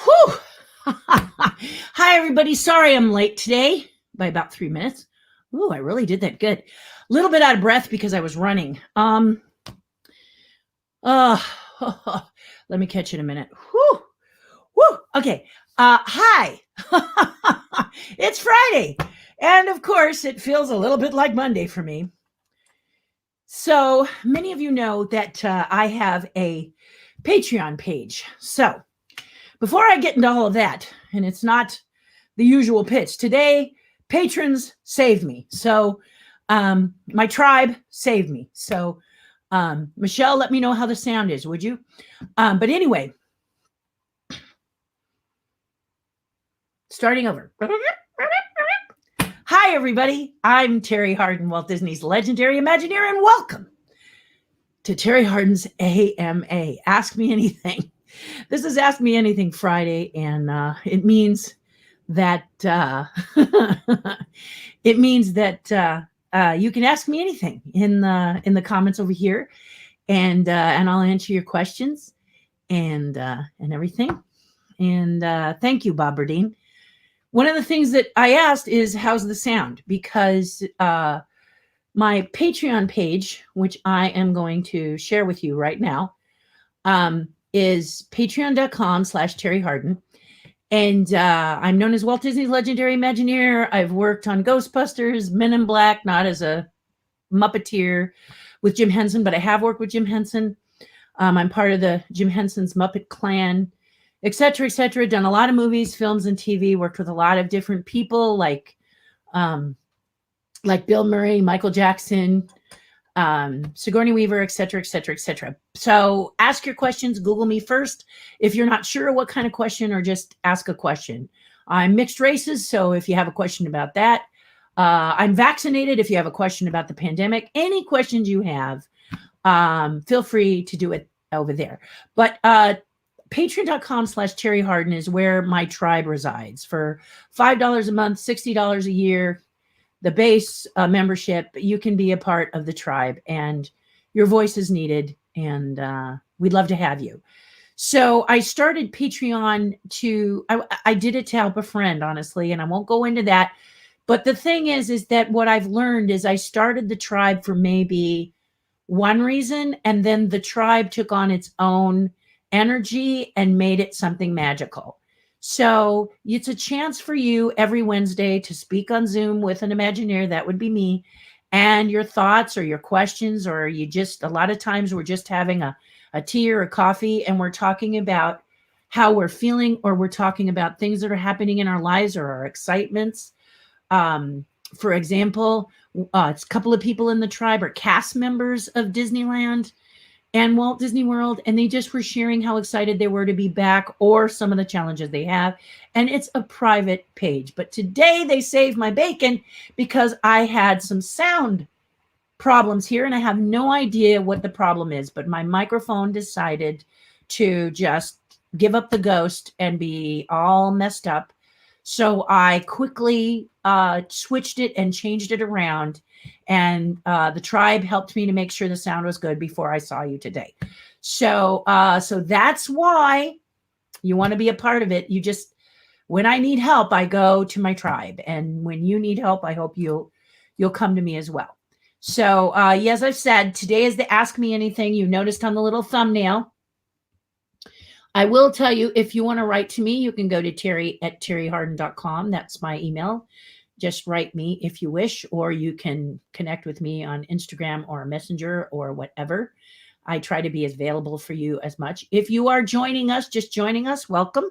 Whew. Hi, everybody. Sorry I'm late today by about 3 minutes. Ooh, I really did that good. A little bit out of breath because I was running. Uh, let me catch it in a minute. Whew. Whew. Okay. Hi. It's Friday. And of course, it feels a little bit like Monday for me. So many of you know that I have a Patreon page. So before I get into all of that, and it's not the usual pitch, today patrons saved me. So my tribe saved me. So Michelle, let me know how the sound is, would you? But anyway, starting over. Hi, everybody. I'm Terri Hardin, Walt Disney's legendary Imagineer, and welcome to Terri Hardin's AMA. Ask Me Anything. This is Ask Me Anything Friday, and it means that you can ask me anything in the comments over here, and I'll answer your questions and everything. And thank you, Bob Burdine. One of the things that I asked is how's the sound, because my Patreon page, which I am going to share with you right now, is patreon.com/Terri Hardin. And I'm known as Walt Disney's legendary Imagineer. I've worked on Ghostbusters, Men in Black, not as a Muppeteer with Jim Henson, but I have worked with Jim Henson. I'm part of the Jim Henson's Muppet clan, et cetera, done a lot of movies, films, and TV, worked with a lot of different people like Bill Murray, Michael Jackson, Sigourney Weaver, et cetera. So ask your questions, Google me first. If you're not sure what kind of question, or just ask a question. I'm mixed races, so if you have a question about that, I'm vaccinated. If you have a question about the pandemic, any questions you have, feel free to do it over there. But patreon.com/Terri Hardin is where my tribe resides. For $5 a month, $60 a year, the base membership, you can be a part of the tribe, and your voice is needed, and we'd love to have you. So I started Patreon I did it to help a friend, honestly, and I won't go into that. But the thing is that what I've learned is I started the tribe for maybe one reason, and then the tribe took on its own energy and made it something magical. So it's a chance for you every Wednesday to speak on Zoom with an Imagineer, that would be me, and your thoughts or your questions, or a lot of times we're just having a tea or a coffee, and we're talking about how we're feeling, or we're talking about things that are happening in our lives or our excitements. For example, it's a couple of people in the tribe are cast members of Disneyland and Walt Disney World, and they just were sharing how excited they were to be back, or some of the challenges they have. And it's a private page. But today they saved my bacon because I had some sound problems here, and I have no idea what the problem is, but my microphone decided to just give up the ghost and be all messed up. So I quickly switched it and changed it around. And the tribe helped me to make sure the sound was good before I saw you today. So that's why you want to be a part of it. When I need help, I go to my tribe. And when you need help, I hope you'll come to me as well. So as I've said, today is the Ask Me Anything. You noticed on the little thumbnail. I will tell you, if you want to write to me, you can go to terri@terrihardin.com. That's my email. Just write me if you wish, or you can connect with me on Instagram or Messenger or whatever. I try to be available for you as much. If you are joining us, welcome.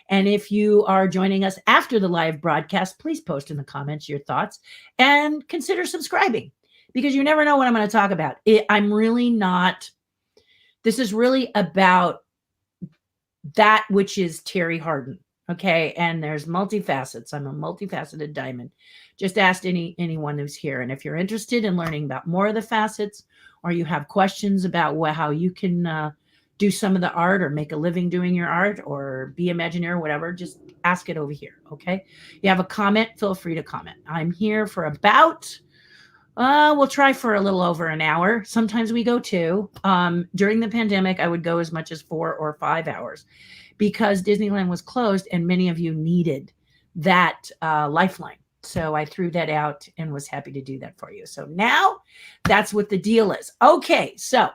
And if you are joining us after the live broadcast, please post in the comments your thoughts and consider subscribing, because you never know what I'm going to talk about. This is really about that which is Terri Hardin. Okay. And there's multifacets. I'm a multifaceted diamond. Just ask anyone who's here. And if you're interested in learning about more of the facets, or you have questions about how you can do some of the art, or make a living doing your art, or be Imagineer, or whatever, just ask it over here. Okay. You have a comment, feel free to comment. I'm here for about, we'll try for a little over an hour. Sometimes we go 2. During the pandemic, I would go as much as 4 or 5 hours, because Disneyland was closed and many of you needed that lifeline. So I threw that out and was happy to do that for you. So now that's what the deal is. Okay, so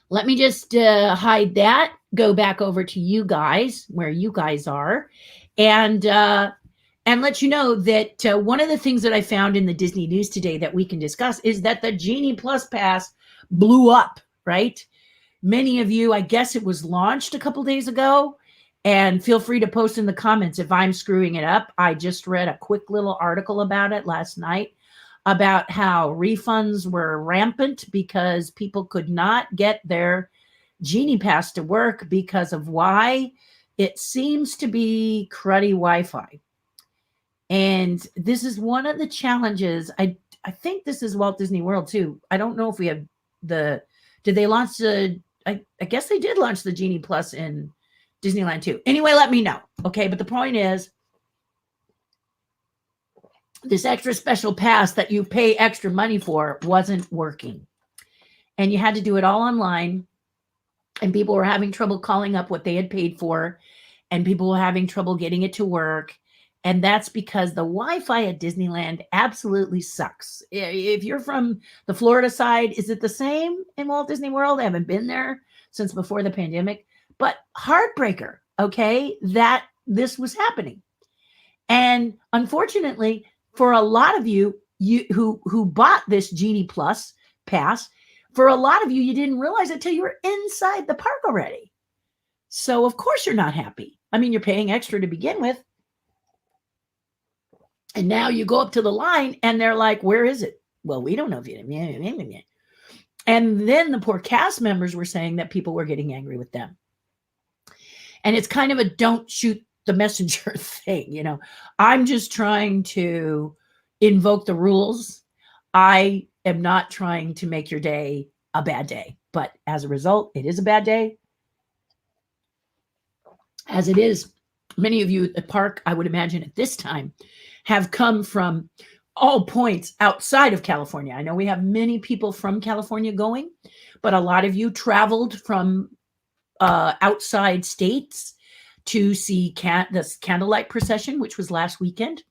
let me just hide that, go back over to you guys, where you guys are, and let you know that one of the things that I found in the Disney news today that we can discuss is that the Genie Plus Pass blew up, right? Many of you, I guess it was launched a couple days ago, and feel free to post in the comments if I'm screwing it up. I just read a quick little article about it last night about how refunds were rampant because people could not get their Genie Pass to work because of why? It seems to be cruddy Wi-Fi. And this is one of the challenges. I think this is Walt Disney World too. I don't know if we have did they launch the, I guess they did launch the Genie Plus in Disneyland too. Anyway, let me know. Okay. But the point is, this extra special pass that you pay extra money for wasn't working. And you had to do it all online. And people were having trouble calling up what they had paid for. And people were having trouble getting it to work. And that's because the Wi-Fi at Disneyland absolutely sucks. If you're from the Florida side, is it the same in Walt Disney World? I haven't been there since before the pandemic. But heartbreaker, okay, that this was happening. And unfortunately, for a lot of you who bought this Genie Plus pass, for a lot of you, you didn't realize it till you were inside the park already. So of course you're not happy. I mean, you're paying extra to begin with. And now you go up to the line and they're like, where is it? Well, we don't know if you didn't. And then the poor cast members were saying that people were getting angry with them. And it's kind of a don't shoot the messenger thing. You know, I'm just trying to invoke the rules. I am not trying to make your day a bad day, but as a result, it is a bad day. As it is, many of you at the park, I would imagine at this time, have come from all points outside of California. I know we have many people from California going, but a lot of you traveled from outside states to see this candlelight procession, which was last weekend,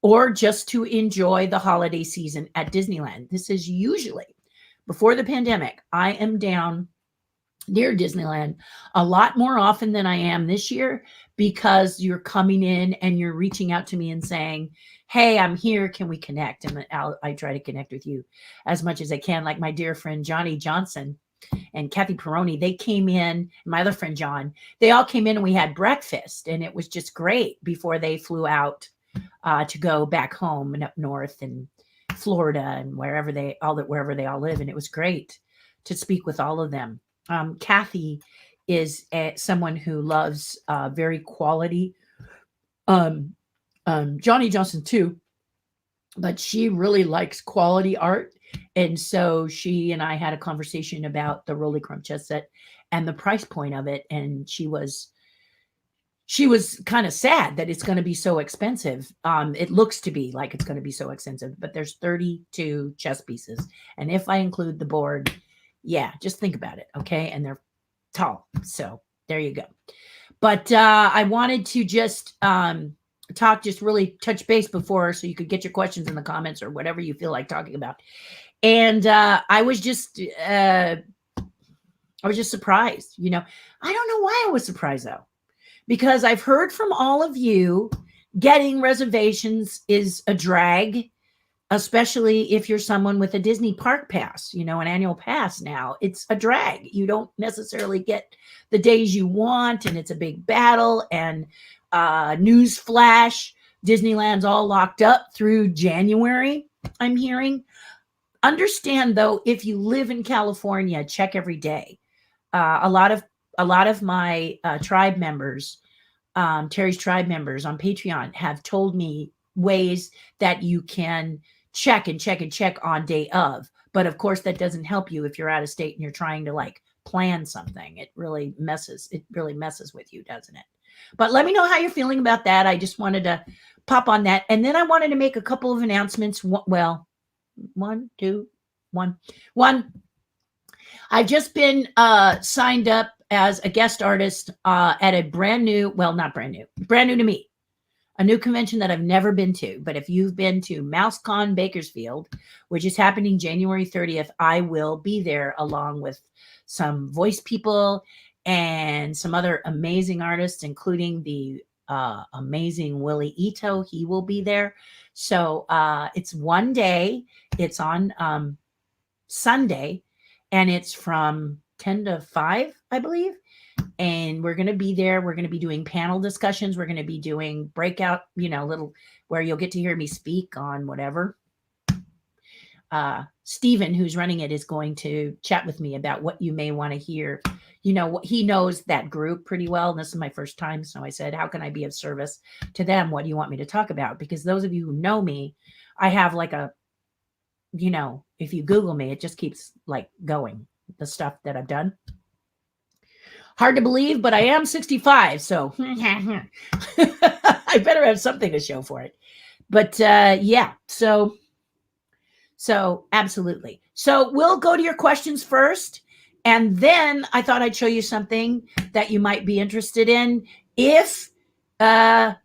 or just to enjoy the holiday season at Disneyland. This is usually, before the pandemic, I am down near Disneyland a lot more often than I am this year because you're coming in and you're reaching out to me and saying, hey, I'm here. Can we connect? And I try to connect with you as much as I can. Like my dear friend, Johnny Johnson and Kathy Peroni, they came in, my other friend, John, they all came in and we had breakfast and it was just great before they flew out to go back home and up north and Florida and wherever they all live. And it was great to speak with all of them. Kathy is someone who loves very quality. Johnny Johnson too, but she really likes quality art. And so she and I had a conversation about the Rolly Crumb chess set and the price point of it. And she was kind of sad that it's going to be so expensive. It looks to be like it's going to be so expensive, but there's 32 chess pieces. And if I include the board, yeah, just think about it. Okay. And they're tall. So there you go. But I wanted to just really touch base before so you could get your questions in the comments or whatever you feel like talking about. And I was just surprised, you know. I don't know why I was surprised though, because I've heard from all of you getting reservations is a drag, especially if you're someone with a Disney park pass, you know, an annual pass now. It's a drag. You don't necessarily get the days you want, and it's a big battle. And news flash, Disneyland's all locked up through January, I'm hearing. Understand though, if you live in California, check every day. A lot of my tribe members, Terry's tribe members on Patreon have told me ways that you can check on day of. But of course, that doesn't help you if you're out of state and you're trying to like plan something. It really messes with you, doesn't it? But let me know how you're feeling about that. I just wanted to pop on that. And then I wanted to make a couple of announcements. One. I've just been signed up as a guest artist at a brand new, well, not brand new to me, a new convention that I've never been to. But if you've been to MouseCon Bakersfield, which is happening January 30th, I will be there along with some voice people and some other amazing artists, including the amazing Willie Ito. He will be there. So it's one day. It's on Sunday, and it's from 10 to 5, I believe. And we're going to be there. We're going to be doing panel discussions. We're going to be doing breakout, little where you'll get to hear me speak on whatever. Stephen, who's running it, is going to chat with me about what you may want to hear. He knows that group pretty well. And this is my first time. So I said, how can I be of service to them? What do you want me to talk about? Because those of you who know me, I have like a, if you Google me, it just keeps like going, the stuff that I've done. Hard to believe, but I am 65, so I better have something to show for it. But yeah, so absolutely. So we'll go to your questions first, and then I thought I'd show you something that you might be interested in. If the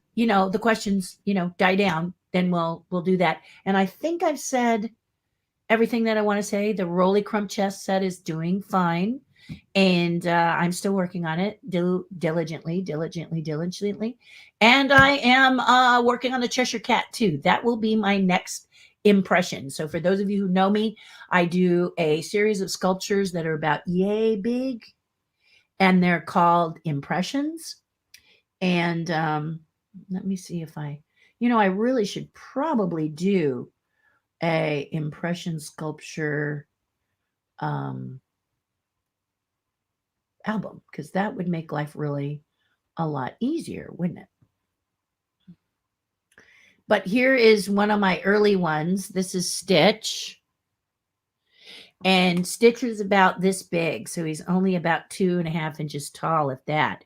questions die down, then we'll do that. And I think I've said everything that I want to say. The Rolly Crump chess set is doing fine. And I'm still working on it diligently. And I am working on the Cheshire Cat too. That will be my next impression. So for those of you who know me, I do a series of sculptures that are about yay big, and they're called impressions. And let me see if I really should probably do a impression sculpture album, because that would make life really a lot easier, wouldn't it? But here is one of my early ones. This is Stitch. And Stitch is about this big. So he's only about 2.5 inches tall, if that.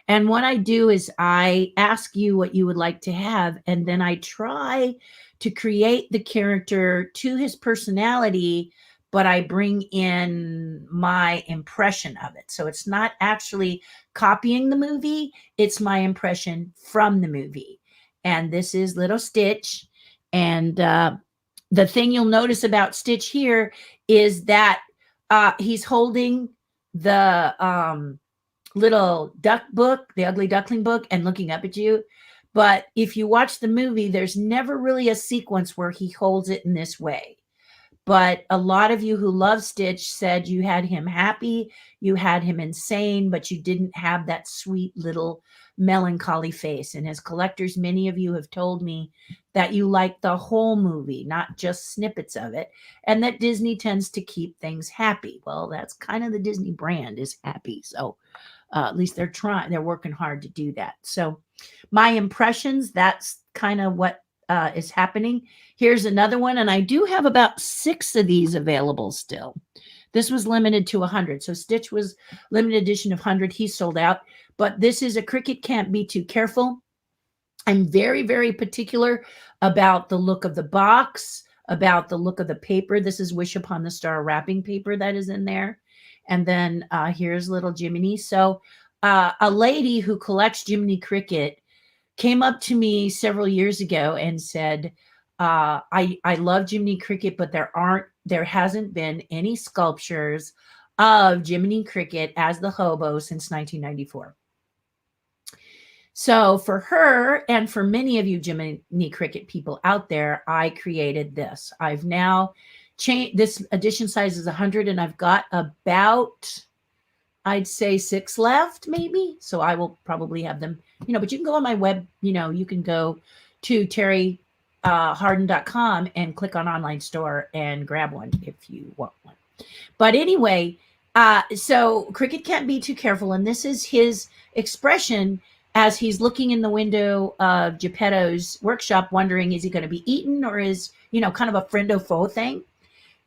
And what I do is I ask you what you would like to have, and then I try to create the character to his personality, but I bring in my impression of it. So it's not actually copying the movie. It's my impression from the movie. And this is little Stitch. And the thing you'll notice about Stitch here is that he's holding the little duck book, the Ugly Duckling book, and looking up at you. But if you watch the movie, there's never really a sequence where he holds it in this way. But a lot of you who love Stitch said you had him happy, you had him insane, but you didn't have that sweet little melancholy face. And as collectors, many of you have told me that you like the whole movie, not just snippets of it, and that Disney tends to keep things happy. Well, that's kind of the Disney brand, is happy. So at least they're working hard to do that. So my impressions, that's kind of what is happening. Here's another one, and I do have about 6 of these available still. This was limited to 100. So Stitch was limited edition of 100. He sold out. But this is a Cricket Can't Be Too Careful. I'm very, very particular about the look of the box, about the look of the paper. This is Wish Upon the Star wrapping paper that is in there. And then here's little Jiminy. So a lady who collects Jiminy Cricket came up to me several years ago and said, I love Jiminy Cricket, but there hasn't been any sculptures of Jiminy Cricket as the hobo since 1994. So for her, and for many of you Jiminy Cricket people out there, I created this. I've now changed, this edition size is 100, and I've got about, I'd say 6 left, maybe. So I will probably have them, but you can go on my web, you can go to TERRIHARDIN.com and click on online store and grab one if you want one. But anyway, so Cricket Can't Be Too Careful. And this is his expression as he's looking in the window of Geppetto's workshop, wondering, is he going to be eaten, or is, kind of a friendo foe thing.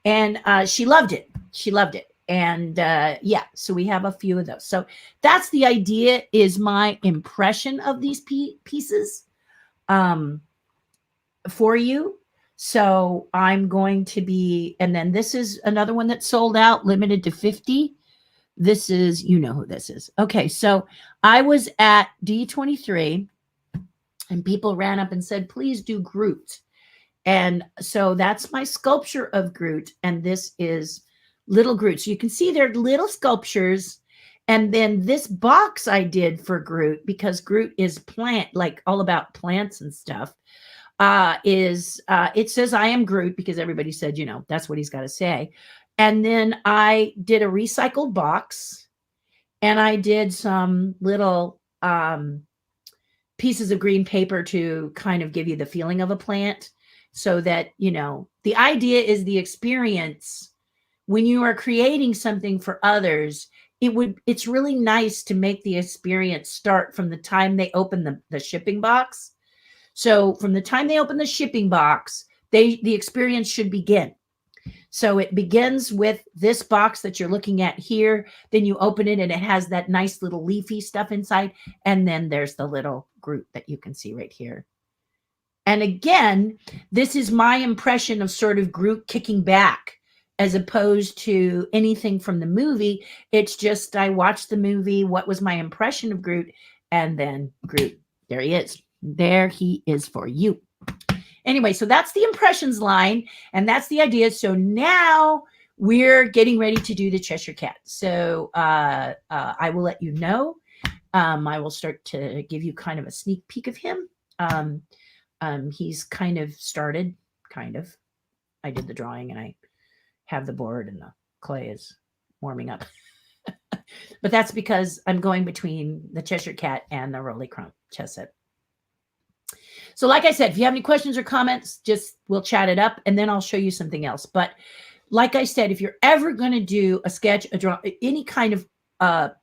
And she loved it. She loved it. And yeah, so we have a few of those. So that's the idea, is my impression of these pieces for you. So I'm going to be, and then this is another one that sold out, limited to 50. This is, you know who this is. Okay, so I was at D23 and people ran up and said, please do Groot. And so that's my sculpture of Groot. And this is little Groot. So you can see they're little sculptures. And then this box I did for Groot, because Groot is plant, like all about plants and stuff, it says I am Groot, because everybody said, you know, that's what he's got to say. And then I did a recycled box, and I did some little pieces of green paper to kind of give you the feeling of a plant, so that, you know, the idea is the experience when you are creating something for others. It's really nice to make the experience start from the time they open the shipping box. So from the time they open the shipping box, the experience should begin. So it begins with this box that you're looking at here. Then you open it and it has that nice little leafy stuff inside. And then there's the little Groot that you can see right here. And again, this is my impression of sort of Groot kicking back, as opposed to anything from the movie. It's just, I watched the movie, what was my impression of Groot, and then Groot. There he is. There he is for you. Anyway, so that's the impressions line, and that's the idea. So now we're getting ready to do the Cheshire Cat. So I will let you know. I will start to give you kind of a sneak peek of him. He's kind of started, I did the drawing, and I have the board, and the clay is warming up. But that's because I'm going between the Cheshire Cat and the Roly Crump chess set. So like I said, if you have any questions or comments, we'll chat it up, and then I'll show you something else. But like I said, if you're ever going to do a sketch, a draw, any kind of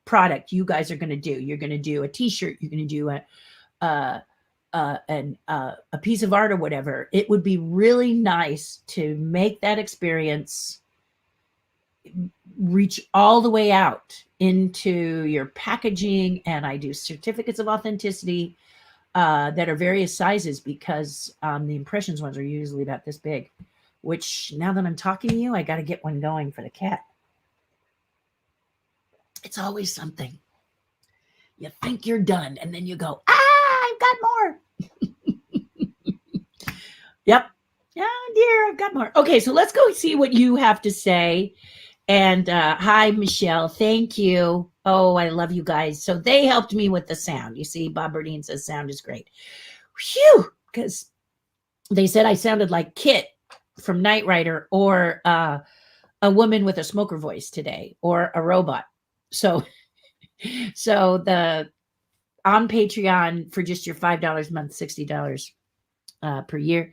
product you guys are going to do, you're going to do a t-shirt, you're going to do a piece of art or whatever, it would be really nice to make that experience reach all the way out into your packaging. And I do certificates of authenticity that are various sizes, because the impressions ones are usually about this big, which now that I'm talking to you, I got to get one going for the cat. It's always something. You think you're done, and then you go, I've got more. Yep. Oh dear, I've got more. Okay, so let's go see what you have to say. And hi, Michelle. Thank you. Oh, I love you guys. So they helped me with the sound. You see, Bob Burdine says sound is great. Phew, because they said I sounded like Kit from Knight Rider, or a woman with a smoker voice today, or a robot. So the on Patreon, for just your $5 a month, $60 per year,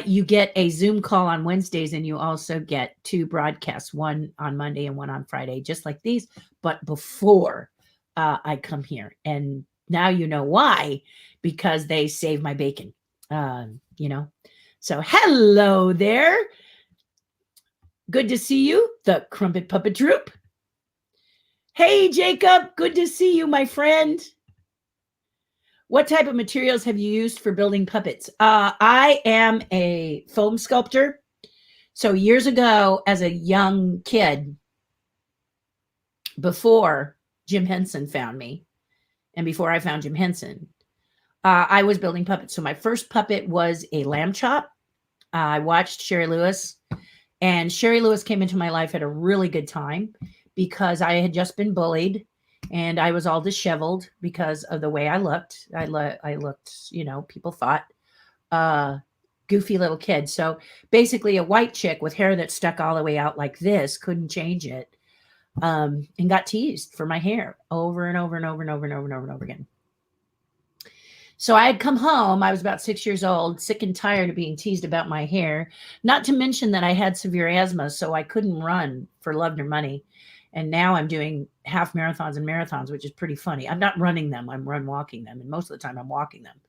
you get a Zoom call on Wednesdays, and you also get 2 broadcasts, one on Monday and one on Friday, just like these, but before I come here. And now you know why, because they save my bacon, you know. So hello there. Good to see you, the Crumpet Puppet Troop. Hey, Jacob, good to see you, my friend. What type of materials have you used for building puppets? I am a foam sculptor. So years ago, as a young kid, before Jim Henson found me, and before I found Jim Henson, I was building puppets. So my first puppet was a lamb chop. I watched Sherry Lewis, and Sherry Lewis came into my life at a really good time, because I had just been bullied. And I was all disheveled because of the way I looked. I looked, you know, people thought, goofy little kid. So basically a white chick with hair that stuck all the way out like this, couldn't change it, and got teased for my hair over and over and over and over and over and over and over again. So I had come home. I was about 6 years old, sick and tired of being teased about my hair, not to mention that I had severe asthma, so I couldn't run for love nor money. And now I'm doing half marathons and marathons, which is pretty funny. I'm not running them. I'm walking them. And most of the time I'm walking them.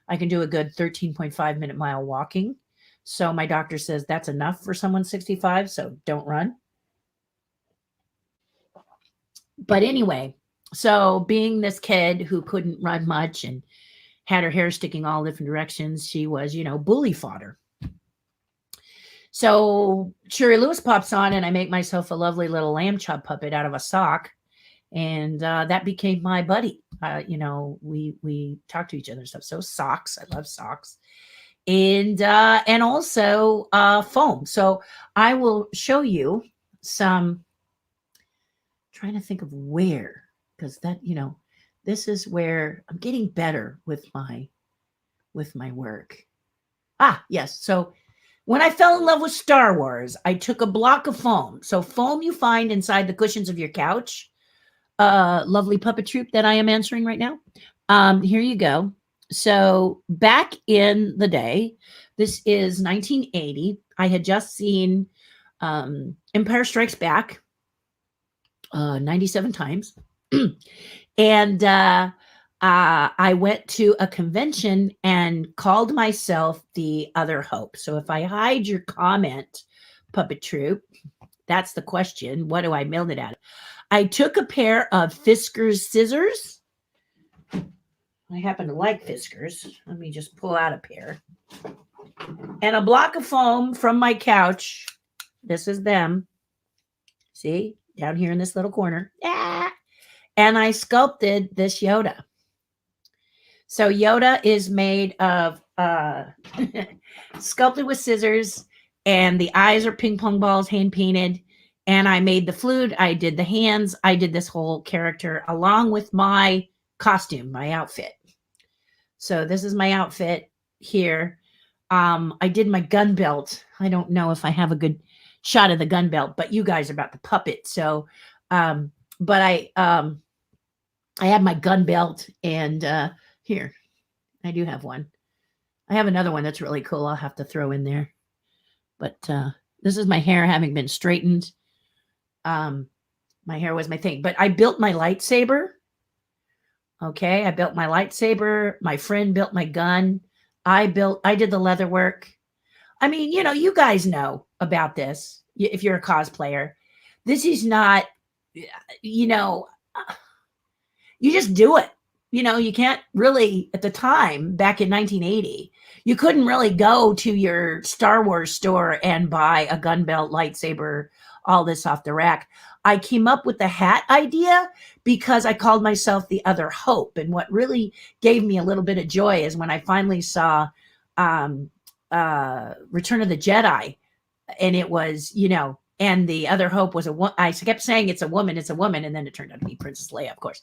I can do a good 13.5 minute mile walking. So my doctor says that's enough for someone 65. So don't run. But anyway, so being this kid who couldn't run much and had her hair sticking all different directions, she was, you know, bully fodder. So Sherry Lewis pops on, and I make myself a lovely little lamb chop puppet out of a sock, and that became my buddy. We talk to each other and stuff. So socks, I love socks, and also foam. So I will show you some. Trying to think of where, because that this is where I'm getting better with my work. Yes. So when I fell in love with Star Wars, I took a block of foam. So foam you find inside the cushions of your couch. Lovely puppet troupe that I am answering right now. Here you go. So back in the day, this is 1980. I had just seen Empire Strikes Back 97 times. And I went to a convention and called myself the Other Hope. So if I hide your comment, puppet troupe, that's the question. What do I mail it at? I took a pair of Fisker's scissors. I happen to like Fiskars. Let me just pull out a pair. And a block of foam from my couch. This is them. See? Down here in this little corner. And I sculpted this Yoda. So Yoda is made of sculpted with scissors, and the eyes are ping pong balls, hand painted. And I made the flute. I did the hands. I did this whole character along with my costume, my outfit. So this is my outfit here. I did my gun belt. I don't know if I have a good shot of the gun belt, but you guys are about the puppet. So, but I have my gun belt, and here, I do have one. I have another one that's really cool. I'll have to throw in there. But this is my hair having been straightened. My hair was my thing, but I built my lightsaber. Okay, I built my lightsaber. My friend built my gun. I did the leather work. I mean, you guys know about this. If you're a cosplayer, this is not, you just do it. You can't really, at the time, back in 1980, you couldn't really go to your Star Wars store and buy a gun belt, lightsaber, all this off the rack. I came up with the hat idea because I called myself the Other Hope. And what really gave me a little bit of joy is when I finally saw Return of the Jedi, and it was, and the Other Hope was I kept saying it's a woman, and then it turned out to be Princess Leia, of course.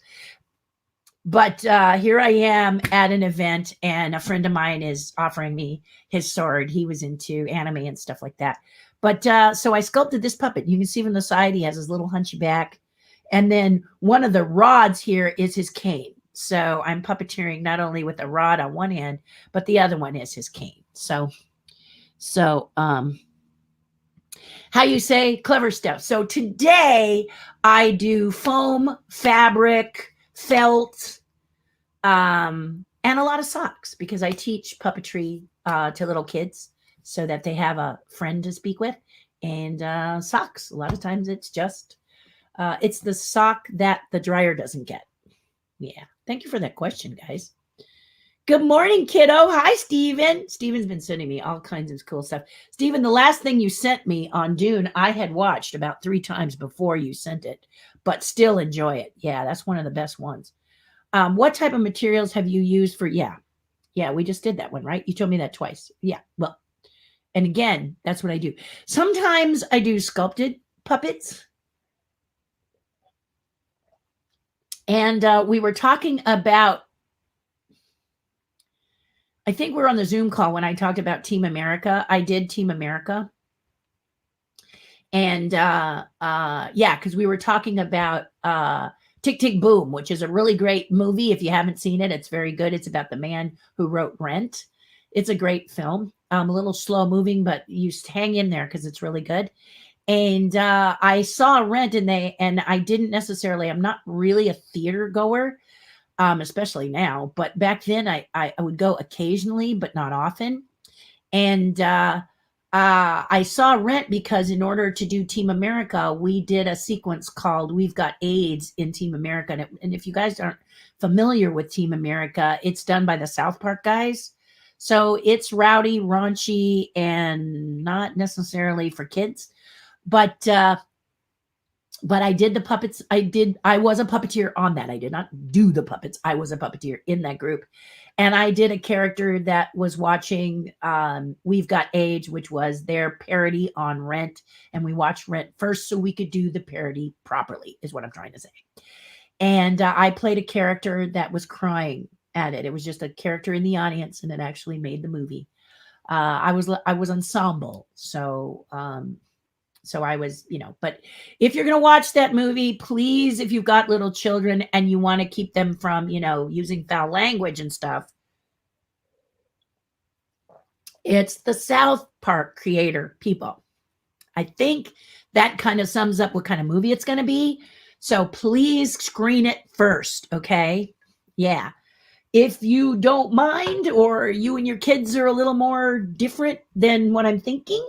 But here I am at an event, and a friend of mine is offering me his sword. He was into anime and stuff like that. But so I sculpted this puppet. You can see from the side, he has his little hunchy back. And then one of the rods here is his cane. So I'm puppeteering not only with a rod on one hand, but the other one is his cane. So how you say clever stuff. So today I do foam, fabric, felt, and a lot of socks because I teach puppetry to little kids so that they have a friend to speak with. And socks, a lot of times it's just, it's the sock that the dryer doesn't get. Yeah. Thank you for that question, guys. Good morning, kiddo. Hi, Steven. Steven's been sending me all kinds of cool stuff. Steven, the last thing you sent me on Dune, I had watched about 3 times before you sent it, but still enjoy it. Yeah, that's one of the best ones. What type of materials have you used for? Yeah, we just did that one, right? You told me that twice. Yeah, well, and again, that's what I do. Sometimes I do sculpted puppets. And we were talking about, I think we were on the Zoom call when I talked about Team America. I did Team America. And because we were talking about Tick, Tick, Boom, which is a really great movie. If you haven't seen it, it's very good. It's about the man who wrote Rent. It's a great film. A little slow moving, but you hang in there because it's really good. And I saw Rent, and I didn't necessarily, I'm not really a theater goer, especially now. But back then I would go occasionally, but not often. And I saw Rent because in order to do Team America, we did a sequence called We've Got AIDS in Team America. And if you guys aren't familiar with Team America, it's done by the South Park guys. So it's rowdy, raunchy, and not necessarily for kids. But I did the puppets. I was a puppeteer on that. I did not do the puppets. I was a puppeteer in that group. And I did a character that was watching We've Got Age, which was their parody on Rent. And we watched Rent first so we could do the parody properly, is what I'm trying to say. And I played a character that was crying at it. It was just a character in the audience, and it actually made the movie. I was ensemble, so I was, but if you're going to watch that movie, please, if you've got little children and you want to keep them from, using foul language and stuff, it's the South Park creator people. I think that kind of sums up what kind of movie it's going to be. So please screen it first. Okay. Yeah. If you don't mind, or you and your kids are a little more different than what I'm thinking,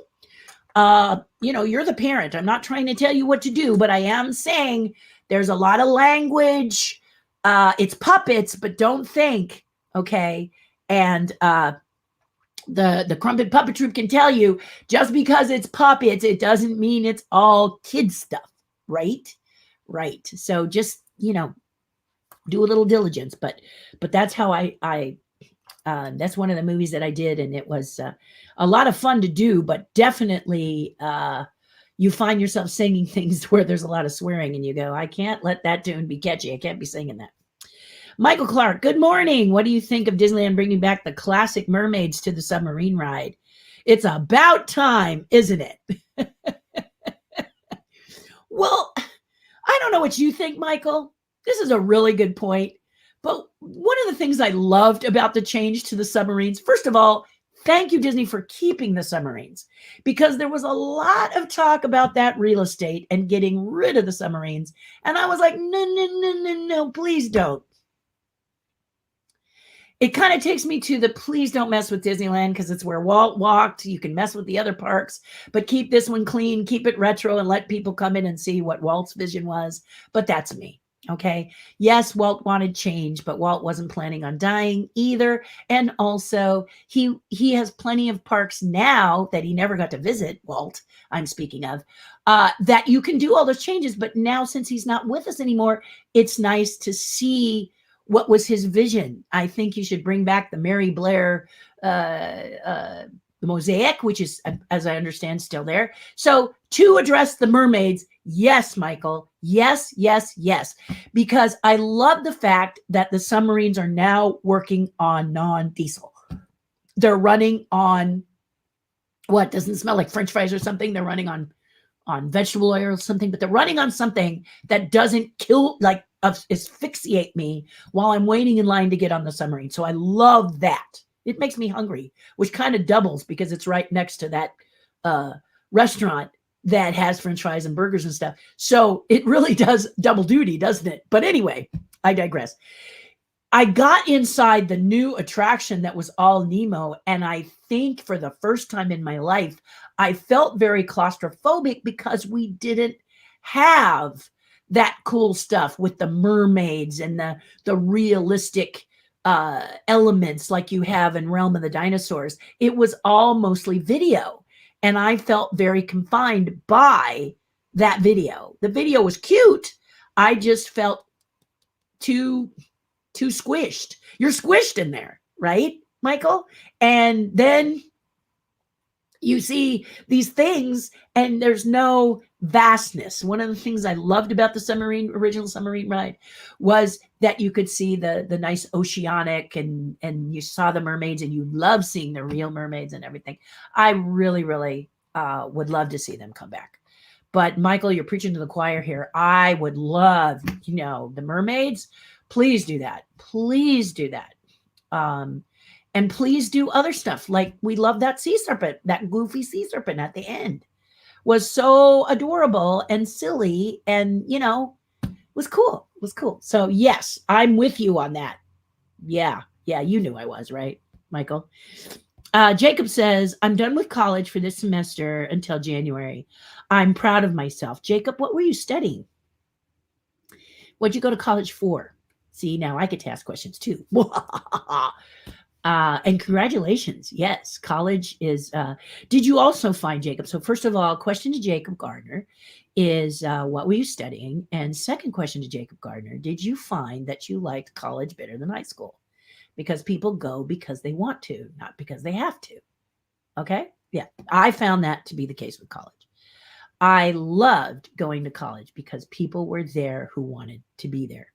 you're the parent. I'm not trying to tell you what to do, but I am saying there's a lot of language. It's puppets, but don't think, okay? And the Crumpet Puppet Troupe can tell you, just because it's puppets, it doesn't mean it's all kids stuff, right? Right. So just, do a little diligence, but that's how I that's one of the movies that I did, and it was a lot of fun to do, but definitely you find yourself singing things where there's a lot of swearing, and you go, I can't let that tune be catchy. I can't be singing that. Michael Clark, good morning. What do you think of Disneyland bringing back the classic Mermaids to the submarine ride? It's about time, isn't it? Well, I don't know what you think, Michael. This is a really good point. But one of the things I loved about the change to the submarines, first of all, thank you, Disney, for keeping the submarines, because there was a lot of talk about that real estate and getting rid of the submarines. And I was like, no, please don't. It kind of takes me to the please don't mess with Disneyland, because it's where Walt walked. You can mess with the other parks, but keep this one clean, keep it retro, and let people come in and see what Walt's vision was. But that's me. Okay. Yes, Walt wanted change, but Walt wasn't planning on dying either. And also he has plenty of parks now that he never got to visit, Walt, I'm speaking of, that you can do all those changes. But now, since he's not with us anymore, it's nice to see what was his vision. I think you should bring back the Mary Blair, the mosaic, which is, as I understand, still there. So to address the mermaids, yes, Michael, yes, because I love the fact that the submarines are now working on non-diesel. They're running on what doesn't smell like French fries or something. They're running on vegetable oil or something, but they're running on something that doesn't kill, like asphyxiate me while I'm waiting in line to get on the submarine. So I love that. It makes me hungry, which kind of doubles because it's right next to that restaurant that has French fries and burgers and stuff. So it really does double duty, doesn't it? But anyway, I digress. I got inside the new attraction that was all Nemo, and I think for the first time in my life, I felt very claustrophobic because we didn't have that cool stuff with the mermaids and the realistic elements like you have in Realm of the Dinosaurs. It was all mostly video, and I felt very confined by that video. The video was cute. I just felt too squished. You're squished in there, right, Michael? And then you see these things and there's no vastness. One of the things I loved about the original submarine ride was that you could see the nice oceanic, and you saw the mermaids, and you love seeing the real mermaids and everything. I really, really would love to see them come back. But Michael, you're preaching to the choir here. I would love, the mermaids. Please do that. Please do that. And please do other stuff. Like we love that sea serpent, that goofy sea serpent at the end was so adorable and silly, and was cool. It was cool. So yes, I'm with you on that. Yeah, you knew I was, right, Michael? Jacob says, I'm done with college for this semester until January. I'm proud of myself. Jacob, what were you studying? What'd you go to college for? See, now I get to ask questions too. And congratulations. Yes, college is. Did you also find Jacob? So, first of all, question to Jacob Gardner is what were you studying? And second question to Jacob Gardner, did you find that you liked college better than high school? Because people go because they want to, not because they have to. Okay. Yeah. I found that to be the case with college. I loved going to college because people were there who wanted to be there.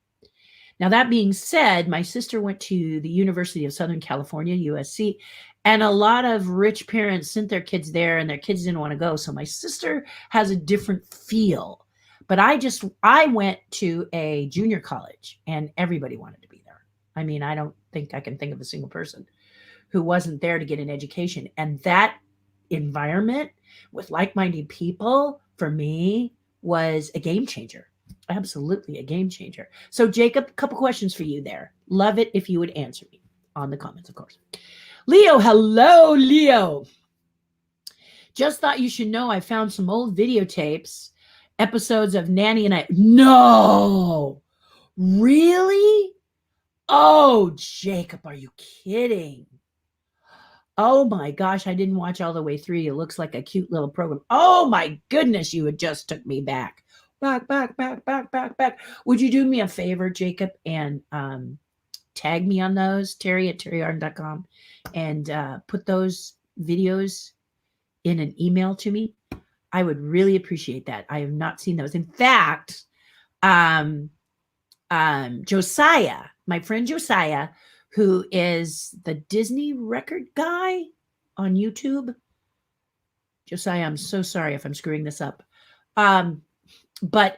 Now, that being said, my sister went to the University of Southern California, USC, and a lot of rich parents sent their kids there and their kids didn't want to go. So my sister has a different feel. But I went to a junior college and everybody wanted to be there. I mean, I don't think I can think of a single person who wasn't there to get an education. And that environment with like-minded people for me was a game changer. Absolutely a game changer. So, Jacob, a couple questions for you there. Love it if you would answer me on the comments, of course. Leo, hello, Leo. Just thought you should know I found some old videotapes, episodes of Nanny and I. No, really? Oh, Jacob, are you kidding? Oh my gosh, I didn't watch all the way through. It looks like a cute little program. Oh my goodness, you had just took me back. Back. Would you do me a favor, Jacob, and tag me on those, Terry at TerriHarden.com, and put those videos in an email to me? I would really appreciate that. I have not seen those. In fact, Josiah, my friend Josiah, who is the Disney record guy on YouTube. Josiah, I'm so sorry if I'm screwing this up. But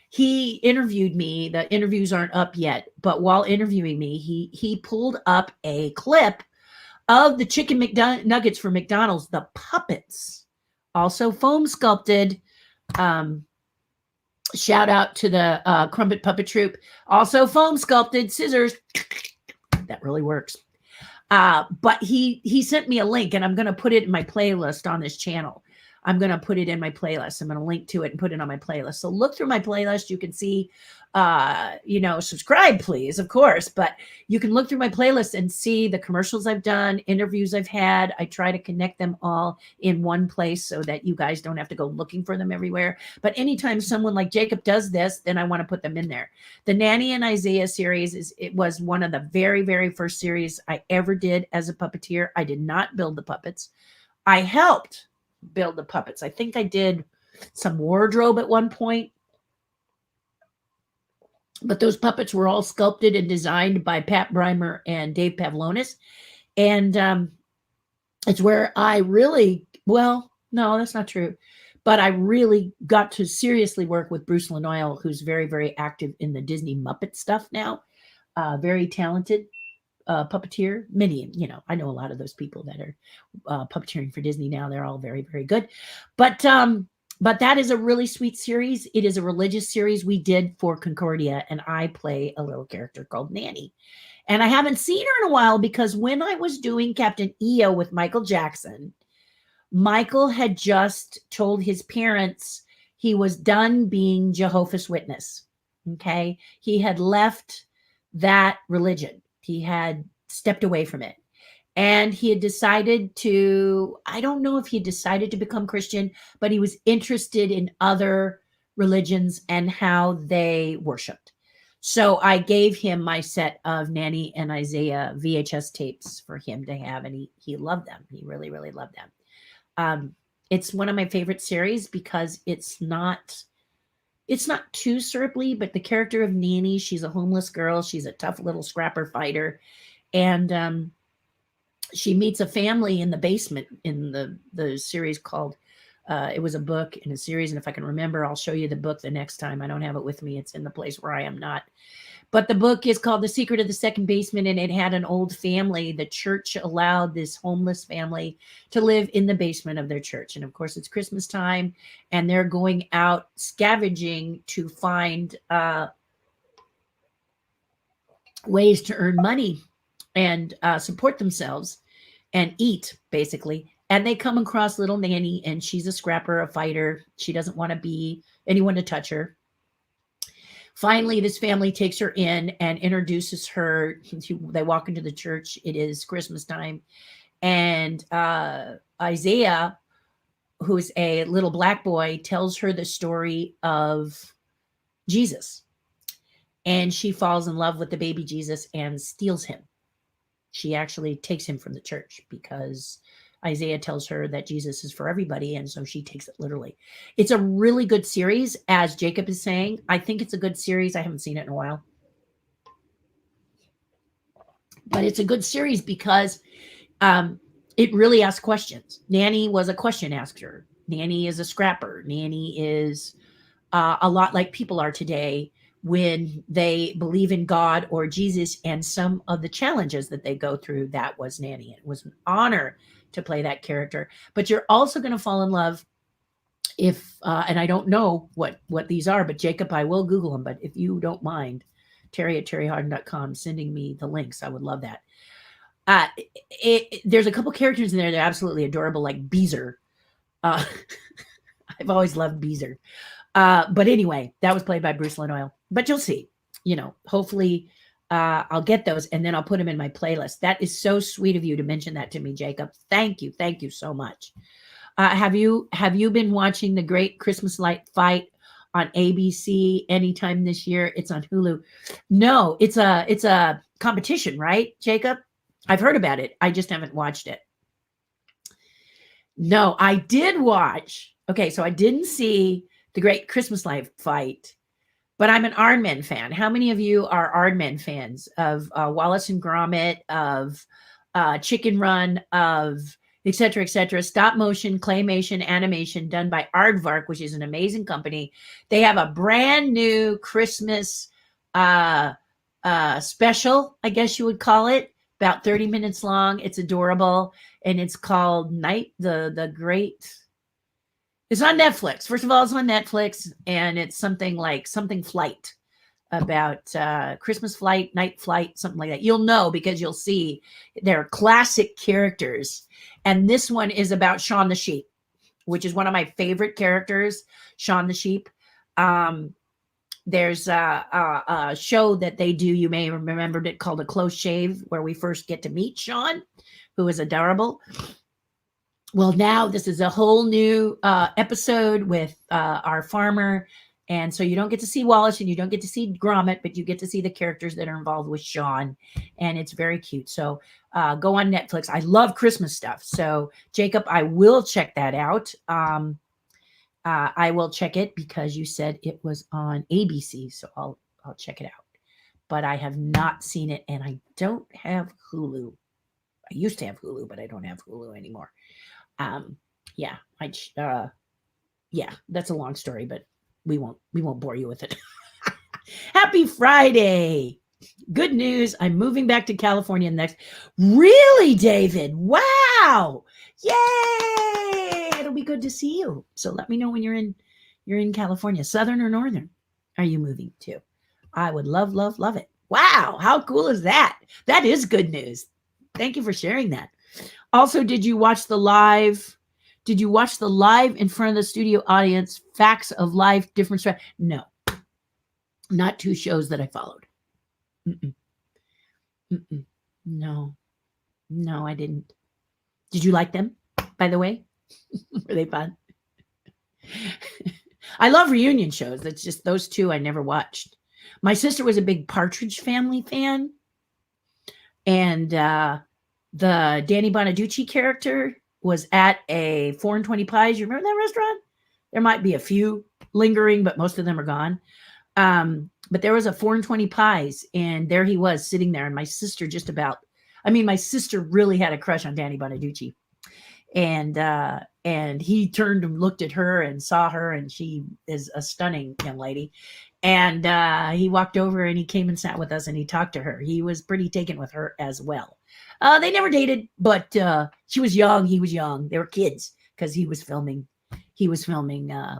he interviewed me. The interviews aren't up yet, but while interviewing me, he pulled up a clip of the chicken McNuggets for McDonald's, the puppets, also foam sculpted. Shout out to the Crumpet Puppet Troupe, also foam sculpted scissors. That really works. But he sent me a link, and I'm going to put it in my playlist on this channel. I'm going to put it in my playlist. I'm going to link to it and put it on my playlist. So look through my playlist. You can see, subscribe, please, of course. But you can look through my playlist and see the commercials I've done, interviews I've had. I try to connect them all in one place so that you guys don't have to go looking for them everywhere. But anytime someone like Jacob does this, then I want to put them in there. The Nanny and Isaiah series, it was one of the very, very first series I ever did as a puppeteer. I did not build the puppets. I helped build the puppets. I think I did some wardrobe at one point, but those puppets were all sculpted and designed by Pat Breimer and Dave Pavlonis. And it's where I really, well, no, that's not true, but I really got to seriously work with Bruce Lanoyle, who's very, very active in the Disney Muppet stuff now. Very talented puppeteer. Many, I know a lot of those people that are puppeteering for Disney now. They're all very, very good. But that is a really sweet series. It is a religious series we did for Concordia, and I play a little character called Nanny. And I haven't seen her in a while because when I was doing Captain EO with Michael Jackson, Michael had just told his parents he was done being Jehovah's Witness. Okay. He had left that religion. He had stepped away from it. And he had decided to, I don't know if he decided to become Christian, but he was interested in other religions and how they worshiped. So I gave him my set of Nanny and Isaiah VHS tapes for him to have, and he loved them. He really, really loved them. It's one of my favorite series because it's not too syrupy, but the character of Nanny, she's a homeless girl. She's a tough little scrapper fighter. And she meets a family in the basement in the series called, it was a book in a series. And if I can remember, I'll show you the book the next time. I don't have it with me. It's in the place where I am not. But the book is called The Secret of the Second Basement, and it had an old family. The church allowed this homeless family to live in the basement of their church. And of course, it's Christmas time, and they're going out scavenging to find ways to earn money and support themselves and eat, basically. And they come across little Nanny, and she's a scrapper, a fighter. She doesn't want to be anyone to touch her. Finally, this family takes her in and introduces her. They walk into the church. It is Christmas time. And Isaiah, who's a little black boy, tells her the story of Jesus. And she falls in love with the baby Jesus and steals him. She actually takes him from the church because Isaiah tells her that Jesus is for everybody. And so she takes it literally. It's a really good series, as Jacob is saying. I think it's a good series. I haven't seen it in a while. But it's a good series because it really asks questions. Nanny was a question asker. Nanny is a scrapper. Nanny is a lot like people are today when they believe in God or Jesus, and some of the challenges that they go through. That was Nanny. It was an honor to play that character. But you're also going to fall in love if, and I don't know what these are, but Jacob, I will Google them. But if you don't mind, Terry at TerriHardin.com sending me the links, I would love that. There's a couple characters in there that are absolutely adorable, like Beezer. I've always loved Beezer. But anyway, that was played by Bruce Lenoyle. But you'll see, hopefully I'll get those and then I'll put them in my playlist. That is so sweet of you to mention that to me, Jacob. Thank you. Thank you so much. Have you been watching The Great Christmas Light Fight on ABC anytime this year? It's on Hulu. No, it's a competition, right, Jacob? I've heard about it. I just haven't watched it. No, I did watch. Okay, so I didn't see The Great Christmas Light Fight, but I'm an Aardman fan. How many of you are Aardman fans of Wallace and Gromit, of Chicken Run, of et cetera, stop motion, claymation, animation done by Aardvark, which is an amazing company. They have a brand new Christmas special, I guess you would call it, about 30 minutes long. It's adorable, and it's called the Great. It's on Netflix. First of all, it's on Netflix, and it's something flight, about Christmas flight, night flight, something like that. You'll know because you'll see they're classic characters. And this one is about Shaun the Sheep, which is one of my favorite characters, Shaun the Sheep. There's a show that they do, you may have remembered it, called A Close Shave, where we first get to meet Shaun, who is adorable. Well, now this is a whole new episode with our farmer. And so you don't get to see Wallace and you don't get to see Gromit, but you get to see the characters that are involved with Shaun. And it's very cute. So go on Netflix. I love Christmas stuff. So Jacob, I will check that out. I will check it because you said it was on ABC. So I'll check it out. But I have not seen it, and I don't have Hulu. I used to have Hulu, but I don't have Hulu anymore. Yeah, that's a long story, but we won't bore you with it. Happy Friday. Good news. I'm moving back to California next. Really, David? Wow. Yay. It'll be good to see you. So let me know when you're in California, Southern or Northern. Are you moving to? I would love it. Wow. How cool is that? That is good news. Thank you for sharing that. Also, did you watch the live in front of the studio audience, Facts of Life, Different Strategy? No, not two shows that I followed. No, I didn't. Did you like them, by the way? Were they fun? I love reunion shows. It's just those two I never watched. My sister was a big Partridge Family fan. And the Danny Bonaducci character was at a 4 and 20 Pies. You remember that restaurant? There might be a few lingering, but most of them are gone. But there was a 4 and 20 Pies, and there he was sitting there. And my sister my sister really had a crush on Danny Bonaducci. And he turned and looked at her and saw her, and she is a stunning young lady. And he walked over and he came and sat with us and he talked to her. He was pretty taken with her as well. They never dated, but she was young. He was young. They were kids because he was filming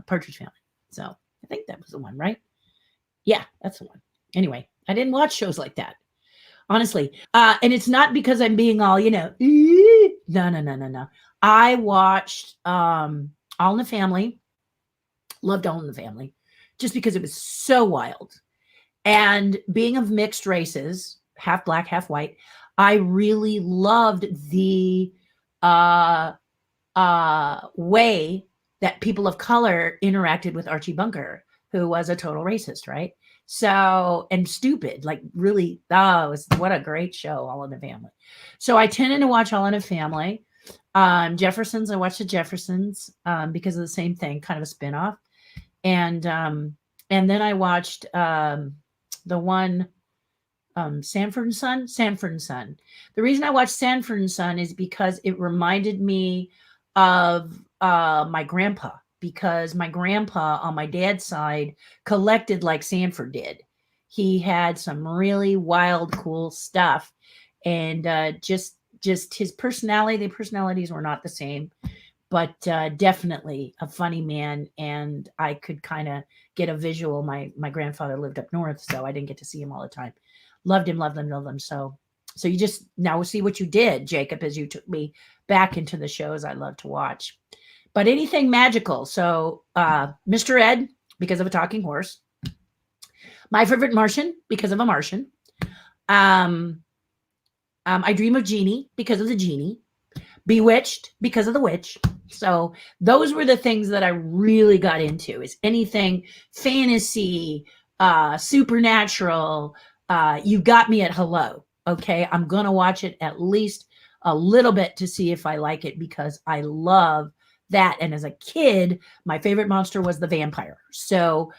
Partridge Family. So I think that was the one, right? Yeah, that's the one. Anyway, I didn't watch shows like that, honestly. And it's not because I'm being all, no. I watched All in the Family. Loved All in the Family just because it was so wild. And being of mixed races, half black, half white, I really loved the uh, way that people of color interacted with Archie Bunker, who was a total racist, right? So, and stupid, like really, what a great show, All in the Family. So I tended to watch All in the Family. Jeffersons, I watched the Jeffersons because of the same thing, kind of a spinoff. And then I watched the one Sanford and Son. Sanford and Son. The reason I watched Sanford and Son is because it reminded me of my grandpa, because my grandpa on my dad's side collected like Sanford did. He had some really wild, cool stuff, and just his personality. The personalities were not the same, but definitely a funny man. And I could kind of get a visual. My grandfather lived up north, so I didn't get to see him all the time. Loved him, loved him, loved him. So you just now see what you did, Jacob, as you took me back into the shows I love to watch. But anything magical. So Mr. Ed, because of a talking horse. My Favorite Martian, because of a Martian. I Dream of Genie, because of the genie. Bewitched, because of the witch. So those were the things that I really got into, is anything fantasy, supernatural. You got me at hello. Okay. I'm going to watch it at least a little bit to see if I like it, because I love that. And as a kid, my favorite monster was the vampire. So,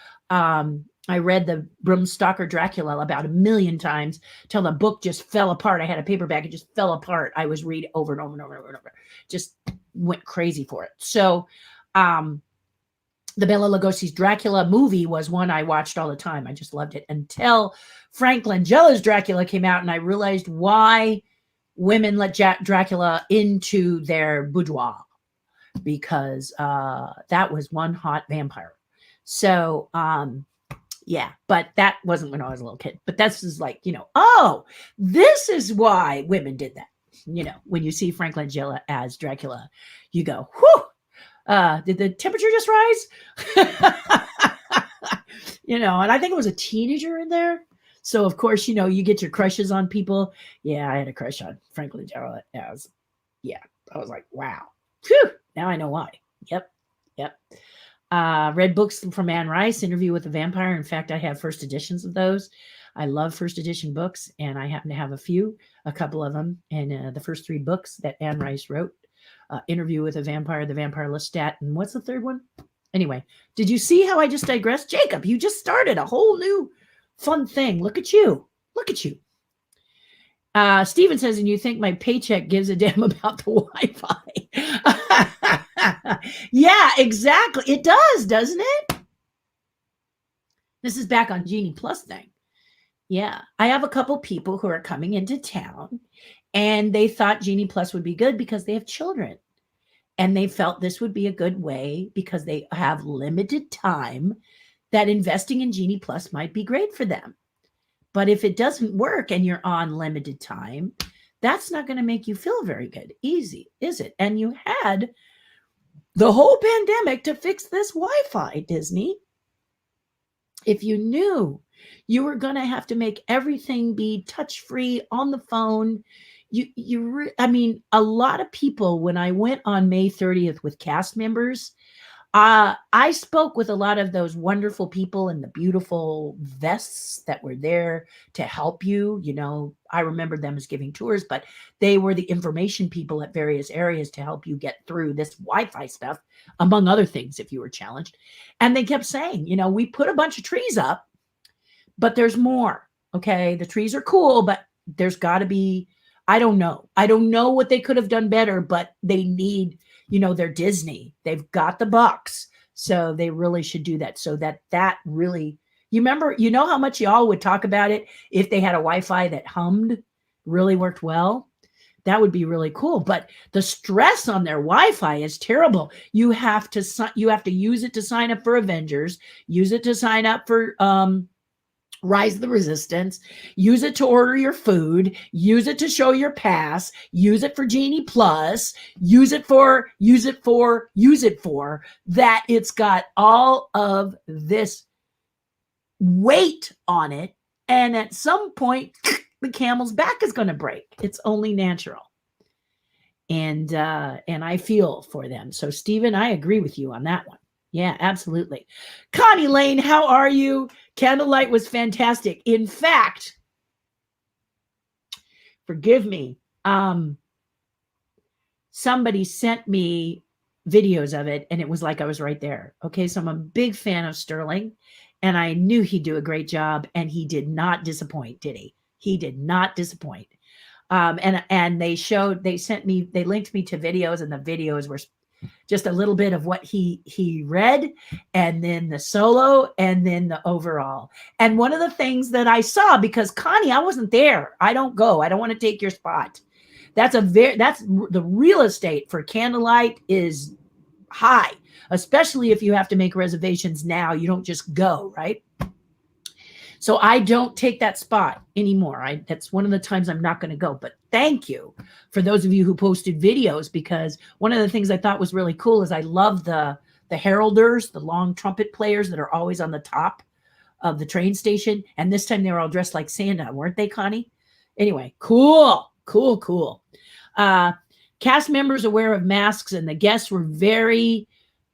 I read the Bram Stoker Dracula about 1 million times till the book just fell apart. I had a paperback. It just fell apart. I was reading over and over and over and over and over. Just went crazy for it. So, the Bela Lugosi's Dracula movie was one I watched all the time. I just loved it until Frank Langella's Dracula came out, and I realized why women let Dracula into their boudoir, because that was one hot vampire. So, yeah, but that wasn't when I was a little kid. But this is like, oh, this is why women did that. When you see Frank Langella as Dracula, you go, whew, did the temperature just rise? And I think it was a teenager in there. So, of course, you get your crushes on people. Yeah, I had a crush on Frank Langella I was like, wow. Phew, now I know why. Yep. Read books from Anne Rice, Interview with the Vampire. In fact, I have first editions of those. I love first edition books, and I happen to have a couple of them. And the first 3 books that Anne Rice wrote, Interview with a Vampire, The Vampire Lestat, and what's the third one? Anyway, did you see how I just digressed? Jacob, you just started a whole new fun thing. Look at you. Steven says, and you think my paycheck gives a damn about the Wi-Fi. Yeah, exactly. It does, doesn't it? This is back on Genie Plus thing. Yeah, I have a couple people who are coming into town, and they thought Genie Plus would be good because they have children. And they felt this would be a good way, because they have limited time, that investing in Genie Plus might be great for them. But if it doesn't work and you're on limited time, that's not going to make you feel very good. Easy, is it? And you had the whole pandemic to fix this Wi-Fi, Disney. If you knew you were going to have to make everything be touch-free on the phone, a lot of people, when I went on May 30th with cast members, I spoke with a lot of those wonderful people in the beautiful vests that were there to help you. I remember them as giving tours, but they were the information people at various areas to help you get through this Wi-Fi stuff, among other things, if you were challenged. And they kept saying, we put a bunch of trees up, but there's more. Okay. The trees are cool, but there's got to be, I don't know what they could have done better, but they need, they're Disney. They've got the bucks. So they really should do that, so that really, you remember, how much y'all would talk about it if they had a Wi-Fi that hummed, really worked well. That would be really cool. But the stress on their Wi-Fi is terrible. You have to use it to sign up for Avengers, use it to sign up for Rise of the Resistance, use it to order your food, use it to show your pass, use it for Genie Plus, use it for, that it's got all of this. weight on it. And at some point, the camel's back is going to break. It's only natural. And I feel for them. So, Stephen, I agree with you on that one. Yeah, absolutely. Connie Lane, how are you? Candlelight was fantastic. In fact, forgive me, somebody sent me videos of it, and it was like I was right there. Okay, so I'm a big fan of Sterling, and I knew he'd do a great job, and he did not disappoint, did he? He did not disappoint. And they linked me to videos, and the videos were just a little bit of what he read, and then the solo, and then the overall. And one of the things that I saw, because Connie, I wasn't there. I don't go. I don't want to take your spot. That's the real estate for Candlelight is high, especially if you have to make reservations now. You don't just go, right? So I don't take that spot anymore. That's one of the times I'm not going to go. But thank you for those of you who posted videos, because one of the things I thought was really cool is I love the heralders, the long trumpet players that are always on the top of the train station. And this time they were all dressed like Santa, weren't they, Connie? Anyway, cool. Cast members aware of masks, and the guests were very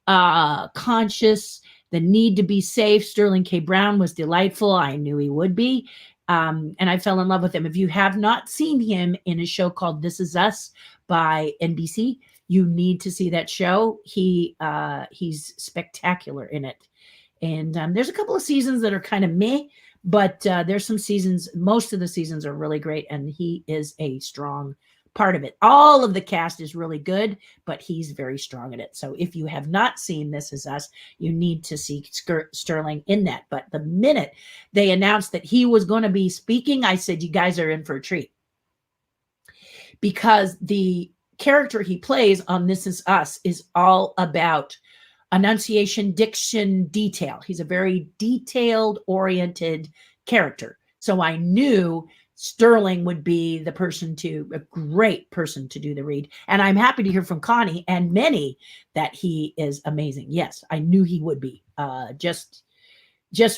conscious. The need to be safe. Sterling K. Brown was delightful. I knew he would be. And I fell in love with him. If you have not seen him in a show called This Is Us by NBC, you need to see that show. He's spectacular in it. And there's a couple of seasons that are kind of meh, but there's some seasons, most of the seasons are really great, and he is a strong part of it. All of the cast is really good, but he's very strong at it. So if you have not seen This Is Us, you need to see Sterling in that. But the minute they announced that he was going to be speaking, I said, you guys are in for a treat. Because the character he plays on This Is Us is all about enunciation, diction, detail. He's a very detailed-oriented character. So I knew Sterling would be a great person to do the read. And I'm happy to hear from Connie and many that he is amazing. Yes, I knew he would be. Just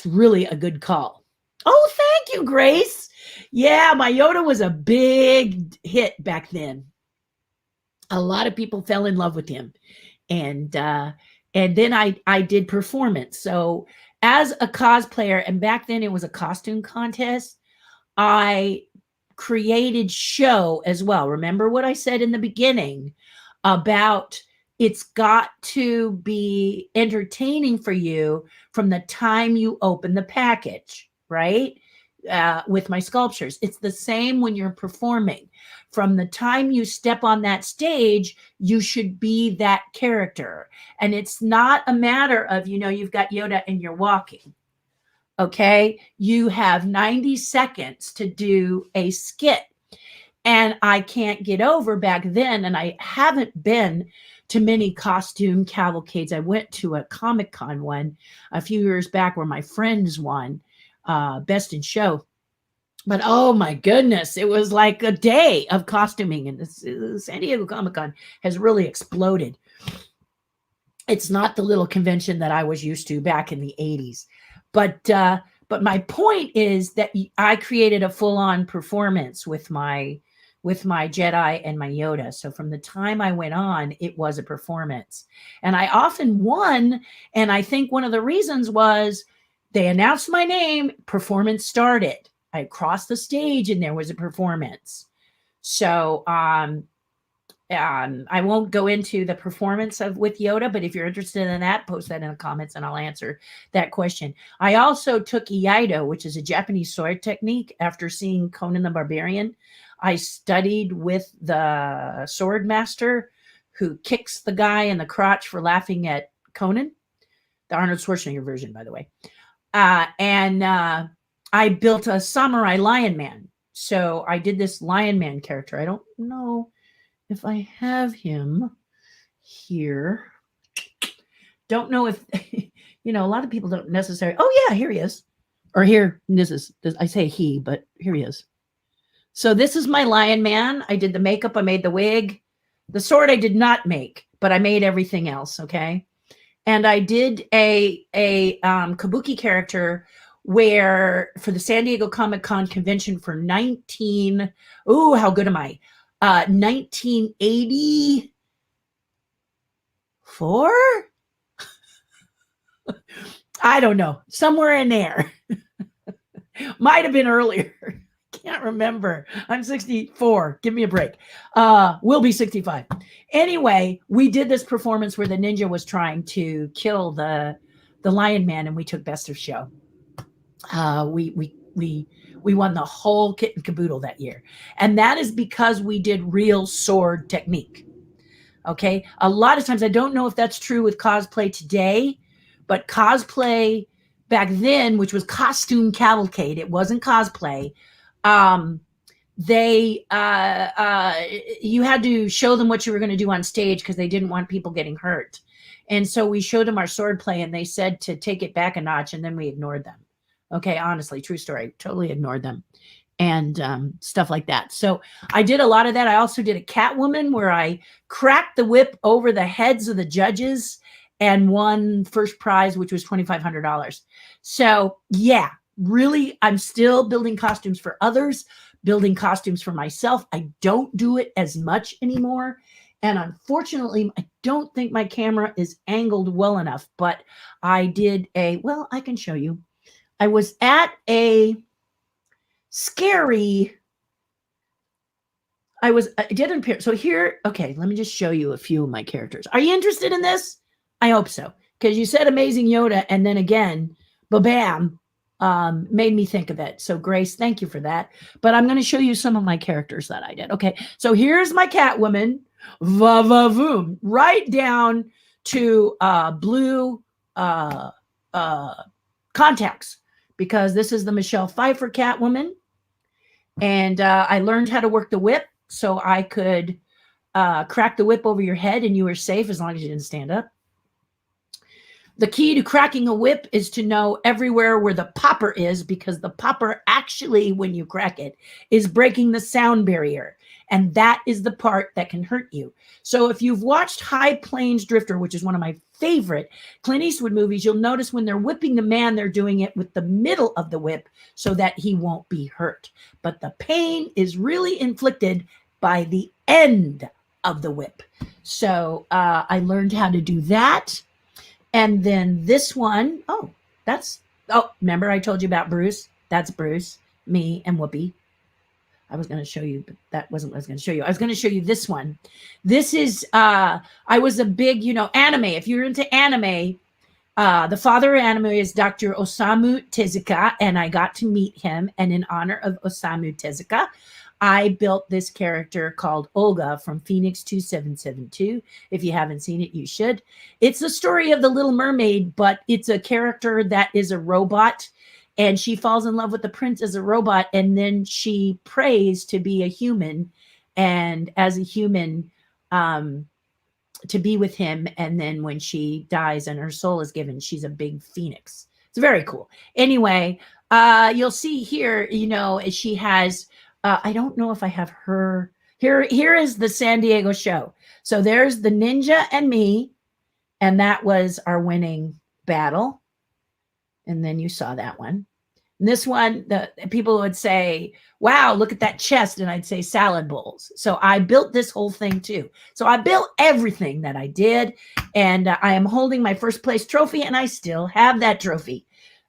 really a good call. Oh, thank you, Grace. Yeah, my Yoda was a big hit back then. A lot of people fell in love with him. And then I did performance. So as a cosplayer, and back then it was a costume contest, I created show as well. Remember what I said in the beginning about it's got to be entertaining for you from the time you open the package, right? With my sculptures. It's the same when you're performing. From the time you step on that stage, you should be that character. And it's not a matter of, you've got Yoda and you're walking. Okay, you have 90 seconds to do a skit. And I can't get over back then, and I haven't been to many costume cavalcades. I went to a Comic-Con one a few years back where my friends won Best in Show. But oh my goodness, it was like a day of costuming, and the San Diego Comic-Con has really exploded. It's not the little convention that I was used to back in the 80s. But my point is that I created a full-on performance with my Jedi and my Yoda. So from the time I went on, it was a performance. And I often won, and I think one of the reasons was they announced my name, performance started. I crossed the stage and there was a performance. So I won't go into the performance with Yoda, but if you're interested in that, post that in the comments and I'll answer that question. I also took Iaido, which is a Japanese sword technique. After seeing Conan the Barbarian, I studied with the sword master who kicks the guy in the crotch for laughing at Conan, the Arnold Schwarzenegger version, by the way. And I built a samurai lion man. So I did this lion man character. I don't know if I have him here. Don't know if, a lot of people don't necessarily, oh yeah, here he is. Or here, I say he, but here he is. So this is my lion man. I did the makeup, I made the wig. The sword I did not make, but I made everything else, okay? And I did a kabuki character where for the San Diego Comic Con convention for how good am I? 1984? I don't know. Somewhere in there. Might have been earlier. Can't remember. I'm 64. Give me a break. We'll be 65. Anyway, we did this performance where the ninja was trying to kill the Lion Man, and we took Best of Show. We won the whole kit and caboodle that year, and that is because we did real sword technique. Okay, a lot of times I don't know if that's true with cosplay today, but cosplay back then, which was costume cavalcade, it wasn't cosplay. You had to show them what you were going to do on stage because they didn't want people getting hurt. And so we showed them our sword play, and they said to take it back a notch, and then we ignored them. Okay, honestly, true story, totally ignored them and stuff like that. So I did a lot of that. I also did a Catwoman where I cracked the whip over the heads of the judges and won first prize, which was $2,500. So yeah, really, I'm still building costumes for others, building costumes for myself. I don't do it as much anymore. And unfortunately, I don't think my camera is angled well enough, but I did I can show you. I was at a scary, I did appear. So here, okay, let me just show you a few of my characters. Are you interested in this? I hope so. Because you said Amazing Yoda, and then again, ba-bam, made me think of it. So Grace, thank you for that. But I'm going to show you some of my characters that I did. Okay, so here's my Catwoman, va-va-voom, right down to blue contacts, because this is the Michelle Pfeiffer Catwoman. And I learned how to work the whip so I could crack the whip over your head and you were safe as long as you didn't stand up. The key to cracking a whip is to know everywhere where the popper is, because the popper actually, when you crack it, is breaking the sound barrier. And that is the part that can hurt you. So if you've watched High Plains Drifter, which is one of my favorite Clint Eastwood movies, you'll notice when they're whipping the man, they're doing it with the middle of the whip so that he won't be hurt. But the pain is really inflicted by the end of the whip. So I learned how to do that. And then this one, remember I told you about Bruce? That's Bruce, me, and Whoopi. I was going to show you, but that wasn't what I was going to show you. I was going to show you this one. This is, I was a big, anime. If you're into anime, the father of anime is Dr. Osamu Tezuka, and I got to meet him. And in honor of Osamu Tezuka, I built this character called Olga from Phoenix 2772. If you haven't seen it, you should. It's the story of the Little Mermaid, but it's a character that is a robot, and she falls in love with the prince as a robot, and then she prays to be a human, and as a human, to be with him. And then when she dies and her soul is given, she's a big phoenix. It's very cool. Anyway, you'll see here, she has... I don't know if I have her. Here is the San Diego show. So there's the ninja and me, and that was our winning battle. And then you saw that one. And this one, the people would say, wow, look at that chest. And I'd say salad bowls. So I built this whole thing too. So I built everything that I did. And I am holding my first place trophy, and I still have that trophy.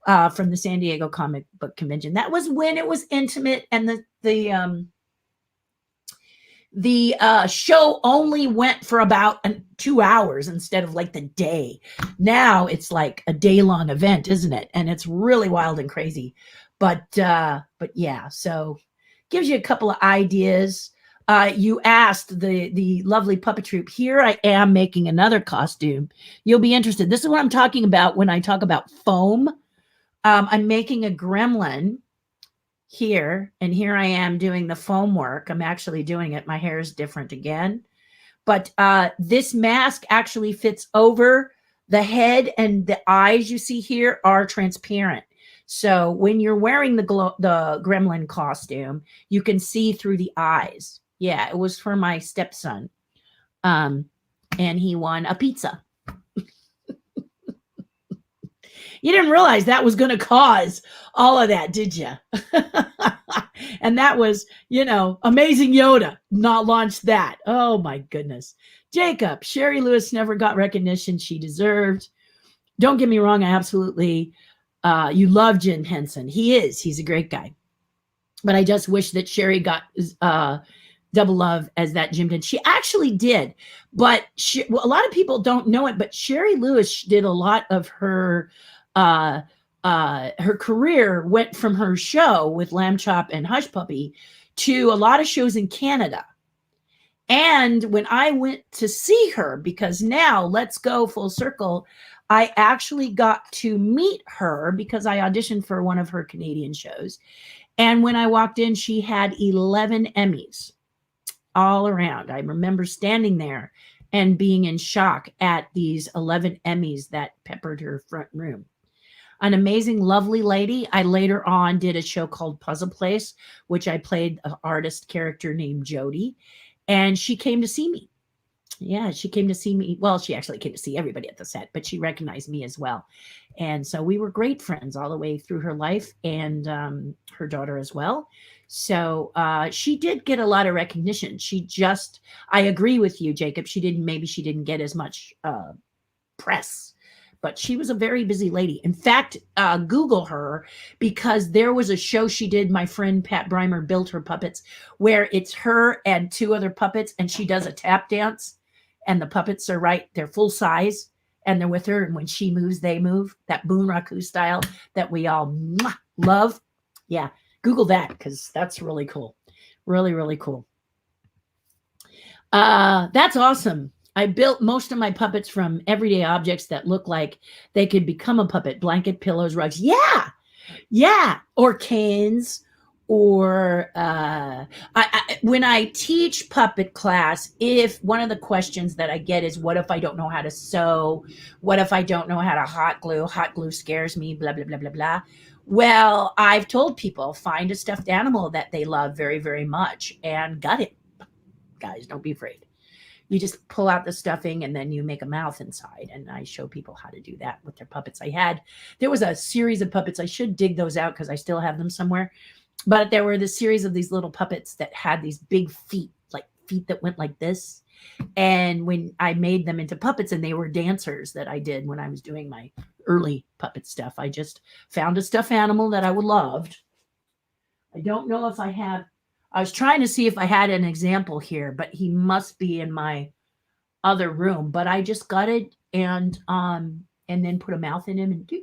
From the San Diego Comic Book Convention. That was when it was intimate, and the show only went for about 2 hours instead of like the day. Now it's like a day-long event, isn't it? And it's really wild and crazy. But yeah, so gives you a couple of ideas. You asked the lovely puppet troupe. Here I am making another costume. You'll be interested. This is what I'm talking about when I talk about foam. I'm making a gremlin here, and here I am doing the foam work. I'm actually doing it. My hair is different again. But this mask actually fits over the head, and the eyes you see here are transparent. So when you're wearing the gremlin costume, you can see through the eyes. Yeah, it was for my stepson. And he won a pizza. You didn't realize that was going to cause all of that, did you? And that was, Amazing Yoda not launched that. Oh my goodness. Jacob, Sherry Lewis never got recognition she deserved. Don't get me wrong, I absolutely, you love Jim Henson. He's a great guy. But I just wish that Sherry got double love as that Jim did. She actually did, but a lot of people don't know it, but Sherry Lewis did a lot of her career went from her show with Lamb Chop and Hush Puppy to a lot of shows in Canada. And when I went to see her, because now let's go full circle, I actually got to meet her because I auditioned for one of her Canadian shows. And when I walked in, she had 11 Emmys all around. I remember standing there and being in shock at these 11 Emmys that peppered her front room. An amazing, lovely lady. I later on did a show called Puzzle Place, which I played an artist character named Jody. And she came to see me. Yeah, she came to see me. Well, she actually came to see everybody at the set, but she recognized me as well. And so we were great friends all the way through her life, and her daughter as well. So she did get a lot of recognition. I agree with you, Jacob. Maybe she didn't get as much press, but she was a very busy lady. In fact, Google her, because there was a show she did. My friend Pat Breimer built her puppets, where it's her and two other puppets, and she does a tap dance, and the puppets are they're full size, and they're with her. And when she moves, they move, that Boonraku style that we all love. Yeah, Google that, because that's really cool. Really, really cool. That's awesome. I built most of my puppets from everyday objects that look like they could become a puppet: blanket, pillows, rugs. Yeah. Or canes. Or when I teach puppet class, if one of the questions that I get is, what if I don't know how to sew? What if I don't know how to hot glue? Hot glue scares me, blah, blah, blah, blah, blah. Well, I've told people, find a stuffed animal that they love very, very much and gut it. Guys, don't be afraid. You just pull out the stuffing and then you make a mouth inside. And I show people how to do that with their puppets. There was a series of puppets. I should dig those out because I still have them somewhere. But there were this series of these little puppets that had these big feet, like feet that went like this. And when I made them into puppets, and they were dancers that I did when I was doing my early puppet stuff, I just found a stuffed animal that I loved. I don't know if I was trying to see if I had an example here, but he must be in my other room. But I just got it and then put a mouth in him and do.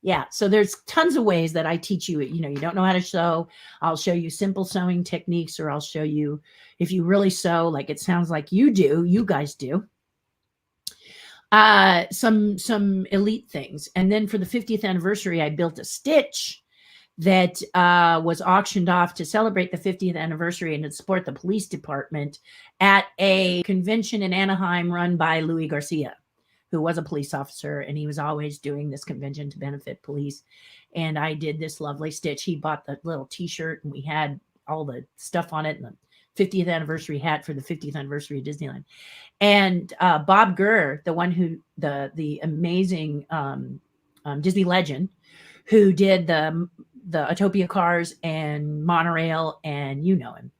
Yeah, so there's tons of ways that I teach you. You don't know how to sew, I'll show you simple sewing techniques, or I'll show you if you really sew like it sounds like you guys do. Some elite things. And then for the 50th anniversary, I built a stitch that was auctioned off to celebrate the 50th anniversary and to support the police department at a convention in Anaheim run by Louis Garcia, who was a police officer, and he was always doing this convention to benefit police. And I did this lovely stitch. He bought the little t-shirt, and we had all the stuff on it, and the 50th anniversary hat for the 50th anniversary of Disneyland. And Bob Gurr, the one who, the amazing Disney legend, who did the Autopia cars and monorail, and you know him,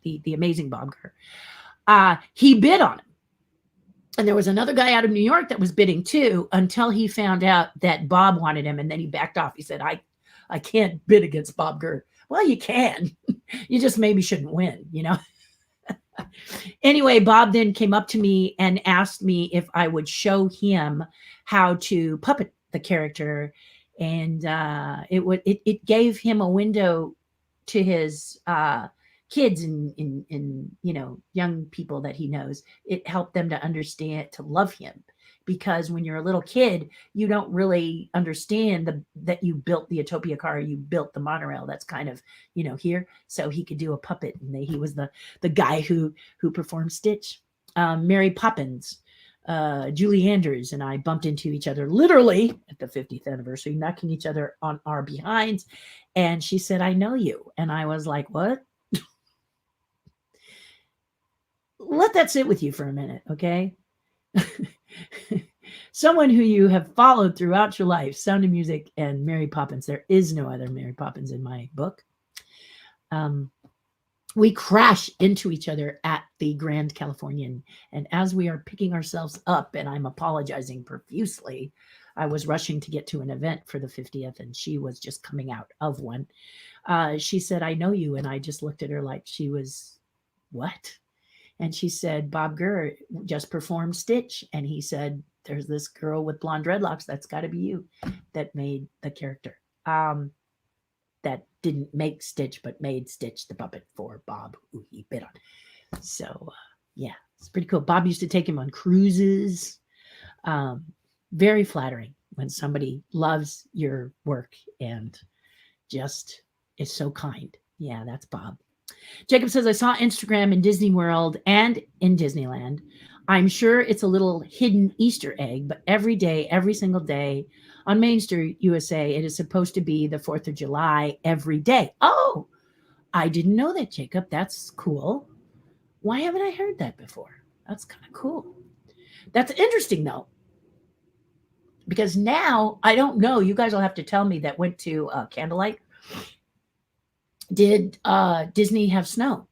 the amazing Bob Gurr. He bid on it. And there was another guy out of New York that was bidding too, until he found out that Bob wanted him, and then he backed off. He said, I can't bid against Bob Gurr. Well, you can. You just maybe shouldn't win, Anyway, Bob then came up to me and asked me if I would show him how to puppet the character. And it gave him a window to his kids and young people that he knows. It helped them to understand, to love him, because when you're a little kid, you don't really understand that you built the Autopia car, you built the monorail. That's kind of here. So he could do a puppet, and he was the guy who performed Stitch. Mary Poppins, Julie Andrews and I bumped into each other literally at the 50th anniversary, knocking each other on our behinds. And she said, "I know you." And I was like, "What?" Let that sit with you for a minute, okay? Someone who you have followed throughout your life, Sound of Music and Mary Poppins. There is no other Mary Poppins in my book. We crash into each other at the Grand Californian. And as we are picking ourselves up, and I'm apologizing profusely, I was rushing to get to an event for the 50th, and she was just coming out of one. She said, I know you. And I just looked at her like she was, what? And she said, Bob Gurr just performed Stitch. And he said, there's this girl with blonde dreadlocks. That's got to be you that made the character. That didn't make Stitch, but made Stitch the puppet for Bob, who he bit on. So, yeah, it's pretty cool. Bob used to take him on cruises. Very flattering when somebody loves your work and just is so kind. Yeah, that's Bob. Jacob says, I saw Instagram in Disney World and in Disneyland. I'm sure it's a little hidden Easter egg, but every day, every single day on Main Street, USA, it is supposed to be the 4th of July every day. Oh, I didn't know that, Jacob. That's cool. Why haven't I heard that before? That's kind of cool. That's interesting, though. Because now, I don't know, you guys will have to tell me that went to Candlelight. Did Disney have snow?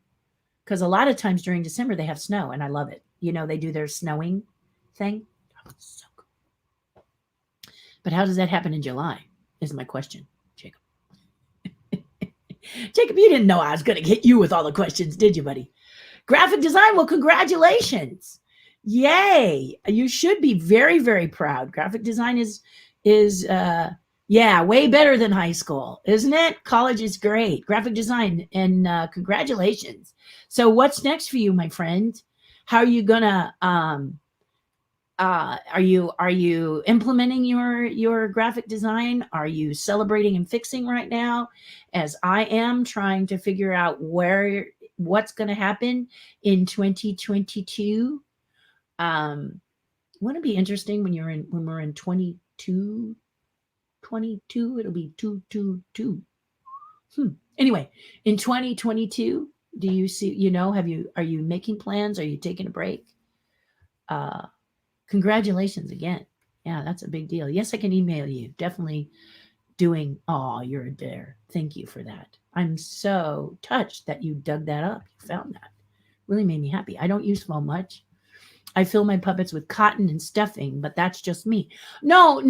Because a lot of times during December, they have snow, and I love it. You know, they do their snowing thing. Oh, so cool. But how does that happen in July is my question, Jacob. Jacob, you didn't know I was going to hit you with all the questions, did you, buddy? Graphic design, well, congratulations. Yay. You should be very, very proud. Graphic design is way better than high school, isn't it? College is great. Graphic design, and congratulations. So what's next for you, my friend? How are you gonna are you implementing your graphic design? Are you celebrating and fixing right now, as I am trying to figure out what's going to happen in 2022? Wouldn't it be interesting when we're in 22, it'll be 222. Anyway, in 2022, do you see, are you making plans? Are you taking a break? Congratulations again. Yeah, that's a big deal. Yes, I can email you. Definitely doing, you're there. Thank you for that. I'm so touched that you dug that up. You found that. Really made me happy. I don't use foam much. I fill my puppets with cotton and stuffing, but that's just me. No,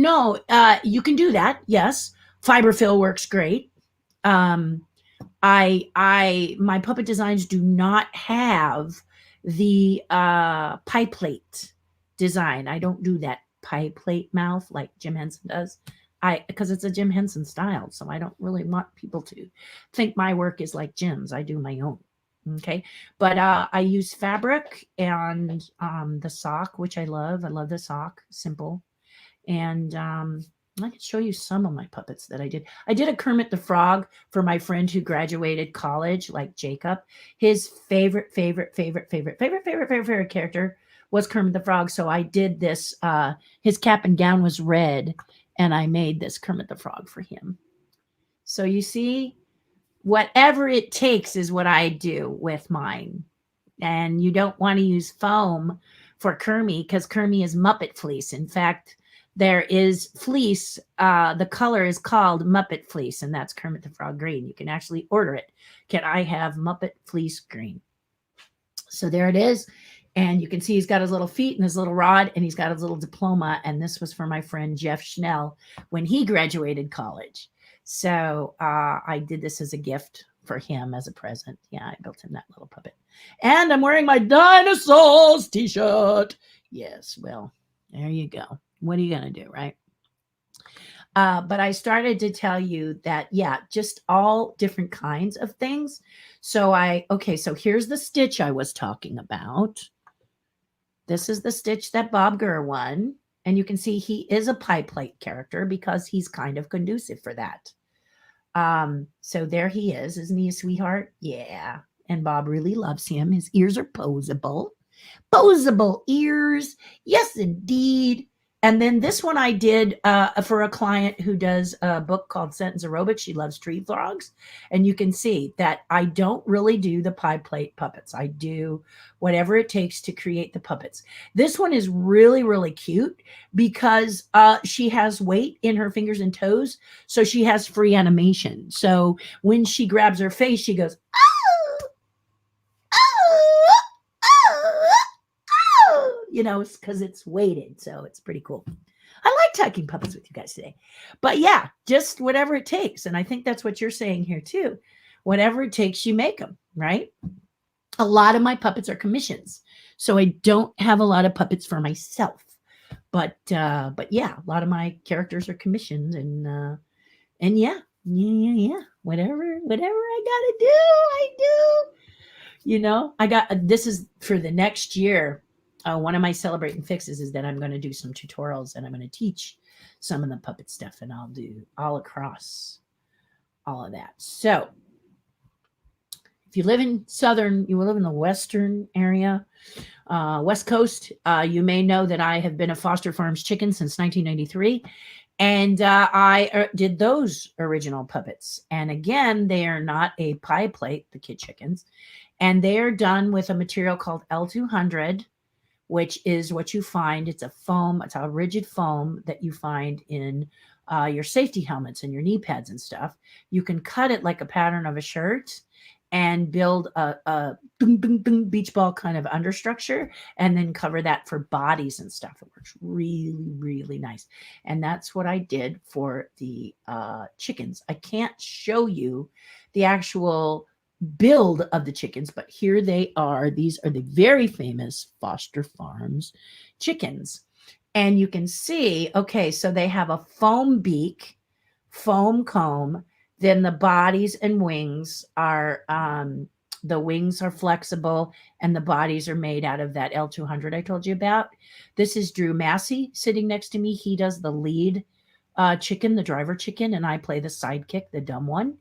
you can do that. Yes. Fiberfill works great. My puppet designs do not have the pie plate design. I don't do that pie plate mouth like Jim Henson does. Because it's a Jim Henson style, so I don't really want people to think my work is like Jim's. I do my own. Okay, but I use fabric and the sock, which I love. I love the sock, simple. And I can show you some of my puppets that I did. I did a Kermit the Frog for my friend who graduated college, like Jacob. His favorite character was Kermit the Frog. So I did this. His cap and gown was red, and I made this Kermit the Frog for him. So you see, whatever it takes is what I do with mine. And you don't want to use foam for Kermit because Kermit is Muppet fleece. In fact, there is fleece. The color is called Muppet fleece, and that's Kermit the Frog green. You can actually order it. Can I have Muppet fleece green? So there it is. And you can see he's got his little feet and his little rod, and he's got his little diploma. And this was for my friend Jeff Schnell when he graduated college. So I did this as a gift for him as a present. Yeah, I built him that little puppet. And I'm wearing my Dinosaurs t-shirt. Yes, well, there you go. What are you going to do, right? But I started to tell you that, yeah, just all different kinds of things. So so here's the Stitch I was talking about. This is the Stitch that Bob Gurr won. And you can see he is a pie plate character because he's kind of conducive for that. So there he is. Isn't he a sweetheart? Yeah. And Bob really loves him. His ears are posable. Posable ears. Yes, indeed. And then this one I did for a client who does a book called Sentence Aerobics. She loves tree frogs. And you can see that I don't really do the pie plate puppets. I do whatever it takes to create the puppets. This one is really, really cute because she has weight in her fingers and toes. So she has free animation. So when she grabs her face, she goes, oh, oh, oh, you know, it's because it's weighted. So it's pretty cool. I like talking puppets with you guys today. But yeah, just whatever it takes. And I think that's what you're saying here too. Whatever it takes, you make them, right? A lot of my puppets are commissions. So I don't have a lot of puppets for myself. But yeah, a lot of my characters are commissioned and yeah. Whatever I gotta do, I do. You know, I got this is for the next year. One of my celebrating fixes is that I'm going to do some tutorials and I'm going to teach some of the puppet stuff, and I'll do all across all of that. So if you live in you live in the Western area, West Coast, you may know that I have been a Foster Farms chicken since 1993. And I did those original puppets. And again, they are not a pie plate, the kid chickens. And they are done with a material called L200, which is what you find. It's a foam. It's a rigid foam that you find in your safety helmets and your knee pads and stuff. You can cut it like a pattern of a shirt and build a boom, boom, boom, beach ball kind of understructure and then cover that for bodies and stuff. It works really, really nice. And that's what I did for the chickens. I can't show you the actual build of the chickens, but here they are. These are the very famous Foster Farms chickens. And you can see, okay, so they have a foam beak, foam comb, then the bodies and wings are the wings are flexible and the bodies are made out of that L200 I told you about. This is Drew Massey sitting next to me. He does the lead chicken, the driver chicken, and I play the sidekick, the dumb one.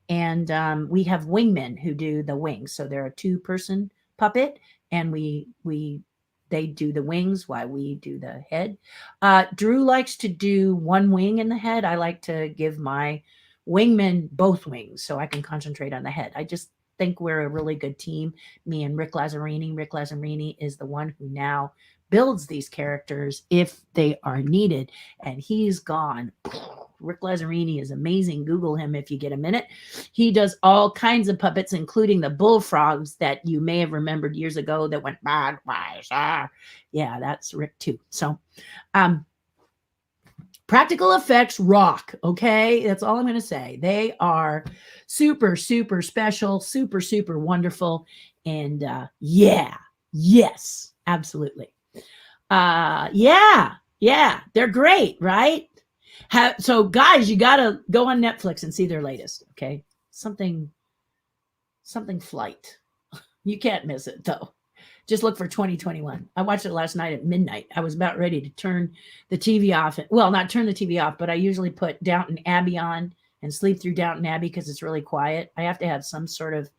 And we have wingmen who do the wings. So they're a 2-person puppet, and they do the wings while we do the head. Drew likes to do one wing in the head. I like to give my wingmen both wings so I can concentrate on the head. I just think we're a really good team. Me and Rick Lazzarini. Rick Lazzarini is the one who now builds these characters if they are needed, and he's gone. Rick Lazzarini is amazing. Google him if you get a minute. He does all kinds of puppets, including the bullfrogs that you may have remembered years ago that went bad. Yeah, that's Rick too. So, practical effects rock. Okay, that's all I'm going to say. They are super, super special, super, super wonderful, and yes, absolutely. Yeah, they're great, right? So guys, you got to go on Netflix and see their latest. Okay, something flight. You can't miss it though. Just look for 2021. I watched it last night at midnight. I was about ready to turn the TV off. Well, not turn the TV off, but I usually put Downton Abbey on and sleep through Downton Abbey because it's really quiet. I have to have some sort of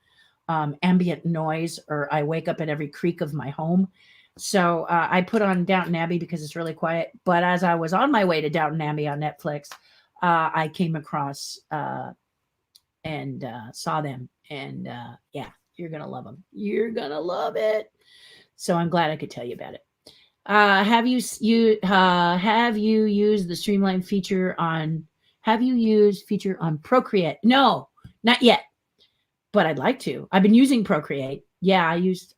ambient noise or I wake up at every creak of my home. So I put on Downton Abbey because it's really quiet. But as I was on my way to Downton Abbey on Netflix, I came across and saw them. And yeah, you're going to love them. You're going to love it. So I'm glad I could tell you about it. Have you used the Streamline feature on? Have you used feature on Procreate? No, not yet. But I'd like to. I've been using Procreate. Yeah, I use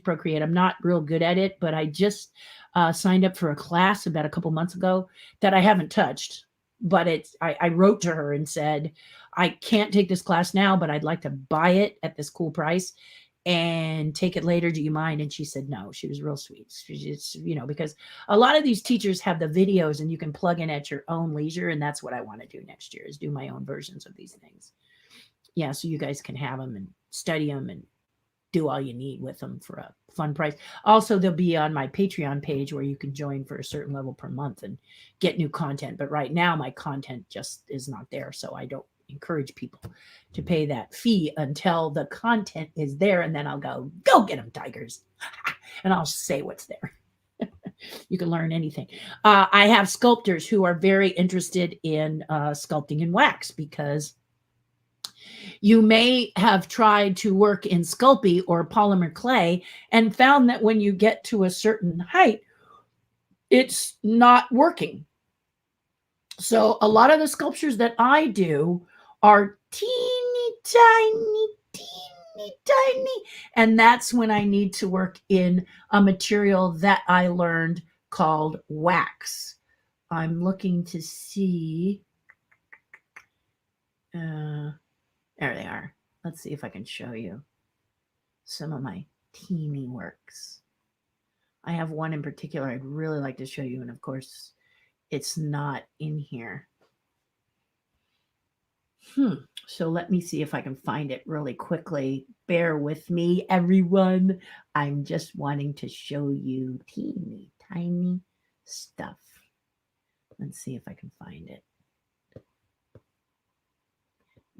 Procreate. I'm not real good at it, but I just signed up for a class about a couple months ago that I haven't touched. But I wrote to her and said, I can't take this class now, but I'd like to buy it at this cool price and take it later. Do you mind? And she said no. She was real sweet. She's, because a lot of these teachers have the videos and you can plug in at your own leisure. And that's what I want to do next year is do my own versions of these things. Yeah, so you guys can have them and study them and do all you need with them for a fun price. Also, they'll be on my Patreon page where you can join for a certain level per month and get new content. But right now, my content just is not there. So I don't encourage people to pay that fee until the content is there. And then I'll go get them, tigers. And I'll say what's there. You can learn anything. I have sculptors who are very interested in sculpting in wax because you may have tried to work in Sculpey or polymer clay and found that when you get to a certain height, it's not working. So a lot of the sculptures that I do are teeny tiny, teeny tiny. And that's when I need to work in a material that I learned called wax. I'm looking to see. There they are. Let's see if I can show you some of my teeny works. I have one in particular I'd really like to show you. And of course, it's not in here. So let me see if I can find it really quickly. Bear with me, everyone. I'm just wanting to show you teeny tiny stuff. Let's see if I can find it.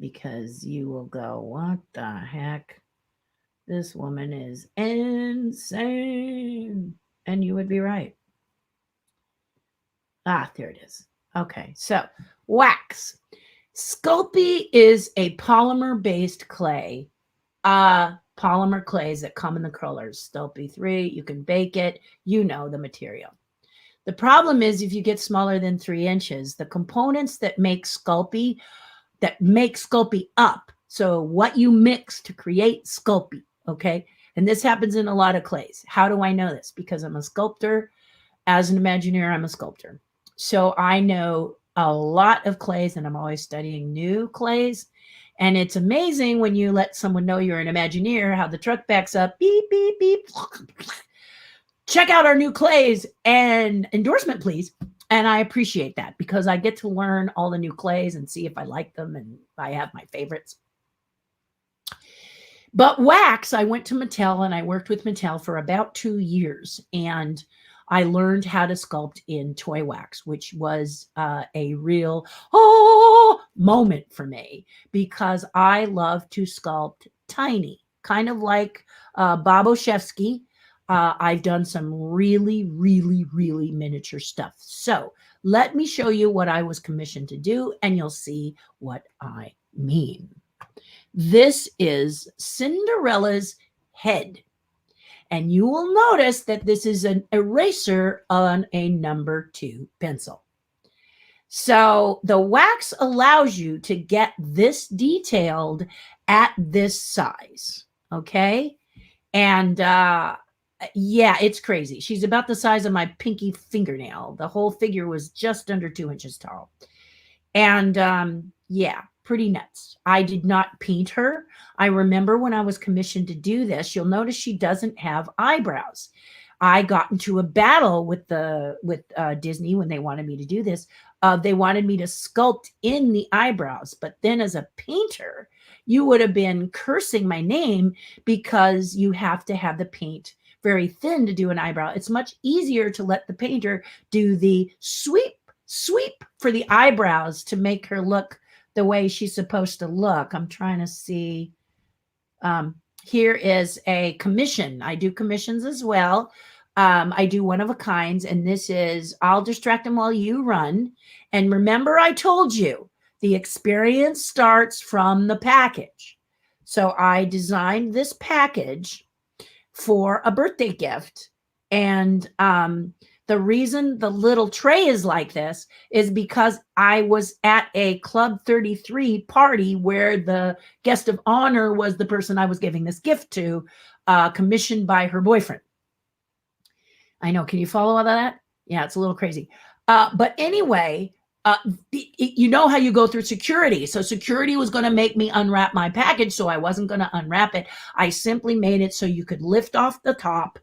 Because you will go, what the heck? This woman is insane. And you would be right. Ah, there it is. Okay, so wax. Sculpey is a polymer-based clay. Polymer clays that come in the colors. Sculpey 3, you can bake it. You know the material. The problem is if you get smaller than 3 inches, the components that make Sculpey up, so what you mix to create Sculpey, okay? And this happens in a lot of clays. How do I know this? Because I'm a sculptor. As an Imagineer, I'm a sculptor. So I know a lot of clays, and I'm always studying new clays. And it's amazing when you let someone know you're an Imagineer, how the truck backs up, beep, beep, beep. Check out our new clays and endorsement, please. And I appreciate that because I get to learn all the new clays and see if I like them and I have my favorites. But wax, I went to Mattel and I worked with Mattel for about 2 years. And I learned how to sculpt in toy wax, which was a real moment for me because I love to sculpt tiny, kind of like Bob Oshevsky. I've done some really, really, really miniature stuff. So let me show you what I was commissioned to do, and you'll see what I mean. This is Cinderella's head. And you will notice that this is an eraser on a number 2 pencil. So the wax allows you to get this detailed at this size, okay? And yeah, it's crazy. She's about the size of my pinky fingernail. The whole figure was just under 2 inches tall. And yeah, pretty nuts. I did not paint her. I remember when I was commissioned to do this, you'll notice she doesn't have eyebrows. I got into a battle with Disney when they wanted me to do this. They wanted me to sculpt in the eyebrows, but then as a painter, you would have been cursing my name because you have to have the paint very thin to do an eyebrow. It's much easier to let the painter do the sweep for the eyebrows to make her look the way she's supposed to look. I'm trying to see. Here is a commission. I do commissions as well. I do one of a kinds, and this is, I'll distract them while you run. And remember, I told you the experience starts from the package. So I designed this package for a birthday gift. And the reason the little tray is like this is because I was at a Club 33 party where the guest of honor was the person I was giving this gift to, commissioned by her boyfriend. I know. Can you follow all of that? Yeah, it's a little crazy. But anyway, you know how you go through security. So security was going to make me unwrap my package, so I wasn't going to unwrap it. I simply made it so you could lift off the top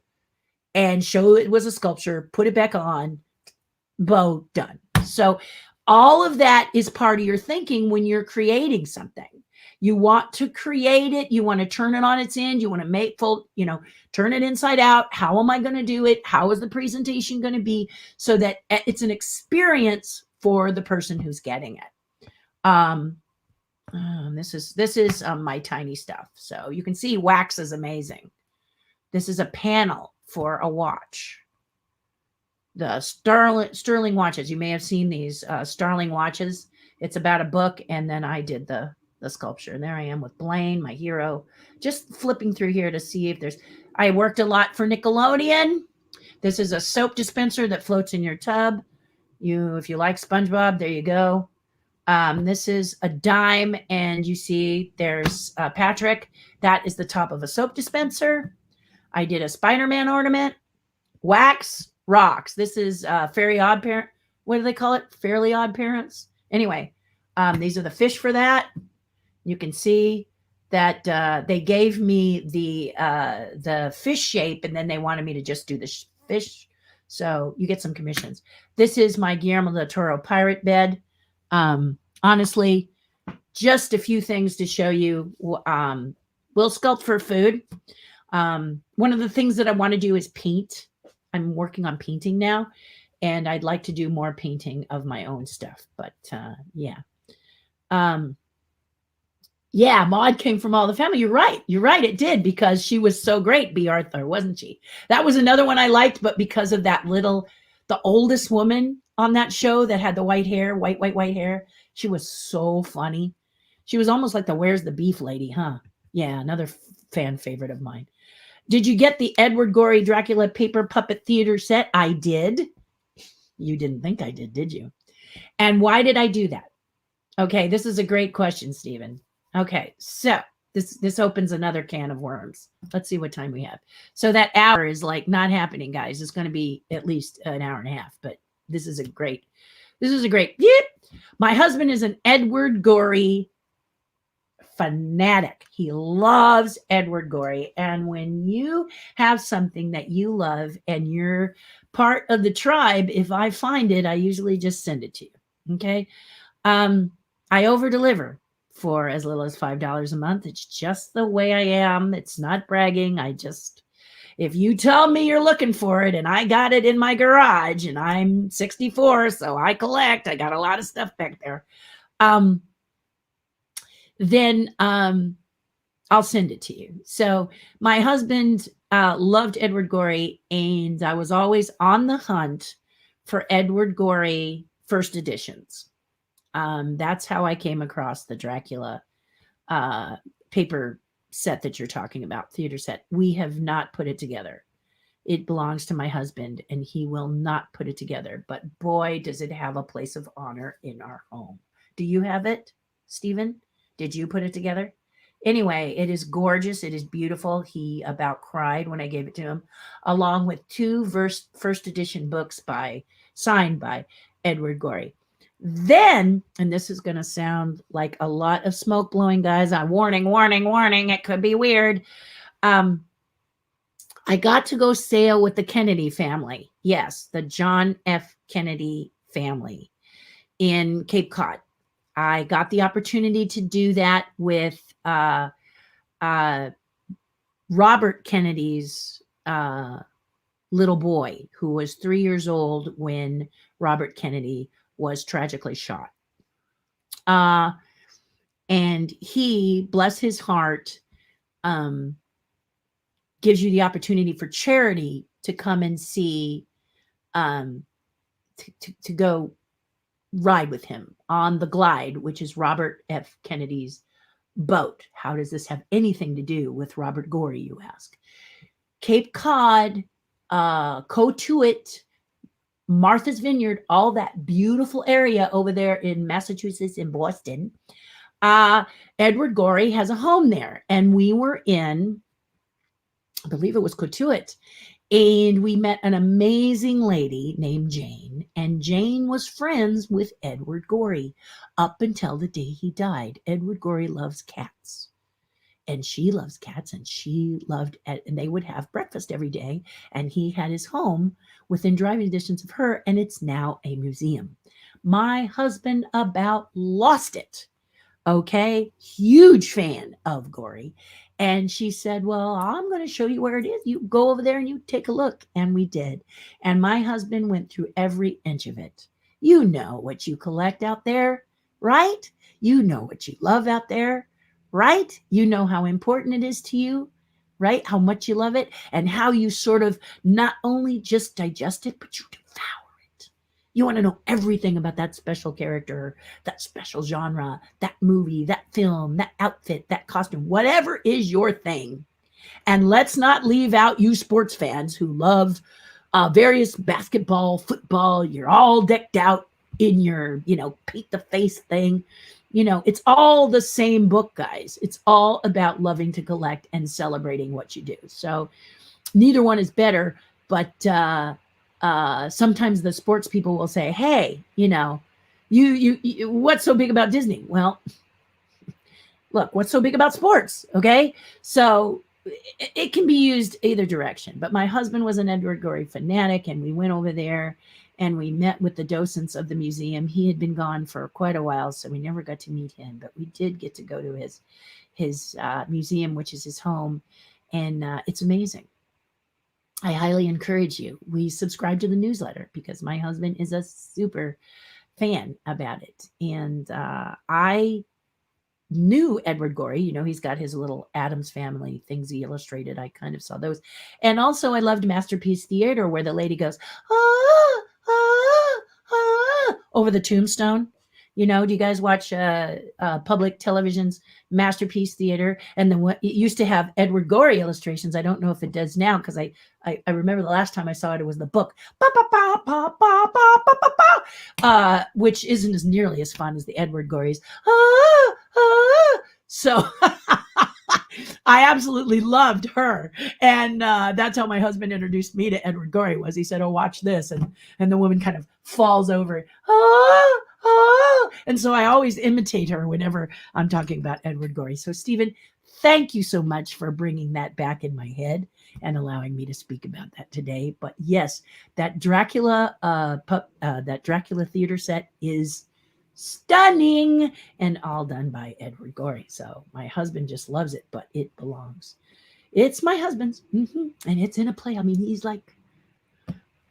and show it was a sculpture, put it back on, bow, done. So all of that is part of your thinking when you're creating something. You want to create it. You want to turn it on its end. You want to make full, turn it inside out. How am I going to do it? How is the presentation going to be so that it's an experience for the person who's getting it? This is my tiny stuff. So you can see wax is amazing. This is a panel for a watch. the Sterling watches. You may have seen these Starling watches. It's about a book, and then I did the sculpture. And there I am with Blaine, my hero, just flipping through here to see if there's. I worked a lot for Nickelodeon. This is a soap dispenser that floats in your tub. If you like SpongeBob, there you go. This is a dime, and you see there's Patrick. That is the top of a soap dispenser. I did a Spider-Man ornament. Wax rocks. This is Fairy Odd Parent. What do they call it? Fairly Odd Parents. Anyway, these are the fish for that. You can see that they gave me the fish shape, and then they wanted me to just do the fish. So you get some commissions. This is my Guillermo del Toro pirate bed. Honestly, just a few things to show you. We'll sculpt for food. One of the things that I want to do is paint. I'm working on painting now, and I'd like to do more painting of my own stuff. But yeah. Yeah, Maud came from All the Family. You're right. You're right. It did, because she was so great, B. Arthur, wasn't she? That was another one I liked, but because of that the oldest woman on that show that had the white hair, white hair, she was so funny. She was almost like the Where's the Beef lady, huh? Yeah, another fan favorite of mine. Did you get the Edward Gorey Dracula paper puppet theater set? I did. You didn't think I did you? And why did I do that? Okay, this is a great question, Stephen. Okay, so this opens another can of worms. Let's see what time we have. So that hour is like not happening, guys. It's going to be at least an hour and a half, but this is a great. Yep. My husband is an Edward Gorey fanatic. He loves Edward Gorey. And when you have something that you love and you're part of the tribe, if I find it, I usually just send it to you. Okay. I over deliver for as little as $5 a month. It's just the way I am. It's not bragging. If you tell me you're looking for it and I got it in my garage and I'm 64, so I collect, I got a lot of stuff back there. Then I'll send it to you. So my husband loved Edward Gorey, and I was always on the hunt for Edward Gorey first editions. That's how I came across the Dracula paper set that you're talking about, theater set. We have not put it together. It belongs to my husband, and he will not put it together. But boy, does it have a place of honor in our home. Do you have it, Stephen? Did you put it together? Anyway, it is gorgeous. It is beautiful. He about cried when I gave it to him, along with two first edition books signed by Edward Gorey. Then, and this is going to sound like a lot of smoke blowing, guys. Warning. It could be weird. I got to go sail with the Kennedy family. Yes, the John F. Kennedy family in Cape Cod. I got the opportunity to do that with Robert Kennedy's little boy, who was 3 years old when Robert Kennedy was tragically shot. And he, bless his heart, gives you the opportunity for charity to come and see, to go ride with him on the Glide, which is Robert F. Kennedy's boat. How does this have anything to do with Robert Gorey, you ask? Cape Cod, Cotuit, Martha's Vineyard, all that beautiful area over there in Massachusetts, in Boston. Edward Gorey has a home there. And we were in, I believe it was Cotuit, and we met an amazing lady named Jane. And Jane was friends with Edward Gorey up until the day he died. Edward Gorey loves cats. And she loves cats, and she loved, and they would have breakfast every day. And he had his home within driving distance of her, and it's now a museum. My husband about lost it. Okay, huge fan of Gorey. And she said, well, I'm going to show you where it is. You go over there and you take a look. And we did. And my husband went through every inch of it. You know what you collect out there, right? You know what you love out there, right? You know how important it is to you, right? How much you love it, and how you sort of not only just digest it, but you devour You want to know everything about that special character, that special genre, that movie, that film, that outfit, that costume, whatever is your thing. And let's not leave out you sports fans who love various basketball, football. You're all decked out in your, paint the face thing. It's all the same book, guys. It's all about loving to collect and celebrating what you do. So neither one is better, but sometimes the sports people will say, "Hey, you, what's so big about Disney?" Well, look, what's so big about sports? Okay, so it can be used either direction. But my husband was an Edward Gorey fanatic, and we went over there and we met with the docents of the museum. He had been gone for quite a while, so we never got to meet him, but we did get to go to his museum, which is his home, and it's amazing. I highly encourage you. We subscribe to the newsletter because my husband is a super fan about it. And I knew Edward Gorey. He's got his little Addams Family things he illustrated. I kind of saw those. And also I loved Masterpiece Theater, where the lady goes, ah, ah, ah, over the tombstone. Do you guys watch public television's Masterpiece Theater? And then it used to have Edward Gorey illustrations. I don't know if it does now, because I remember the last time I saw it, it was the book, which isn't as nearly as fun as the Edward Gorey's. So I absolutely loved her. And that's how my husband introduced me to Edward Gorey. Was he said, "Oh, watch this." And the woman kind of falls over. And so I always imitate her whenever I'm talking about Edward Gorey. So Stephen, thank you so much for bringing that back in my head and allowing me to speak about that today. But yes, that Dracula theater set is stunning and all done by Edward Gorey. So my husband just loves it, but it belongs. It's my husband's, and it's in a play. I mean, he's like,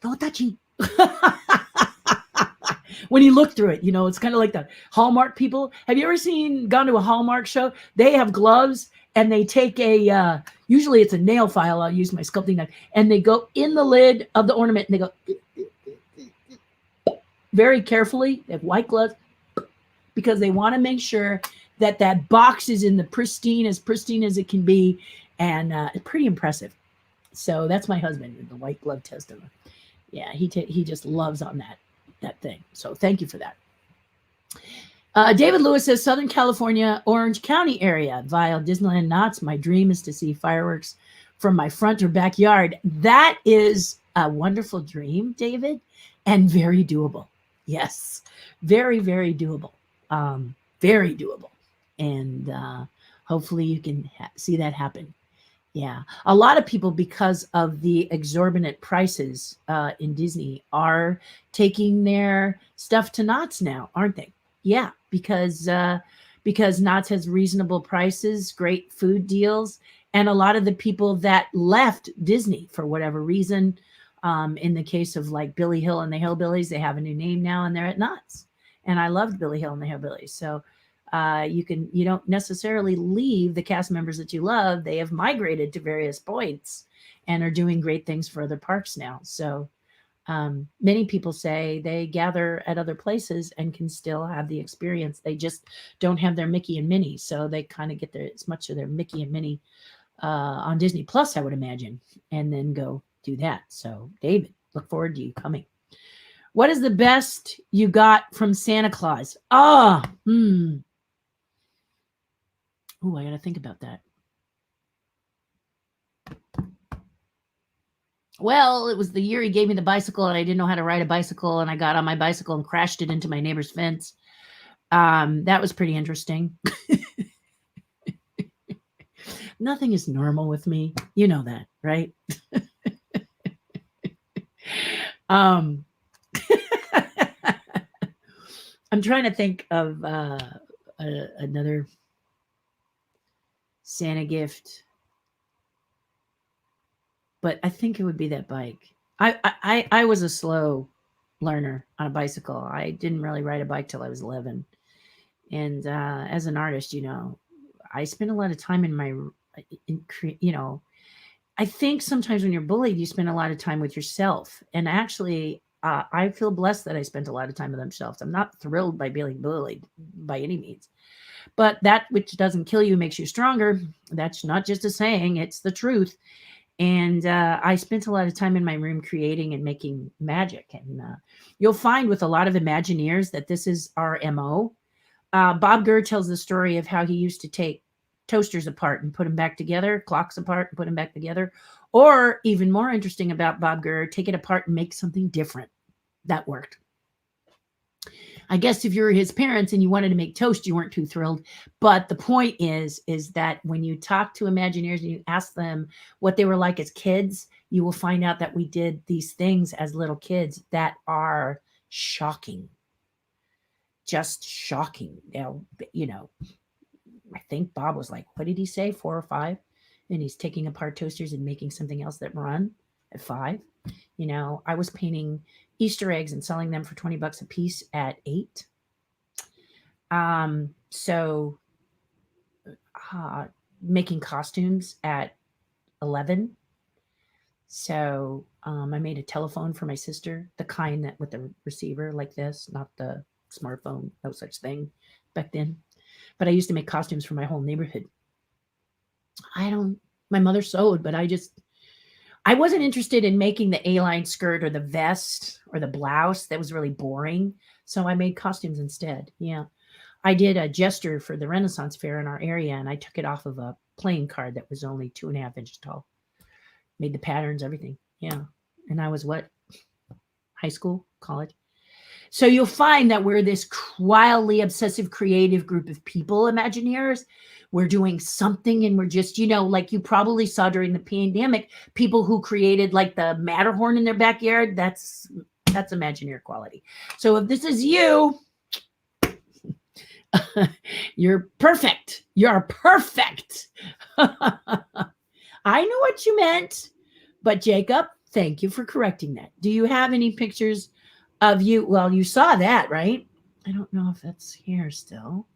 no touchy. When you look through it, it's kind of like the Hallmark people. Have you ever gone to a Hallmark show? They have gloves and they take usually it's a nail file. I'll use my sculpting knife, and they go in the lid of the ornament and they go very carefully. They have white gloves because they want to make sure that box is in the pristine as it can be, and it's pretty impressive. So that's my husband, the white glove tester. Yeah, he just loves on that thing. So thank you for that. David Lewis says, Southern California, Orange County area via Disneyland Knott's. My dream is to see fireworks from my front or backyard. That is a wonderful dream, David, and very doable. Yes, very, very doable. Very doable. And hopefully you can see that happen. Yeah. A lot of people, because of the exorbitant prices in Disney, are taking their stuff to Knott's now, aren't they? Yeah, because Knott's has reasonable prices, great food deals, and a lot of the people that left Disney for whatever reason, in the case of like Billy Hill and the Hillbillies, they have a new name now and they're at Knott's. And I loved Billy Hill and the Hillbillies. So you don't necessarily leave the cast members that you love. They have migrated to various points and are doing great things for other parks now. So many people say they gather at other places and can still have the experience. They just don't have their Mickey and Minnie. So they kind of get as much of their Mickey and Minnie on Disney Plus, I would imagine, and then go do that. So David, look forward to you coming. What is the best you got from Santa Claus? Oh, I got to think about that. Well, it was the year he gave me the bicycle and I didn't know how to ride a bicycle, and I got on my bicycle and crashed it into my neighbor's fence. That was pretty interesting. Nothing is normal with me. You know that, right? I'm trying to think of another Santa gift, but I think it would be that bike. I was a slow learner on a bicycle. I didn't really ride a bike till I was 11, and as an artist, I spent a lot of time I think sometimes when you're bullied, you spend a lot of time with yourself. And actually, I feel blessed that I spent a lot of time with them shelves. I'm not thrilled by being bullied by any means. But that which doesn't kill you makes you stronger. That's not just a saying, it's the truth. And I spent a lot of time in my room creating and making magic. And you'll find with a lot of Imagineers that this is our MO. Bob Gurr tells the story of how he used to take toasters apart and put them back together, clocks apart and put them back together. Or even more interesting about Bob Gurr, take it apart and make something different. That worked. I guess if you were his parents and you wanted to make toast, you weren't too thrilled. But the point is that when you talk to Imagineers and you ask them what they were like as kids, you will find out that we did these things as little kids that are shocking. Just shocking. Now, I think Bob was like, what did he say? 4 or 5? And he's taking apart toasters and making something else that run at 5. I was painting Easter eggs and selling them for $20 a piece at 8. So making costumes at 11. So I made a telephone for my sister, the kind that with the receiver like this, not the smartphone, no such thing back then. But I used to make costumes for my whole neighborhood. My mother sewed, but I wasn't interested in making the A-line skirt or the vest or the blouse. That was really boring. So I made costumes instead. Yeah. I did a gesture for the Renaissance Fair in our area, and I took it off of a playing card that was only 2.5 inches tall. Made the patterns, everything. Yeah. And I was high school, college. So you'll find that we're this wildly obsessive, creative group of people, Imagineers. We're doing something, and we're just, like you probably saw during the pandemic, people who created like the Matterhorn in their backyard. That's Imagineer quality. So if this is you, you're perfect. You're perfect. I know what you meant, but Jacob, thank you for correcting that. Do you have any pictures of you? Well, you saw that, right? I don't know if that's here still.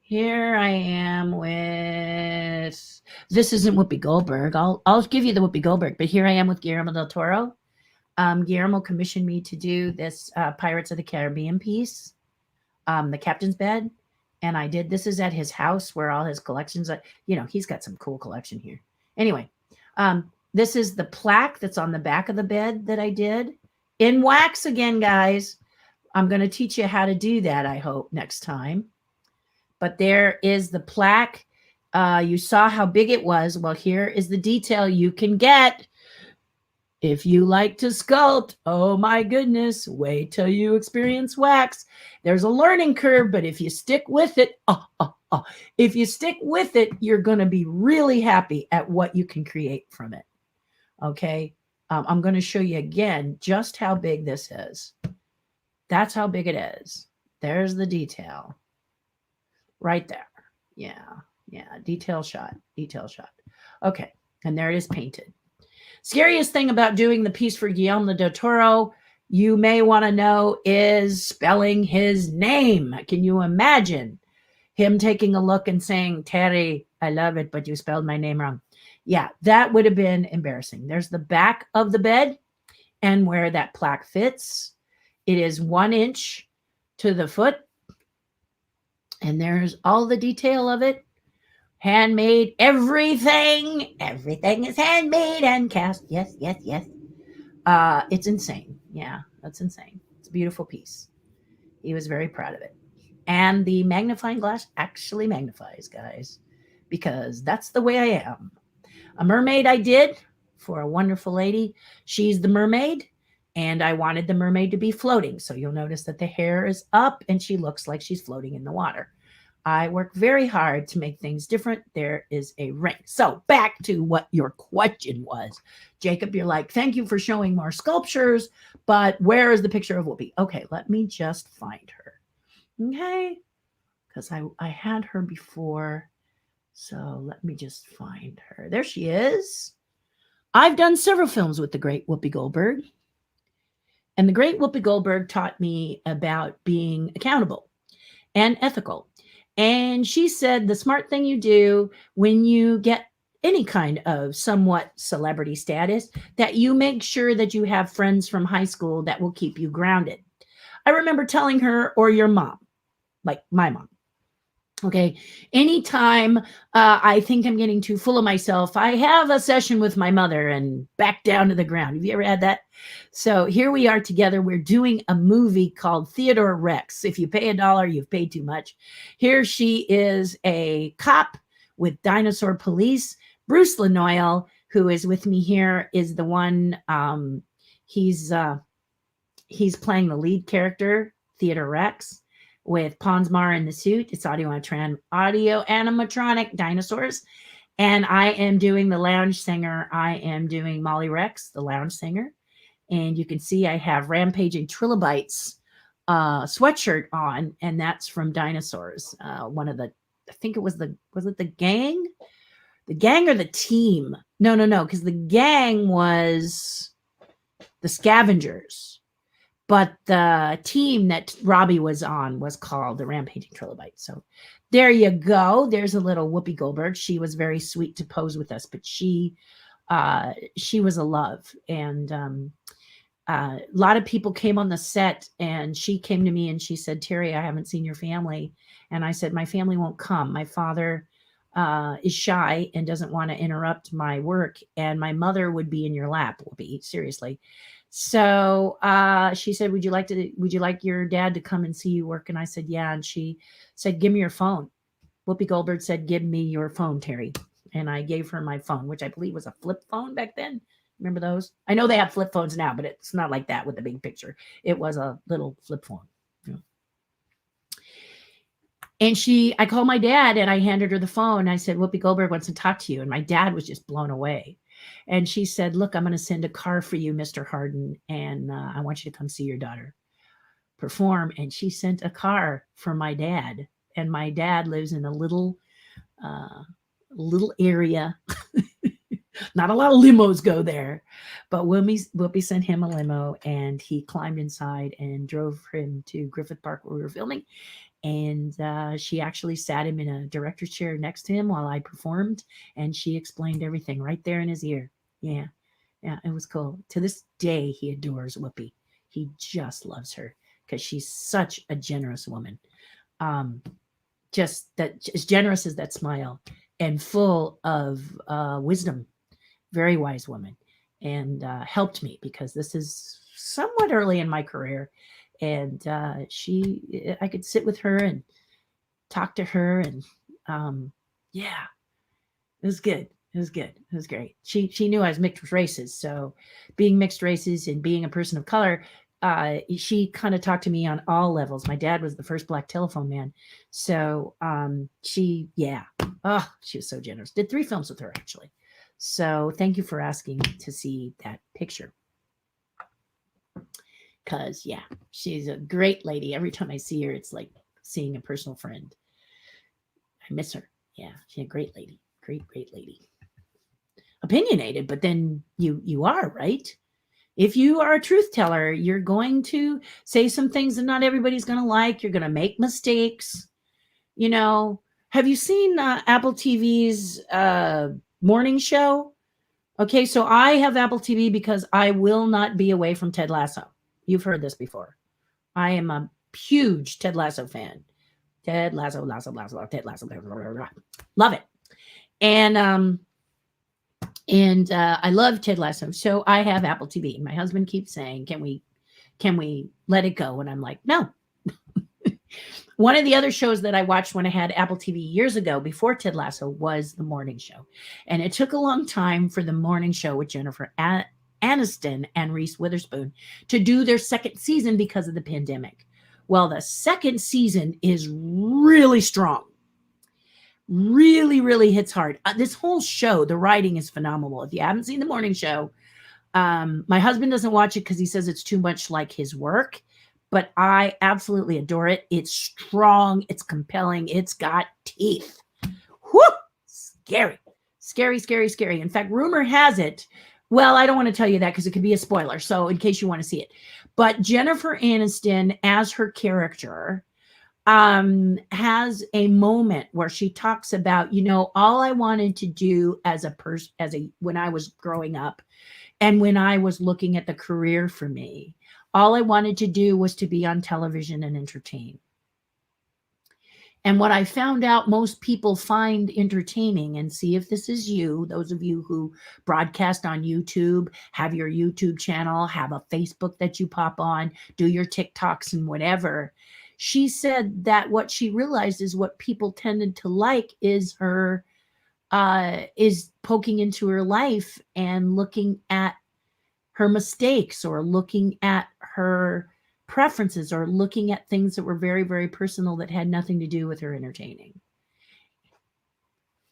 Here I am with, this isn't Whoopi Goldberg. I'll give you the Whoopi Goldberg, but here I am with Guillermo del Toro. Guillermo commissioned me to do this Pirates of the Caribbean piece, the Captain's Bed. And I did, this is at his house where all his collections are, he's got some cool collection here. Anyway, this is the plaque that's on the back of the bed that I did in wax again, guys. I'm going to teach you how to do that, I hope, next time. But there is the plaque. You saw how big it was. Well, here is the detail you can get if you like to sculpt. Oh my goodness, wait till you experience wax. There's a learning curve, but if you stick with it, if you stick with it, you're going to be really happy at what you can create from it. Okay, I'm going to show you again just how big this is. That's how big it is. There's the detail right there. Yeah, detail shot. Okay, and there it is painted. Scariest thing about doing the piece for Guillermo del Toro, you may want to know, is spelling his name. Can you imagine him taking a look and saying, Terry, I love it, but you spelled my name wrong? Yeah, that would have been embarrassing. There's the back of the bed and where that plaque fits. It is 1 inch to the foot. And there's all the detail of it. Handmade, everything. Everything is handmade and cast. Yes. It's insane. Yeah, that's insane. It's a beautiful piece. He was very proud of it. And the magnifying glass actually magnifies, guys, because that's the way I am. A mermaid I did for a wonderful lady. She's the mermaid, and I wanted the mermaid to be floating. So you'll notice that the hair is up and she looks like she's floating in the water. I work very hard to make things different. There is a ring. So back to what your question was. Jacob, you're like, thank you for showing more sculptures, but where is the picture of Whoopi? Okay, let me just find her. Okay, because I had her before. So let me just find her. There she is. I've done several films with the great Whoopi Goldberg. And the great Whoopi Goldberg taught me about being accountable and ethical. And she said, the smart thing you do when you get any kind of somewhat celebrity status, that you make sure that you have friends from high school that will keep you grounded. I remember telling her, or your mom, like my mom. Okay. Anytime I think I'm getting too full of myself, I have a session with my mother and back down to the ground. Have you ever had that? So here we are together. We're doing a movie called Theodore Rex. If you pay $1, you've paid too much. Here she is, a cop with dinosaur police. Bruce Lanoyle, who is with me here, is the one. He's playing the lead character, Theodore Rex, with Ponsmar in the suit. It's audio animatronic dinosaurs. And I am doing the lounge singer. I am doing Molly Rex, the lounge singer. And you can see I have Rampaging Trilobites sweatshirt on, and that's from Dinosaurs. One of the, I think it was it the gang? The gang or the team? No, because the gang was the Scavengers. But the team that Robbie was on was called the Rampaging Trilobites. So there you go. There's a little Whoopi Goldberg. She was very sweet to pose with us, but she was a love. And a lot of people came on the set, and she came to me and she said, "Terry, I haven't seen your family." And I said, "My family won't come. My father is shy and doesn't want to interrupt my work. And my mother would be in your lap, Whoopi, seriously." So she said, would you like your dad to come and see you work? And I said, yeah. And she said, "Give me your phone." Whoopi Goldberg said, "Give me your phone, Terry." And I gave her my phone, which I believe was a flip phone back then. Remember those? I know they have flip phones now, but it's not like that with the big picture. It was a little flip phone. Yeah. And I called my dad and I handed her the phone. I said, "Whoopi Goldberg wants to talk to you." And my dad was just blown away. And she said, "Look, I'm going to send a car for you, Mr. Hardin, and I want you to come see your daughter perform." And she sent a car for my dad. And my dad lives in a little area. Not a lot of limos go there. But Whoopi sent him a limo, and he climbed inside and drove him to Griffith Park where we were filming. And she actually sat him in a director's chair next to him while I performed. And she explained everything right there in his ear. Yeah, it was cool. To this day, he adores Whoopi. He just loves her because she's such a generous woman. Just that, as generous as that smile, and full of wisdom. Very wise woman. And helped me because this is somewhat early in my career. And I could sit with her and talk to her, and yeah, it was good. It was good. It was great. She knew I was mixed races, so being mixed races and being a person of color, she kind of talked to me on all levels. My dad was the first black telephone man, so she was so generous. Did 3 films with her actually. So thank you for asking to see that picture. Because, yeah, she's a great lady. Every time I see her, it's like seeing a personal friend. I miss her. Yeah, she's a great lady. Great lady. Opinionated, but then you are, right? If you are a truth teller, you're going to say some things that not everybody's going to like. You're going to make mistakes. You know, have you seen Apple TV's morning show? Okay, so I have Apple TV because I will not be away from Ted Lasso. You've heard this before. I am a huge Ted Lasso fan. Ted Lasso, Ted Lasso, love it. And I love Ted Lasso. So I have Apple TV. My husband keeps saying, can we let it go? And I'm like, no. One of the other shows that I watched when I had Apple TV years ago before Ted Lasso was The Morning Show. And it took a long time for The Morning Show with Jennifer Aniston and Reese Witherspoon to do their second season because of the pandemic. Well, the second season is really strong. Really hits hard. This whole show, the writing is phenomenal. If you haven't seen The Morning Show, my husband doesn't watch it because he says it's too much like his work. But I absolutely adore it. It's strong. It's compelling. It's got teeth. Whoo! Scary. In fact, rumor has it. Well, I don't want to tell you that because it could be a spoiler. So in case you want to see it. But Jennifer Aniston as her character has a moment where she talks about, all I wanted to do as a person, when I was growing up and when I was looking at the career for me, all I wanted to do was to be on television and entertain. And what I found out most people find entertaining, and see if this is you, those of you who broadcast on YouTube, have your YouTube channel, have a Facebook that you pop on, do your TikToks and whatever. She said that what she realized is what people tended to like is is poking into her life and looking at her mistakes, or looking at her preferences, or looking at things that were very, very personal that had nothing to do with her entertaining.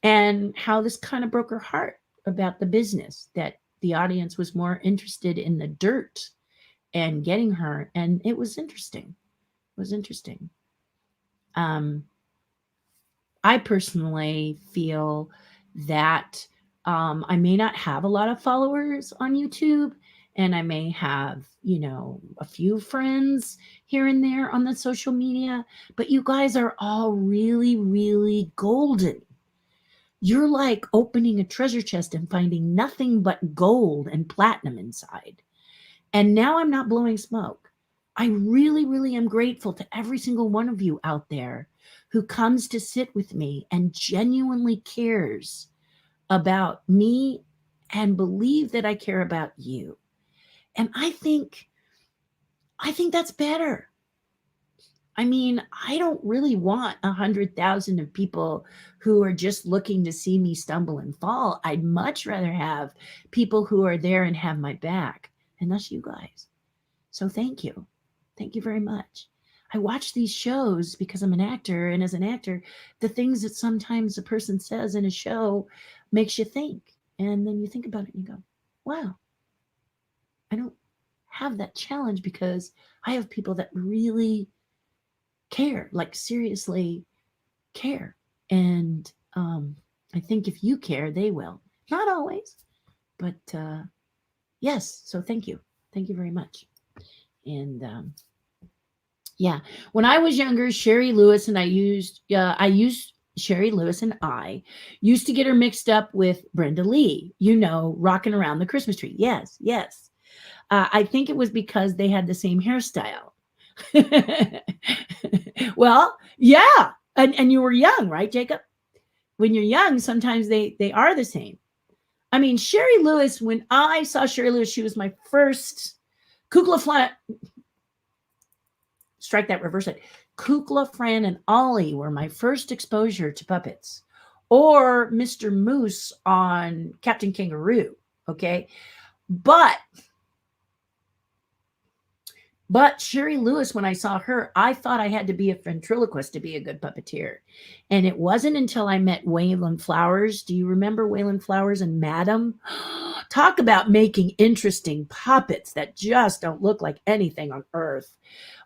And how this kind of broke her heart about the business, that the audience was more interested in the dirt and getting her. And it was interesting. It was interesting. I personally feel that I may not have a lot of followers on YouTube, and I may have, a few friends here and there on the social media, but you guys are all really, really golden. You're like opening a treasure chest and finding nothing but gold and platinum inside. And now I'm not blowing smoke. I really, really am grateful to every single one of you out there who comes to sit with me and genuinely cares about me and believe that I care about you. And I think that's better. I mean, I don't really want 100,000 of people who are just looking to see me stumble and fall. I'd much rather have people who are there and have my back. And that's you guys. So thank you. Thank you very much. I watch these shows because I'm an actor. And as an actor, the things that sometimes a person says in a show makes you think. And then you think about it and you go, wow, I don't have that challenge because I have people that really care, like seriously care. And I think if you care, they will. Not always, but yes. So thank you. Thank you very much. And yeah, when I was younger, Sherry Lewis and I used Sherry Lewis and I used to get her mixed up with Brenda Lee, rocking around the Christmas tree. Yes, yes. I think it was because they had the same hairstyle. Well, yeah. And you were young, right, Jacob? When you're young, sometimes they are the same. I mean, Sherry Lewis, when I saw Sherry Lewis, she was my first Kukla Flan. Strike that, reverse it. Kukla, Fran, and Ollie were my first exposure to puppets. Or Mr. Moose on Captain Kangaroo, okay? But Sherry Lewis, when I saw her, I thought I had to be a ventriloquist to be a good puppeteer. And it wasn't until I met Waylon Flowers. Do you remember Waylon Flowers and Madam? Talk about making interesting puppets that just don't look like anything on earth.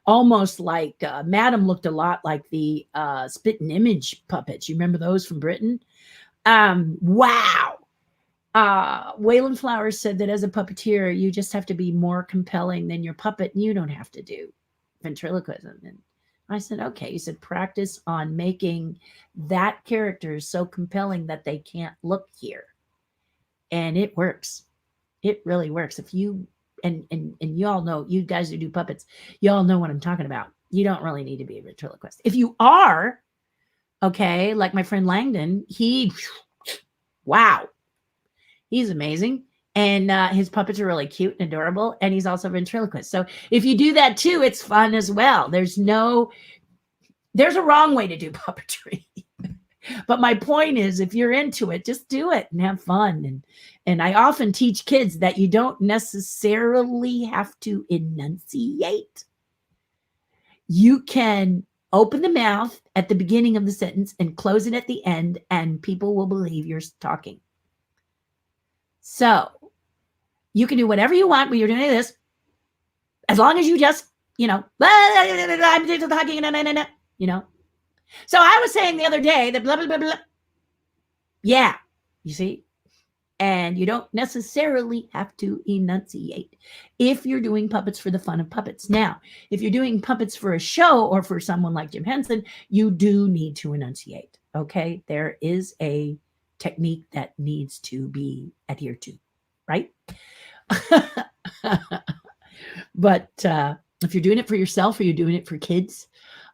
Almost like Madam looked a lot like the spit and image puppets. You remember those from Britain? Wow. Waylon Flowers said that as a puppeteer, you just have to be more compelling than your puppet, and you don't have to do ventriloquism. And I said, okay. He said, practice on making that character so compelling that they can't look here. And it works. It really works. If you, and you all know, you guys who do puppets, you all know what I'm talking about. You don't really need to be a ventriloquist. If you are, okay, like my friend Langdon, wow. He's amazing. And his puppets are really cute and adorable. And he's also a ventriloquist. So if you do that too, it's fun as well. There's a wrong way to do puppetry. But my point is, if you're into it, just do it and have fun. And I often teach kids that you don't necessarily have to enunciate. You can open the mouth at the beginning of the sentence and close it at the end, and people will believe you're talking. So you can do whatever you want when you're doing this, as long as you just, I'm talking, So I was saying the other day that blah, blah, blah, blah. Yeah, you see? And you don't necessarily have to enunciate if you're doing puppets for the fun of puppets. Now, if you're doing puppets for a show or for someone like Jim Henson, you do need to enunciate. Okay. There is a technique that needs to be adhered to, right? But if you're doing it for yourself or you're doing it for kids,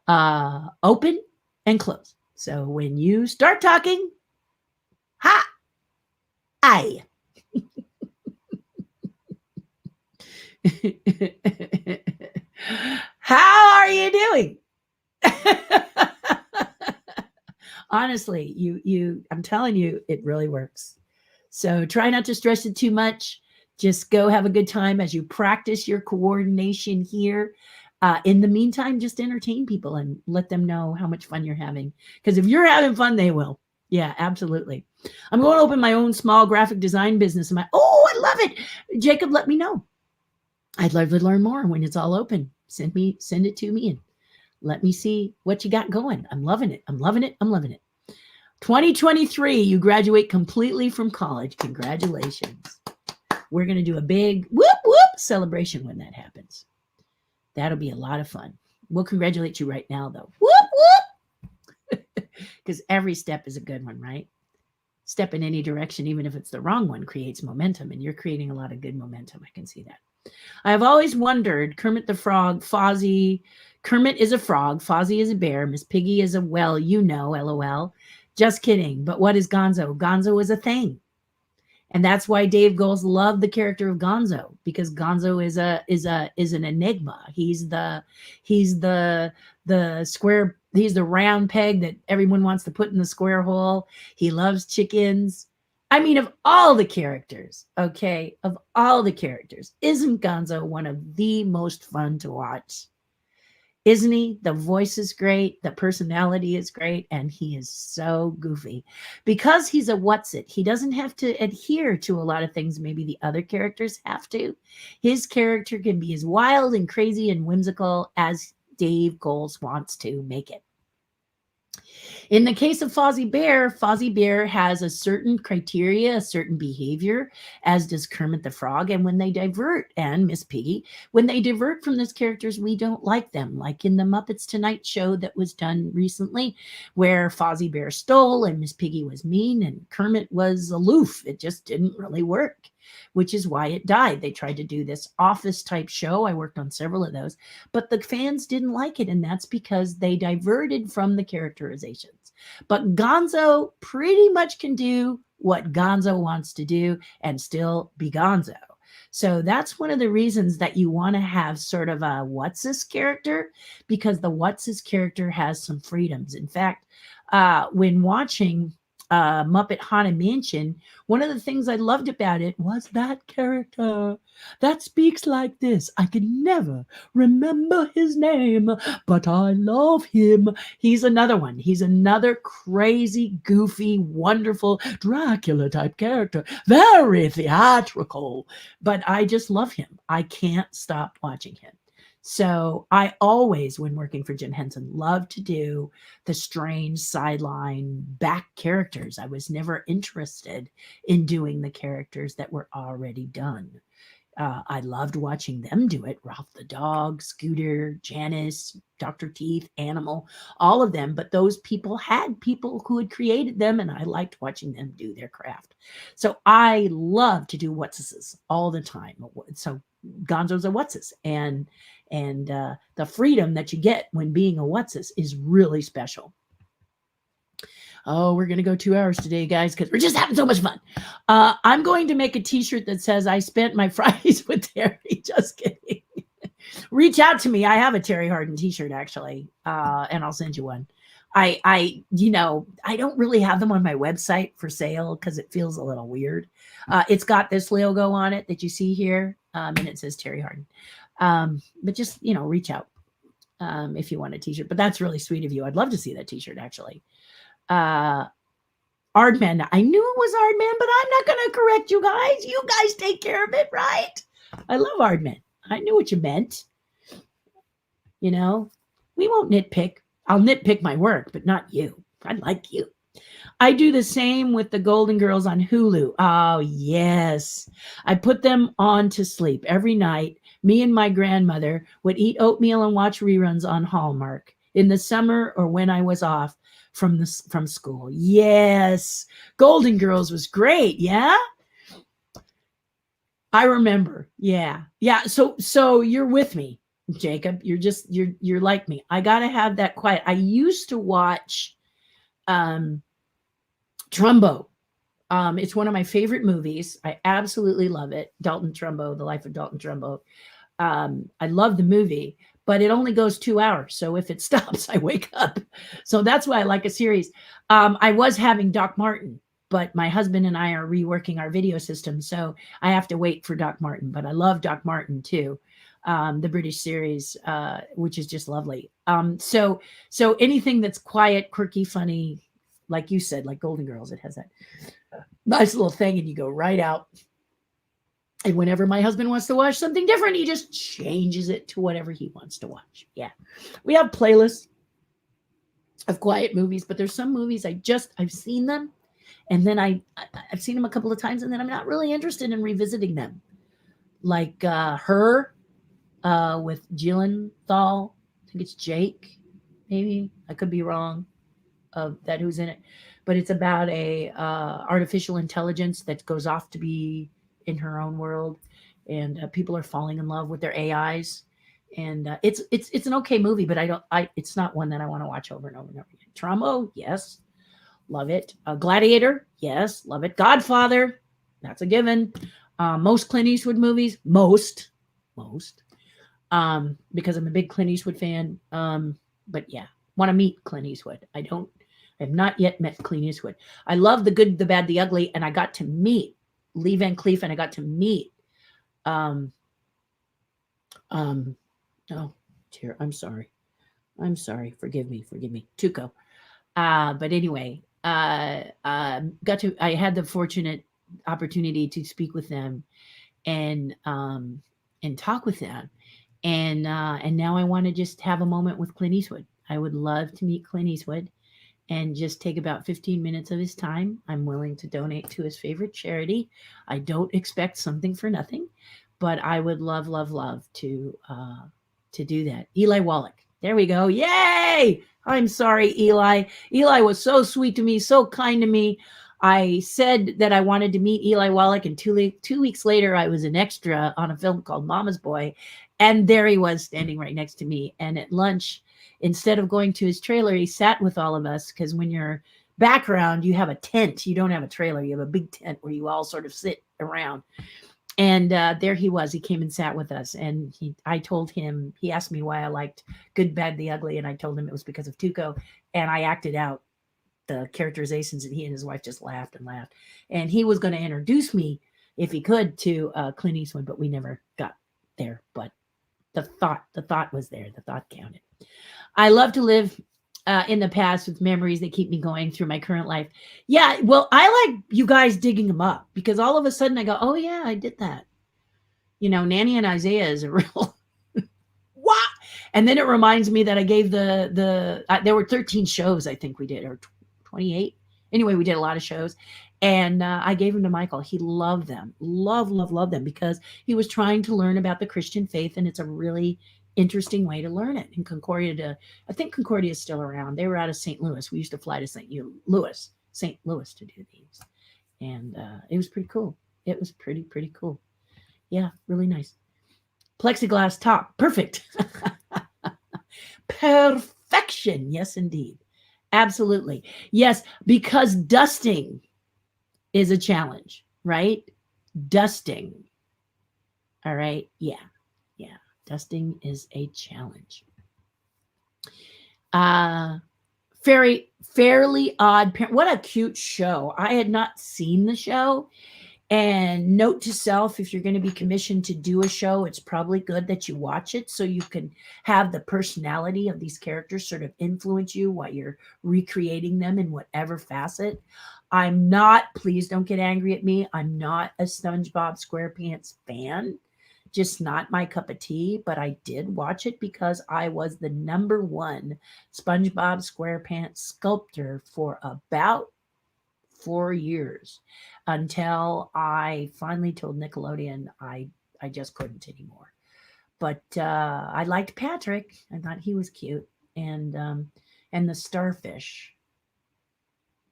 open and close. So when you start talking, ha, I. How are you doing? Honestly, I'm telling you, it really works. So try not to stress it too much. Just go have a good time as you practice your coordination here. In the meantime, just entertain people and let them know how much fun you're having. Because if you're having fun, they will. Yeah, absolutely. I'm going to open my own small graphic design business. Oh, I love it. Jacob, let me know. I'd love to learn more when it's all open. Send it to me and let me see what you got going. I'm loving it. I'm loving it. I'm loving it. 2023, you graduate completely from college. Congratulations. We're going to do a big whoop whoop celebration when that happens. That'll be a lot of fun. We'll congratulate you right now, though. Whoop whoop. Because every step is a good one, right? Step in any direction, even if it's the wrong one, creates momentum, and you're creating a lot of good momentum. I can see that. I've always wondered, Kermit the Frog, Fozzie. Kermit is a frog, Fozzie is a bear, Miss Piggy is a LOL. Just kidding. But what is Gonzo? Gonzo is a thing. And that's why Dave Goles loved the character of Gonzo, because Gonzo is an enigma. He's the square, he's the round peg that everyone wants to put in the square hole. He loves chickens. I mean, of all the characters, okay, of all the characters, isn't Gonzo one of the most fun to watch? Isn't he? The voice is great. The personality is great. And he is so goofy. Because he's a what's-it, he doesn't have to adhere to a lot of things maybe the other characters have to. His character can be as wild and crazy and whimsical as Dave Goles wants to make it. In the case of Fozzie Bear has a certain criteria, a certain behavior, as does Kermit the Frog. And when they divert, and Miss Piggy, when they divert from those characters, we don't like them. Like in the Muppets Tonight show that was done recently, where Fozzie Bear stole and Miss Piggy was mean and Kermit was aloof. It just didn't really work, which is why it died. They tried to do this office type show. I worked on several of those, but the fans didn't like it. And that's because they diverted from the characterizations. But Gonzo pretty much can do what Gonzo wants to do and still be Gonzo. So that's one of the reasons that you want to have sort of a what's this character, because the what's this character has some freedoms. In fact, when watching Muppet Haunted Mansion, one of the things I loved about it was that character that speaks like this. I can never remember his name, but I love him. He's another one. He's another crazy, goofy, wonderful Dracula type character. Very theatrical, but I just love him. I can't stop watching him. So I always, when working for Jim Henson, loved to do the strange sideline back characters. I was never interested in doing the characters that were already done. I loved watching them do it. Ralph the dog, Scooter, Janice, Dr. Teeth, Animal, all of them. But those people had people who had created them, and I liked watching them do their craft. So I love to do what's-this all the time. So Gonzo's a what's-this. And the freedom that you get when being a what's-this is really special. Oh, we're going to go 2 hours today, guys, because we're just having so much fun. I'm going to make a t-shirt that says, I spent my Fridays with Terry. Just kidding. Reach out to me. I have a Terri Hardin t-shirt, actually, and I'll send you one. I don't really have them on my website for sale because it feels a little weird. It's got this logo on it that you see here, and it says Terri Hardin. But just, reach out if you want a t-shirt. But that's really sweet of you. I'd love to see that t-shirt, actually. Aardman. I knew it was Aardman, but I'm not going to correct you guys. You guys take care of it, right? I love Aardman. I knew what you meant. We won't nitpick. I'll nitpick my work, but not you. I like you. I do the same with the Golden Girls on Hulu. Oh, yes. I put them on to sleep every night. Me and my grandmother would eat oatmeal and watch reruns on Hallmark in the summer or when I was off from school. Yes. Golden Girls was great. Yeah? I remember. Yeah. Yeah, so you're with me, Jacob. You're like me. I got to have that quiet. I used to watch um Trumbo. It's one of my favorite movies. I absolutely love it. Dalton Trumbo, The Life of Dalton Trumbo. I love the movie, but it only goes 2 hours. So if it stops, I wake up. So that's why I like a series. I was having Doc Martin, but my husband and I are reworking our video system. So I have to wait for Doc Martin, but I love Doc Martin too. The British series, which is just lovely. So anything that's quiet, quirky, funny, like you said, like Golden Girls, it has that nice little thing, and you go right out. And whenever my husband wants to watch something different, he just changes it to whatever he wants to watch. Yeah. We have playlists of quiet movies, but there's some movies I've seen them, and then I've seen them a couple of times, and then I'm not really interested in revisiting them. Like Her with Gyllenhaal. I think it's Jake, maybe. I could be wrong of that who's in it. But it's about a artificial intelligence that goes off to be in her own world, and people are falling in love with their AIs. And it's an okay movie, but it's not one that I want to watch over and over and over again. Trumbo, yes, love it. Gladiator, yes, love it. Godfather, that's a given. Most Clint Eastwood movies, most, because I'm a big Clint Eastwood fan. But yeah, want to meet Clint Eastwood. I have not yet met Clint Eastwood. I love The Good, the Bad, the Ugly, and I got to meet Lee Van Cleef, and I got to meet oh dear, I'm sorry, forgive me, Tuco. But anyway, I had the fortunate opportunity to speak with them and talk with them, and now I want to just have a moment with Clint Eastwood. I would love to meet Clint Eastwood and just take about 15 minutes of his time. I'm willing to donate to his favorite charity. I don't expect something for nothing, but I would love to do that. Eli Wallach. There we go. Yay! I'm sorry, Eli. Eli was so sweet to me, so kind to me. I said that I wanted to meet Eli Wallach, and 2 weeks later, I was an extra on a film called Mama's Boy, and there he was standing right next to me. And at lunch, instead of going to his trailer, he sat with all of us, because when you're background, you have a tent. You don't have a trailer. You have a big tent where you all sort of sit around. And there he was. He came and sat with us. And I told him, he asked me why I liked Good, Bad, the Ugly. And I told him it was because of Tuco. And I acted out the characterizations, and he and his wife just laughed and laughed. And he was going to introduce me, if he could, to Clint Eastwood, but we never got there. But the thought was there. The thought counted. I love to live in the past with memories that keep me going through my current life. Yeah, well, I like you guys digging them up, because all of a sudden I go, oh yeah, I did that. Nanny and Isaiah is a real what? And then it reminds me that I gave there were 13 shows I think we did, or 28. Anyway, we did a lot of shows, and I gave them to Michael. He loved them, loved them, because he was trying to learn about the Christian faith, and it's a really interesting way to learn it. In Concordia, I think Concordia is still around. They were out of St. Louis. We used to fly to St. Louis to do these, and it was pretty cool. It was pretty cool. Yeah, really nice. Plexiglass top, perfect. Perfection. Yes, indeed. Absolutely. Yes, because dusting is a challenge, right? Dusting. All right. Yeah. Dusting is a challenge. Fairly Odd Parent. What a cute show. I had not seen the show. And note to self, if you're going to be commissioned to do a show, it's probably good that you watch it, so you can have the personality of these characters sort of influence you while you're recreating them in whatever facet. Please don't get angry at me, I'm not a SpongeBob SquarePants fan. just not my cup of tea, but I did watch it because I was the #1 SpongeBob SquarePants sculptor for about 4 years until I finally told Nickelodeon I just couldn't anymore. But I liked Patrick. I thought he was cute, and the starfish.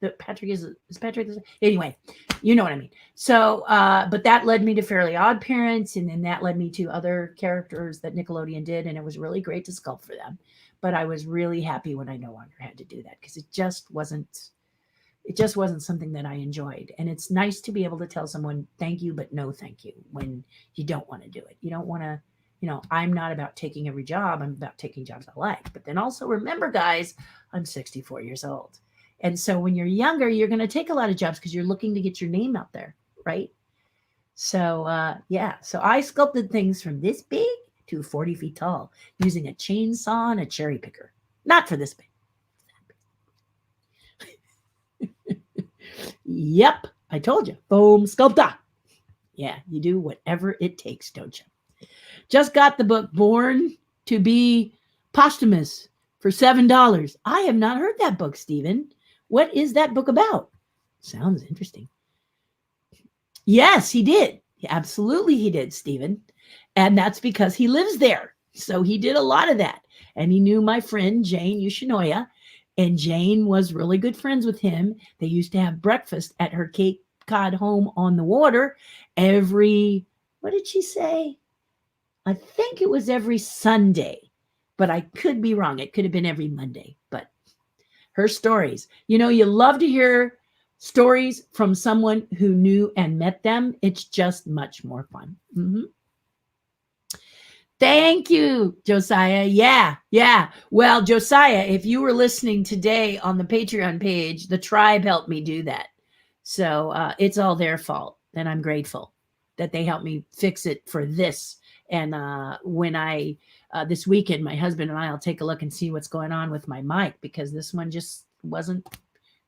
The Patrick is Patrick anyway. You know what I mean. So, but that led me to Fairly Odd Parents, and then that led me to other characters that Nickelodeon did, and it was really great to sculpt for them. But I was really happy when I no longer had to do that because it just wasn't something that I enjoyed. And it's nice to be able to tell someone thank you, but no thank you when you don't want to do it. You don't want to, I'm not about taking every job. I'm about taking jobs I like. But then also remember, guys, I'm 64 years old. And so when you're younger, you're going to take a lot of jobs because you're looking to get your name out there, right? So, yeah. So I sculpted things from this big to 40 feet tall using a chainsaw and a cherry picker. Not for this big. Yep, I told you. Foam sculptor. Yeah, you do whatever it takes, don't you? Just got the book Born to be Posthumous for $7. I have not heard that book, Stephen. What is that book about? Sounds interesting. Yes, he did. Absolutely, he did, Stephen. And that's because he lives there. So he did a lot of that. And he knew my friend, Jane Yoshinoya. And Jane was really good friends with him. They used to have breakfast at her Cape Cod home on the water what did she say? I think it was every Sunday, but I could be wrong. It could have been every Monday, but her stories, you love to hear stories from someone who knew and met them. It's just much more fun. Mm-hmm. Thank you, Josiah. Yeah. Well, Josiah, if you were listening today on the Patreon page, the tribe helped me do that. So it's all their fault. And I'm grateful that they helped me fix it for this. And when this weekend, my husband and I will take a look and see what's going on with my mic because this one just wasn't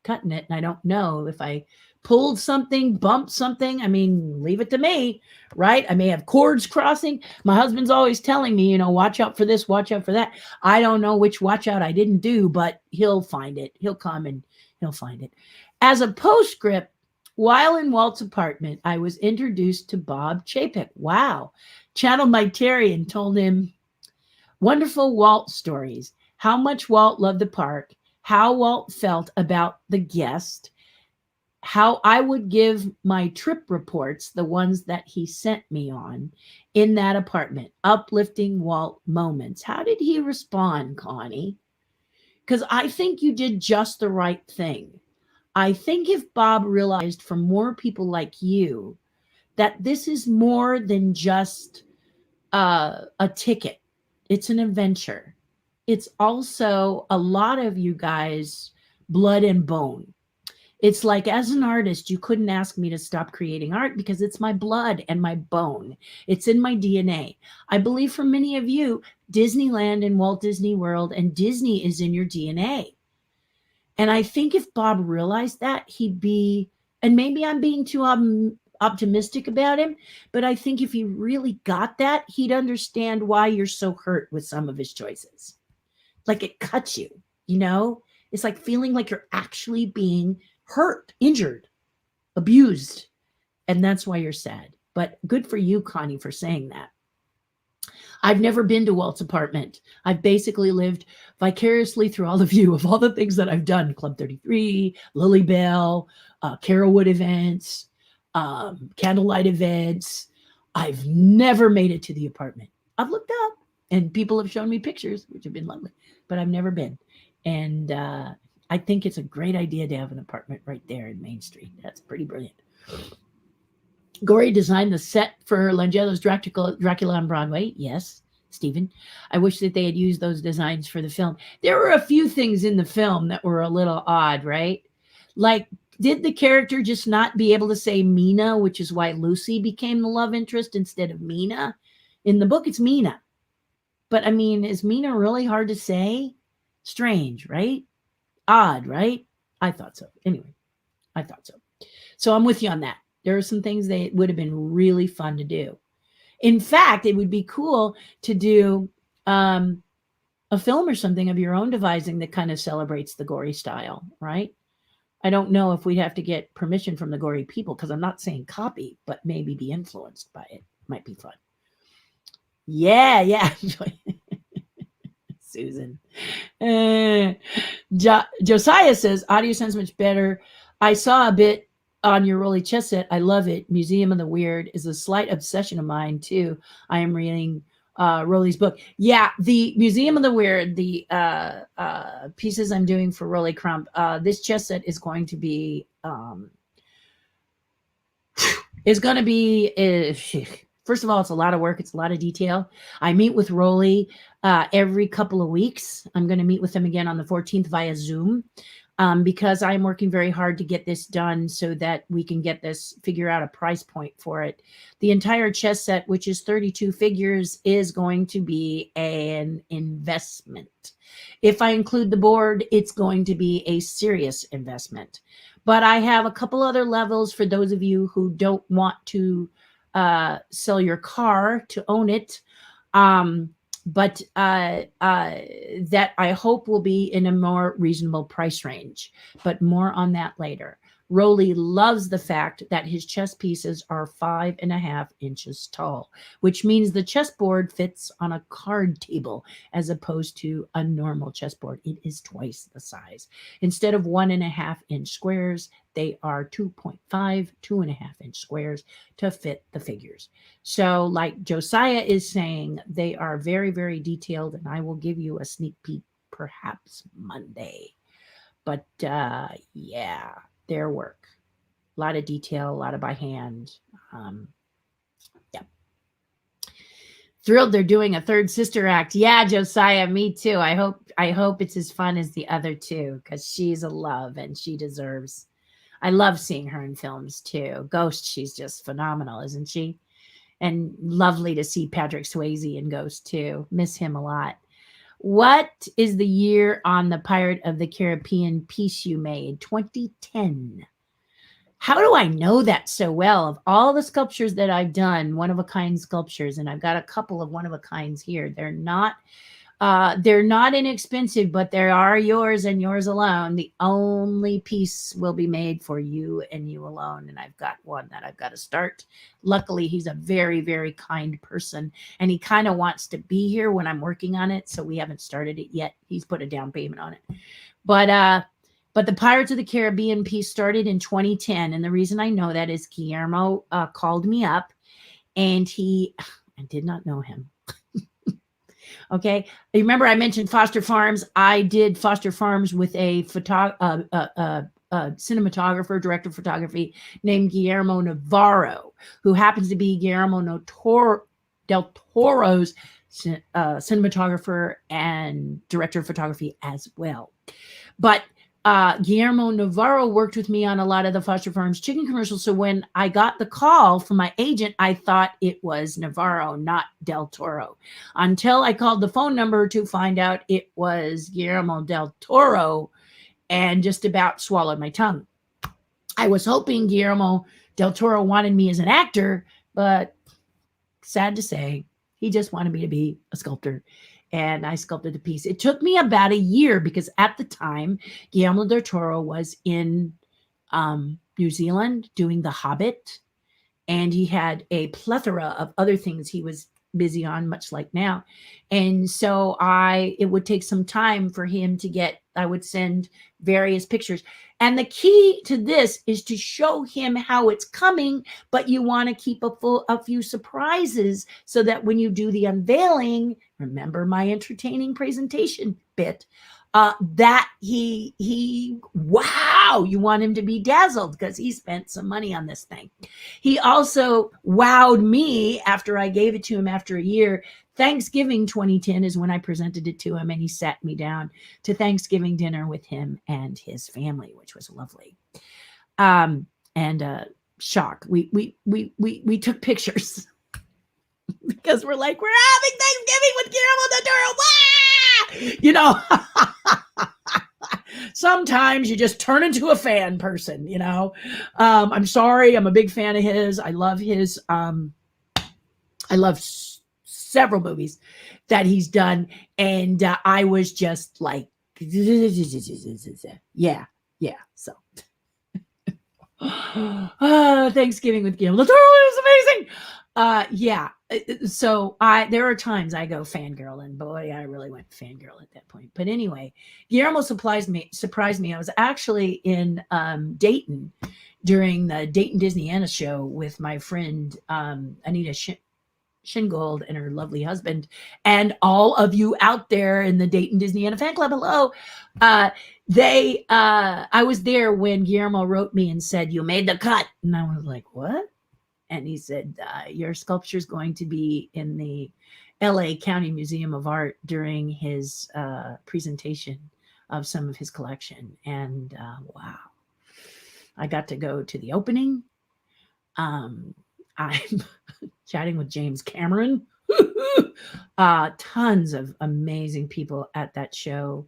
cutting it. And I don't know if I pulled something, bumped something. I mean, leave it to me, right? I may have cords crossing. My husband's always telling me, watch out for this, watch out for that. I don't know which watch out I didn't do, but he'll find it. He'll come and he'll find it. As a postscript, while in Walt's apartment, I was introduced to Bob Chapek. Wow. Channeled my Terry and told him wonderful Walt stories, how much Walt loved the park, how Walt felt about the guest, how I would give my trip reports, the ones that he sent me on, in that apartment, uplifting Walt moments. How did he respond, Connie? Because I think you did just the right thing. I think if Bob realized from more people like you that this is more than just a ticket, it's an adventure. It's also a lot of you guys, blood and bone. It's like as an artist, you couldn't ask me to stop creating art because it's my blood and my bone. It's in my DNA. I believe for many of you, Disneyland and Walt Disney World and Disney is in your DNA. And I think if Bob realized that, he'd be, and maybe I'm being too optimistic about him, but I think if he really got that, he'd understand why you're so hurt with some of his choices. Like it cuts you, It's like feeling like you're actually being hurt, injured, abused. And that's why you're sad. But good for you, Connie, for saying that. I've never been to Walt's apartment. I've basically lived vicariously through all of you of all the things that I've done. Club 33, Lily Bell, Carolwood events, candlelight events. I've never made it to the apartment. I've looked up and people have shown me pictures, which have been lovely, but I've never been. And I think it's a great idea to have an apartment right there in Main Street. That's pretty brilliant. Gory designed the set for Langelo's Dracula on Broadway. Yes, Stephen. I wish that they had used those designs for the film. There were a few things in the film that were a little odd, right? Like, did the character just not be able to say Mina, which is why Lucy became the love interest instead of Mina? In the book, it's Mina. But, I mean, is Mina really hard to say? Strange, right? Odd, right? I thought so. Anyway, I thought so. So I'm with you on that. There are some things that would have been really fun to do. In fact, it would be cool to do a film or something of your own devising that kind of celebrates the gory style, right? I don't know if we'd have to get permission from the gory people because I'm not saying copy, but maybe be influenced by it. Might be fun. Yeah. Susan. Josiah says, audio sounds much better. I saw a bit on your Rolly chess set. I love it. Museum of the Weird is a slight obsession of mine, too. I am reading Rolly's book. Yeah, the Museum of the Weird, the pieces I'm doing for Rolly Crump, this chess set is going to be first of all, it's a lot of work. It's a lot of detail. I meet with Rolly every couple of weeks. I'm going to meet with him again on the 14th via Zoom because I'm working very hard to get this done so that we can figure out a price point for it. The entire chess set, which is 32 figures, is going to be an investment. If I include the board, it's going to be a serious investment. But I have a couple other levels for those of you who don't want to sell your car to own it. But that I hope will be in a more reasonable price range, but more on that later. Rolly loves the fact that his chess pieces are 5.5 inches tall, which means the chessboard fits on a card table as opposed to a normal chessboard. It is twice the size. Instead of 1.5 inch squares, they are 2.5 inch squares to fit the figures. So like Josiah is saying, they are very, very detailed, and I will give you a sneak peek perhaps Monday. But yeah, their work. A lot of detail, a lot of by hand. Yeah. Thrilled they're doing a third sister act. Yeah, Josiah, me too. I hope it's as fun as the other two, because she's a love and she deserves. I love seeing her in films too. Ghost, she's just phenomenal, isn't she? And lovely to see Patrick Swayze in Ghost too. Miss him a lot. What is the year on the Pirate of the Caribbean piece you made? 2010. How do I know that so well? Of all the sculptures that I've done, one-of-a-kind sculptures, and I've got a couple of one-of-a-kinds here. They're not inexpensive, but they are yours and yours alone. The only piece will be made for you and you alone. And I've got one that I've got to start. Luckily, he's a very, very kind person, and he kind of wants to be here when I'm working on it. So we haven't started it yet. He's put a down payment on it. But the Pirates of the Caribbean piece started in 2010. And the reason I know that is Guillermo called me up, and I did not know him. Okay. Remember I mentioned Foster Farms. I did Foster Farms with a cinematographer, director of photography named Guillermo Navarro, who happens to be Guillermo del Toro's cinematographer and director of photography as well. But Guillermo Navarro worked with me on a lot of the Foster Farms chicken commercials. So when I got the call from my agent, I thought it was Navarro, not Del Toro, until I called the phone number to find out it was Guillermo del Toro, and just about swallowed my tongue. I was hoping Guillermo del Toro wanted me as an actor, but sad to say, he just wanted me to be a sculptor. And I sculpted the piece. It took me about a year because at the time, Guillermo del Toro was in New Zealand doing The Hobbit. And he had a plethora of other things he was busy on, much like now. And so it would take some time for him to I would send various pictures. And the key to this is to show him how it's coming, but you want to keep a few surprises so that when you do the unveiling, remember my entertaining presentation bit, that wow, you want him to be dazzled because he spent some money on this thing. He also wowed me after I gave it to him after a year. Thanksgiving 2010 is when I presented it to him, and he sat me down to Thanksgiving dinner with him and his family, which was lovely. Shock. We took pictures because we're like, we're having Thanksgiving with Guillermo del Toro. You know, sometimes you just turn into a fan person, you know. I'm sorry. I'm a big fan of his. I love his I love several movies that he's done. And I was just like, yeah, yeah. So, Thanksgiving with Guillermo del Toro is amazing. Yeah. So there are times I go fangirl, and boy, I really went fangirl at that point. But anyway, Guillermo surprised me. I was actually in Dayton during the Dayton Disneyland show with my friend Anita Shingold and her lovely husband, and all of you out there in the Dayton Disneyland fan club. Hello. I was there when Guillermo wrote me and said, "You made the cut." And I was like, "What?" And he said, "Your sculpture is going to be in the LA County Museum of Art during his presentation of some of his collection." And wow, I got to go to the opening. I'm chatting with James Cameron. Tons of amazing people at that show.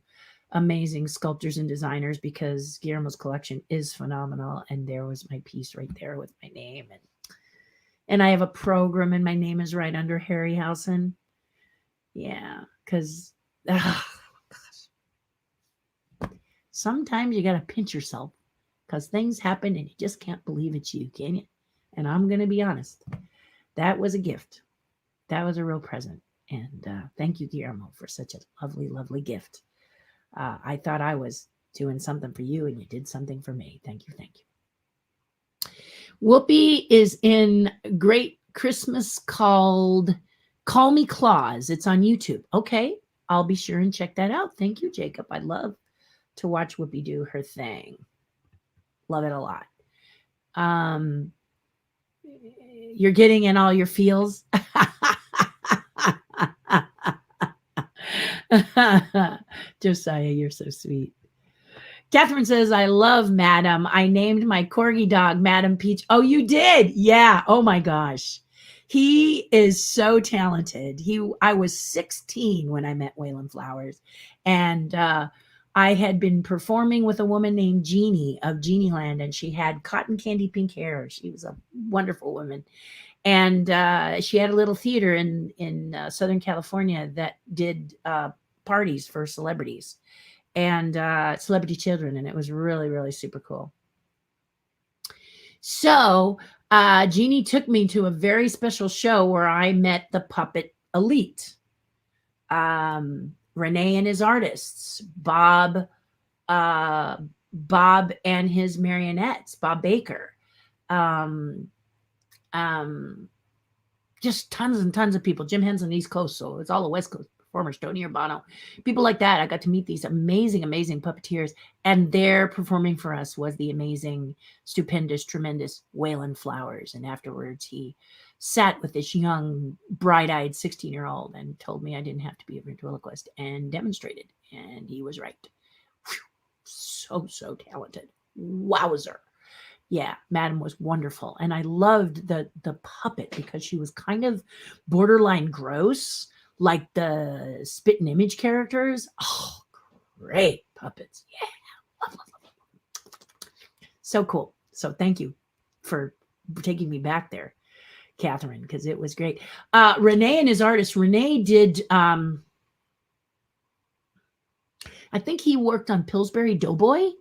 Amazing sculptors and designers, because Guillermo's collection is phenomenal. And there was my piece right there with my name. And I have a program, and my name is right under Harryhausen. Yeah, because sometimes you got to pinch yourself, because things happen and you just can't believe it's you, can you? And I'm going to be honest. That was a gift. That was a real present. And thank you, Guillermo, for such a lovely, lovely gift. I thought I was doing something for you, and you did something for me. Thank you. Thank you. Whoopi is in Great Christmas called Call Me Claus. It's on YouTube. Okay, I'll be sure and check that out. Thank you, Jacob. I love to watch Whoopi do her thing. Love it a lot. You're getting in all your feels. Josiah, you're so sweet. Catherine says, "I love Madam. I named my corgi dog Madam Peach." Oh, you did? Yeah. Oh my gosh. He is so talented. I was 16 when I met Waylon Flowers, and I had been performing with a woman named Genie of Genieland, and she had cotton candy pink hair. She was a wonderful woman. And she had a little theater in Southern California that did parties for celebrities and celebrity children. And it was really, really super cool. So Genie took me to a very special show where I met the puppet elite. Renee and his artists, Bob and his marionettes, Bob Baker. Just tons and tons of people. Jim Henson, East Coast, so it's all the West Coast performers. Tony Urbano, people like that. I got to meet these amazing, amazing puppeteers, and their performing for us was the amazing, stupendous, tremendous Waylon Flowers. And afterwards, he sat with this young, bright-eyed 16-year-old and told me I didn't have to be a ventriloquist, and demonstrated. And he was right. Whew. So talented. Wowzer. Yeah, Madam was wonderful. And I loved the puppet because she was kind of borderline gross, like the spit and image characters. Oh, great puppets. Yeah. So cool. So thank you for taking me back there, Catherine, because it was great. Renee and his artist, Renee did, I think he worked on Pillsbury Doughboy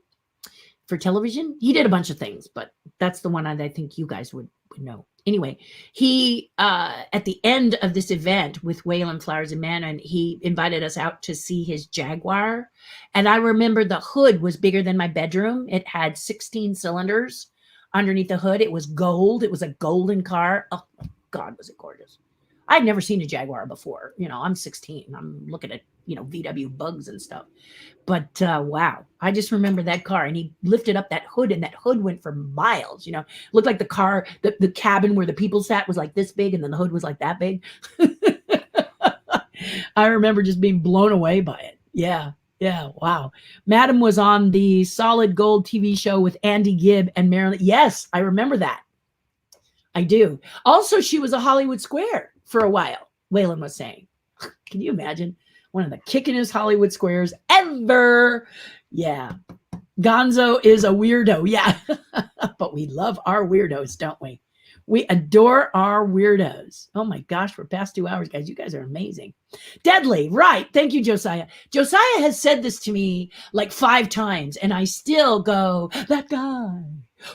for television. He did a bunch of things, but that's the one I think you guys would know. Anyway, he, at the end of this event with Waylon Flowers and Manon, he invited us out to see his Jaguar. And I remember the hood was bigger than my bedroom. It had 16 cylinders underneath the hood. It was gold. It was a golden car. Oh my God, was it gorgeous. I'd never seen a Jaguar before. You know, I'm 16. I'm looking at, VW bugs and stuff. But wow, I just remember that car, and he lifted up that hood, and that hood went for miles. Looked like the car, the cabin where the people sat was like this big, and then the hood was like that big. I remember just being blown away by it. Yeah, wow. Madam was on the Solid Gold TV show with Andy Gibb and Marilyn. Yes, I remember that. I do. Also, she was a Hollywood Square for a while, Waylon was saying. Can you imagine? One of the kickinest Hollywood Squares ever. Yeah. Gonzo is a weirdo. Yeah. But we love our weirdos, don't we? We adore our weirdos. Oh my gosh, we're past 2 hours, guys. You guys are amazing. Deadly, right. Thank you, Josiah. Josiah has said this to me like 5 times, and I still go, that guy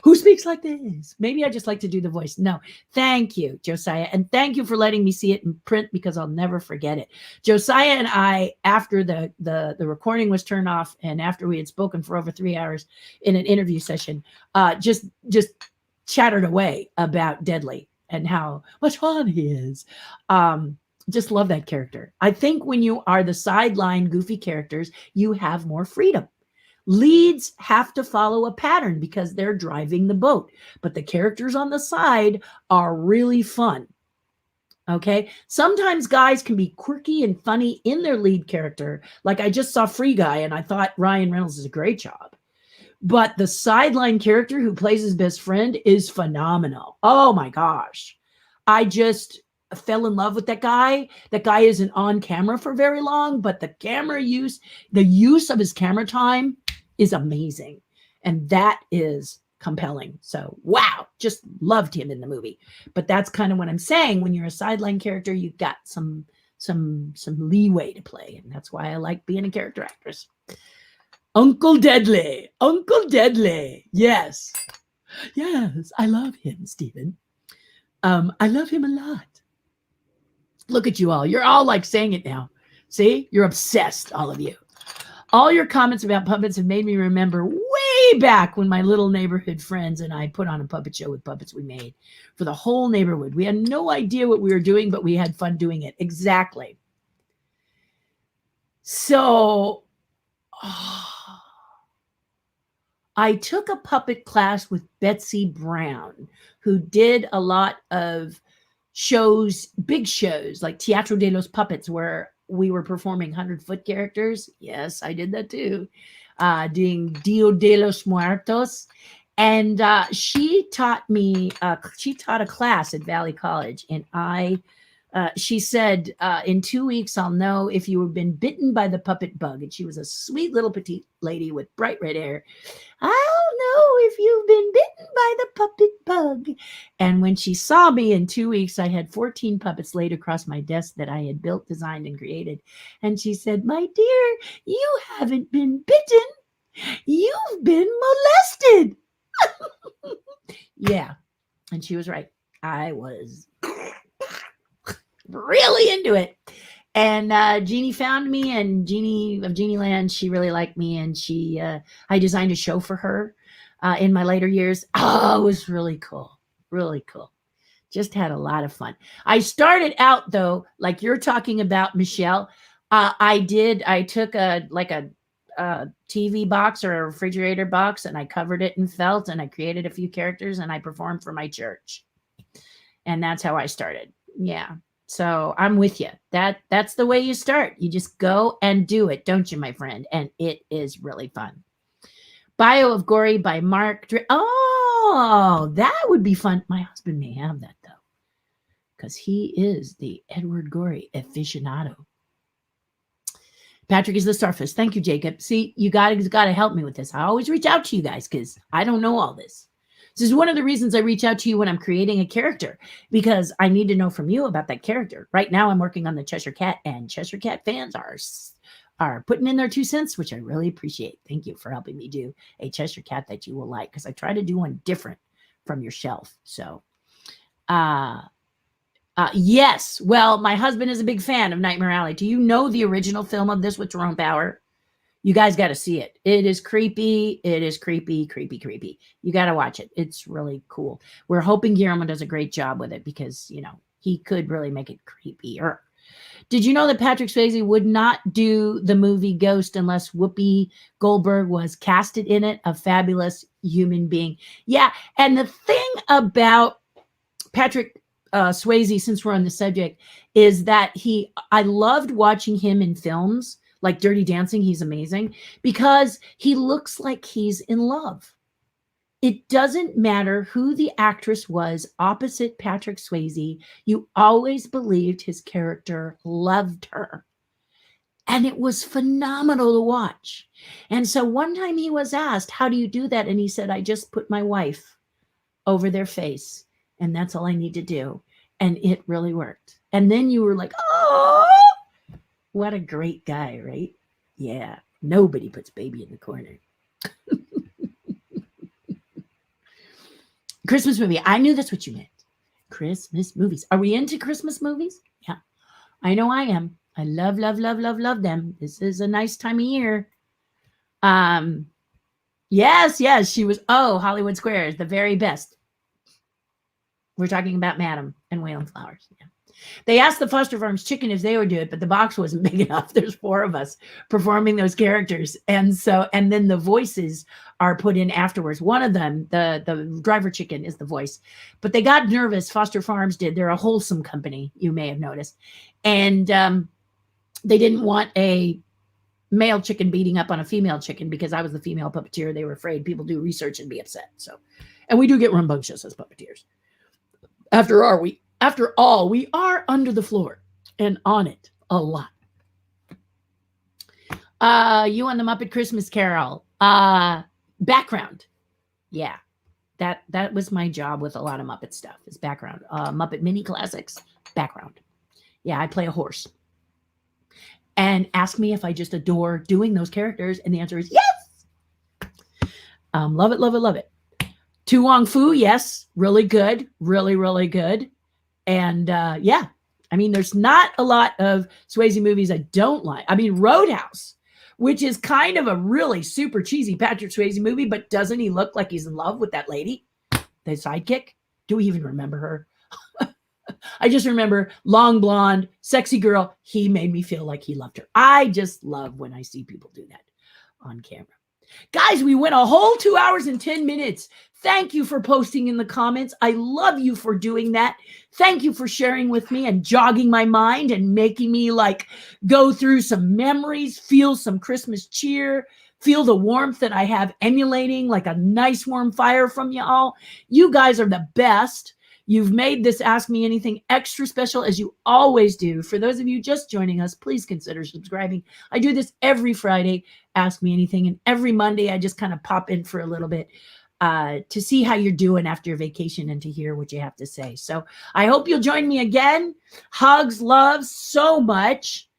who speaks like this. Maybe I just like to do the voice. No, thank you, Josiah. And thank you for letting me see it in print because I'll never forget it. Josiah and I, after the recording was turned off and after we had spoken for over 3 hours in an interview session, just chattered away about Deadly and how much fun he is. Just love that character. I think when you are the sideline goofy characters, you have more freedom. Leads have to follow a pattern because they're driving the boat, but the characters on the side are really fun. Okay. Sometimes guys can be quirky and funny in their lead character. Like I just saw Free Guy and I thought Ryan Reynolds did a great job. But the sideline character who plays his best friend is phenomenal. Oh my gosh. I just fell in love with that guy. That guy isn't on camera for very long, but the use of his camera time is amazing. And that is compelling. So, wow, just loved him in the movie. But that's kind of what I'm saying. When you're a sideline character, you've got some leeway to play. And that's why I like being a character actress. Uncle Deadly. Uncle Deadly. Yes. Yes, I love him, Stephen. I love him a lot. Look at you all. You're all like saying it now. See? You're obsessed, all of you. All your comments about puppets have made me remember way back when my little neighborhood friends and I put on a puppet show with puppets we made for the whole neighborhood. We had no idea what we were doing, but we had fun doing it. Exactly. So... I took a puppet class with Betsy Brown, who did a lot of shows, big shows like Teatro de los Puppets, where we were performing 100-foot characters. Yes, I did that too. Doing Dia de los Muertos. And she taught a class at Valley College. And she said, in 2 weeks, I'll know if you have been bitten by the puppet bug. And she was a sweet little petite lady with bright red hair. I'll know if you've been bitten by the puppet bug. And when she saw me in 2 weeks, I had 14 puppets laid across my desk that I had built, designed, and created. And she said, my dear, you haven't been bitten. You've been molested. Yeah. And she was right. I was really into it. And Genie found me, and Genie of Genieland, she really liked me, and I designed a show for her in my later years. Oh, it was really cool. Really cool. Just had a lot of fun. I started out though, like you're talking about, Michelle. I took a TV box or a refrigerator box, and I covered it in felt, and I created a few characters, and I performed for my church. And that's how I started. Yeah. So I'm with you. That's the way you start. You just go and do it, don't you, my friend? And it is really fun. Bio of Gory by Mark. Oh, that would be fun. My husband may have that though, because he is the Edward Gorey aficionado. Patrick is the Starfish. Thank you, Jacob. See, you got to help me with this. I always reach out to you guys because I don't know all this. This is one of the reasons I reach out to you when I'm creating a character, because I need to know from you about that character. Right now, I'm working on the Cheshire Cat, and Cheshire Cat fans are putting in their 2 cents, which I really appreciate. Thank you for helping me do a Cheshire Cat that you will like, because I try to do one different from your shelf. So, yes. Well, my husband is a big fan of Nightmare Alley. Do you know the original film of this with Tyrone Power? You guys got to see it. It is creepy. It is creepy, creepy, creepy. You got to watch it. It's really cool. We're hoping Guillermo does a great job with it because, he could really make it creepier. Did you know that Patrick Swayze would not do the movie Ghost unless Whoopi Goldberg was casted in it? A fabulous human being. Yeah. And the thing about Patrick Swayze, since we're on the subject, is that I loved watching him in films like Dirty Dancing. He's amazing because he looks like he's in love. It doesn't matter who the actress was opposite Patrick Swayze. You always believed his character loved her. And it was phenomenal to watch. And so one time he was asked, how do you do that? And he said, I just put my wife over their face And that's all I need to do. And it really worked. And then you were like, oh, what a great guy, right? Yeah. Nobody puts baby in the corner. Christmas movie. I knew that's what you meant. Christmas movies. Are we into Christmas movies? Yeah. I know I am. I love, love, love, love, love them. This is a nice time of year. Yes, she was. Oh, Hollywood Squares, the very best. We're talking about Madam and Whale and Flowers. Yeah. They asked the Foster Farms chicken if they would do it, but the box wasn't big enough. There's 4 of us performing those characters. And then the voices are put in afterwards. One of them, the driver chicken, is the voice. But they got nervous. Foster Farms did. They're a wholesome company, you may have noticed. And they didn't want a male chicken beating up on a female chicken because I was the female puppeteer. They were afraid people do research and be upset. And we do get rambunctious as puppeteers. After all, we are under the floor and on it a lot. You on the Muppet Christmas Carol. Background. Yeah. That was my job with a lot of Muppet stuff, is background. Muppet Mini Classics, background. Yeah, I play a horse. And ask me if I just adore doing those characters, and the answer is yes. Love it, love it, love it. Tu Wong Fu, yes, really good, really, really good. And yeah, I mean, there's not a lot of Swayze movies I don't like. I mean, Roadhouse, which is kind of a really super cheesy Patrick Swayze movie, but doesn't he look like he's in love with that lady, the sidekick? Do we even remember her? I just remember long blonde, sexy girl. He made me feel like he loved her. I just love when I see people do that on camera. Guys, we went a whole 2 hours and 10 minutes. Thank you for posting in the comments. I love you for doing that. Thank you for sharing with me and jogging my mind and making me like go through some memories, feel some Christmas cheer, feel the warmth that I have emulating like a nice warm fire from you all. You guys are the best. You've made this Ask Me Anything extra special, as you always do. For those of you just joining us, please consider subscribing. I do this every Friday, Ask Me Anything, and every Monday I just kind of pop in for a little bit to see how you're doing after your vacation and to hear what you have to say. So I hope you'll join me again. Hugs, love so much.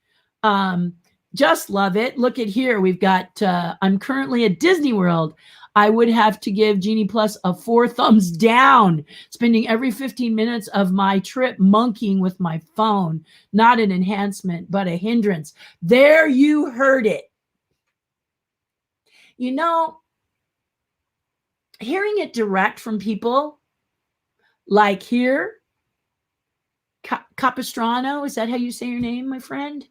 Just love it. Look at here. We've got, I'm currently at Disney World. I would have to give Genie Plus a 4 thumbs down, spending every 15 minutes of my trip monkeying with my phone. Not an enhancement, but a hindrance. There, you heard it. You know, hearing it direct from people like here, Capistrano, is that how you say your name, my friend?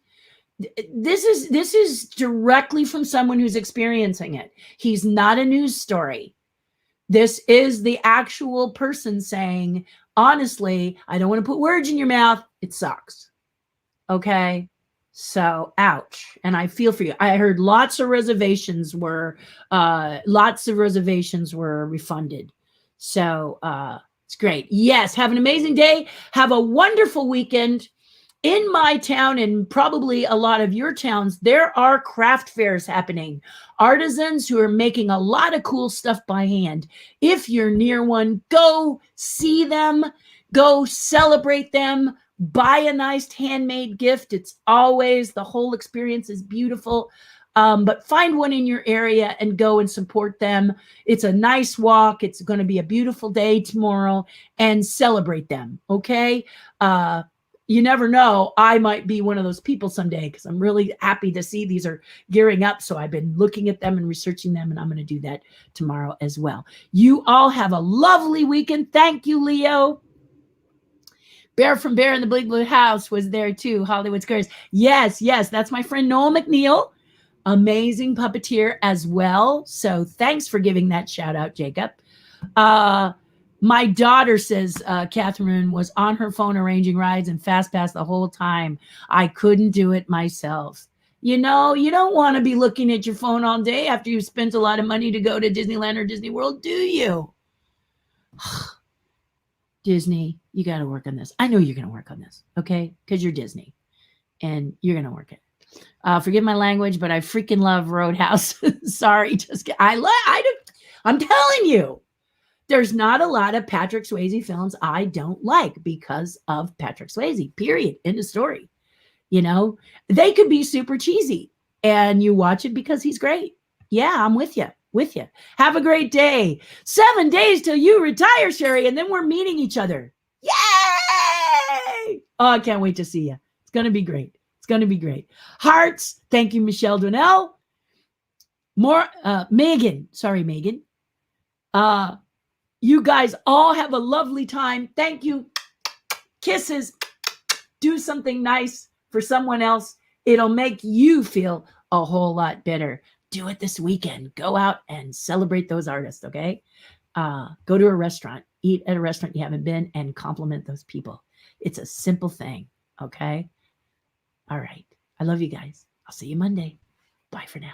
This is directly from someone who's experiencing it. He's not a news story. This is the actual person saying, honestly, I don't want to put words in your mouth. It sucks. Okay. So ouch. And I feel for you. I heard lots of reservations were refunded. So it's great. Yes. Have an amazing day. Have a wonderful weekend. In my town, and probably a lot of your towns, there are craft fairs happening. Artisans who are making a lot of cool stuff by hand. If you're near one, go see them, go celebrate them, buy a nice handmade gift. It's always, the whole experience is beautiful. But find one in your area and go and support them. It's a nice walk. It's going to be a beautiful day tomorrow, and celebrate them. Okay. You never know. I might be one of those people someday, because I'm really happy to see these are gearing up. So I've been looking at them and researching them, and I'm going to do that tomorrow as well. You all have a lovely weekend. Thank you, Leo. Bear from Bear in the Big Blue House was there too. Hollywood Squares. Yes. That's my friend Noel McNeil. Amazing puppeteer as well. So thanks for giving that shout out, Jacob. My daughter says Catherine was on her phone arranging rides and fast pass the whole time. I couldn't do it myself. You know, you don't want to be looking at your phone all day after you've spent a lot of money to go to Disneyland or Disney World, do you? Disney, you got to work on this. I know you're going to work on this, okay? Because you're Disney, and you're going to work it. Forgive my language, but I freaking love Roadhouse. Sorry, I'm telling you. There's not a lot of Patrick Swayze films I don't like because of Patrick Swayze, period. End of story. You know, they could be super cheesy and you watch it because he's great. Yeah, I'm with you. With you. Have a great day. 7 days till you retire, Sherry, and then we're meeting each other. Yay! Oh, I can't wait to see you. It's going to be great. It's going to be great. Hearts. Thank you, Michelle Donnell. More, Megan. Sorry, Megan. You guys all have a lovely time. Thank you. Kisses. Do something nice for someone else. It'll make you feel a whole lot better. Do it this weekend. Go out and celebrate those artists, okay? Go to a restaurant. Eat at a restaurant you haven't been and compliment those people. It's a simple thing, okay? All right. I love you guys. I'll see you Monday. Bye for now.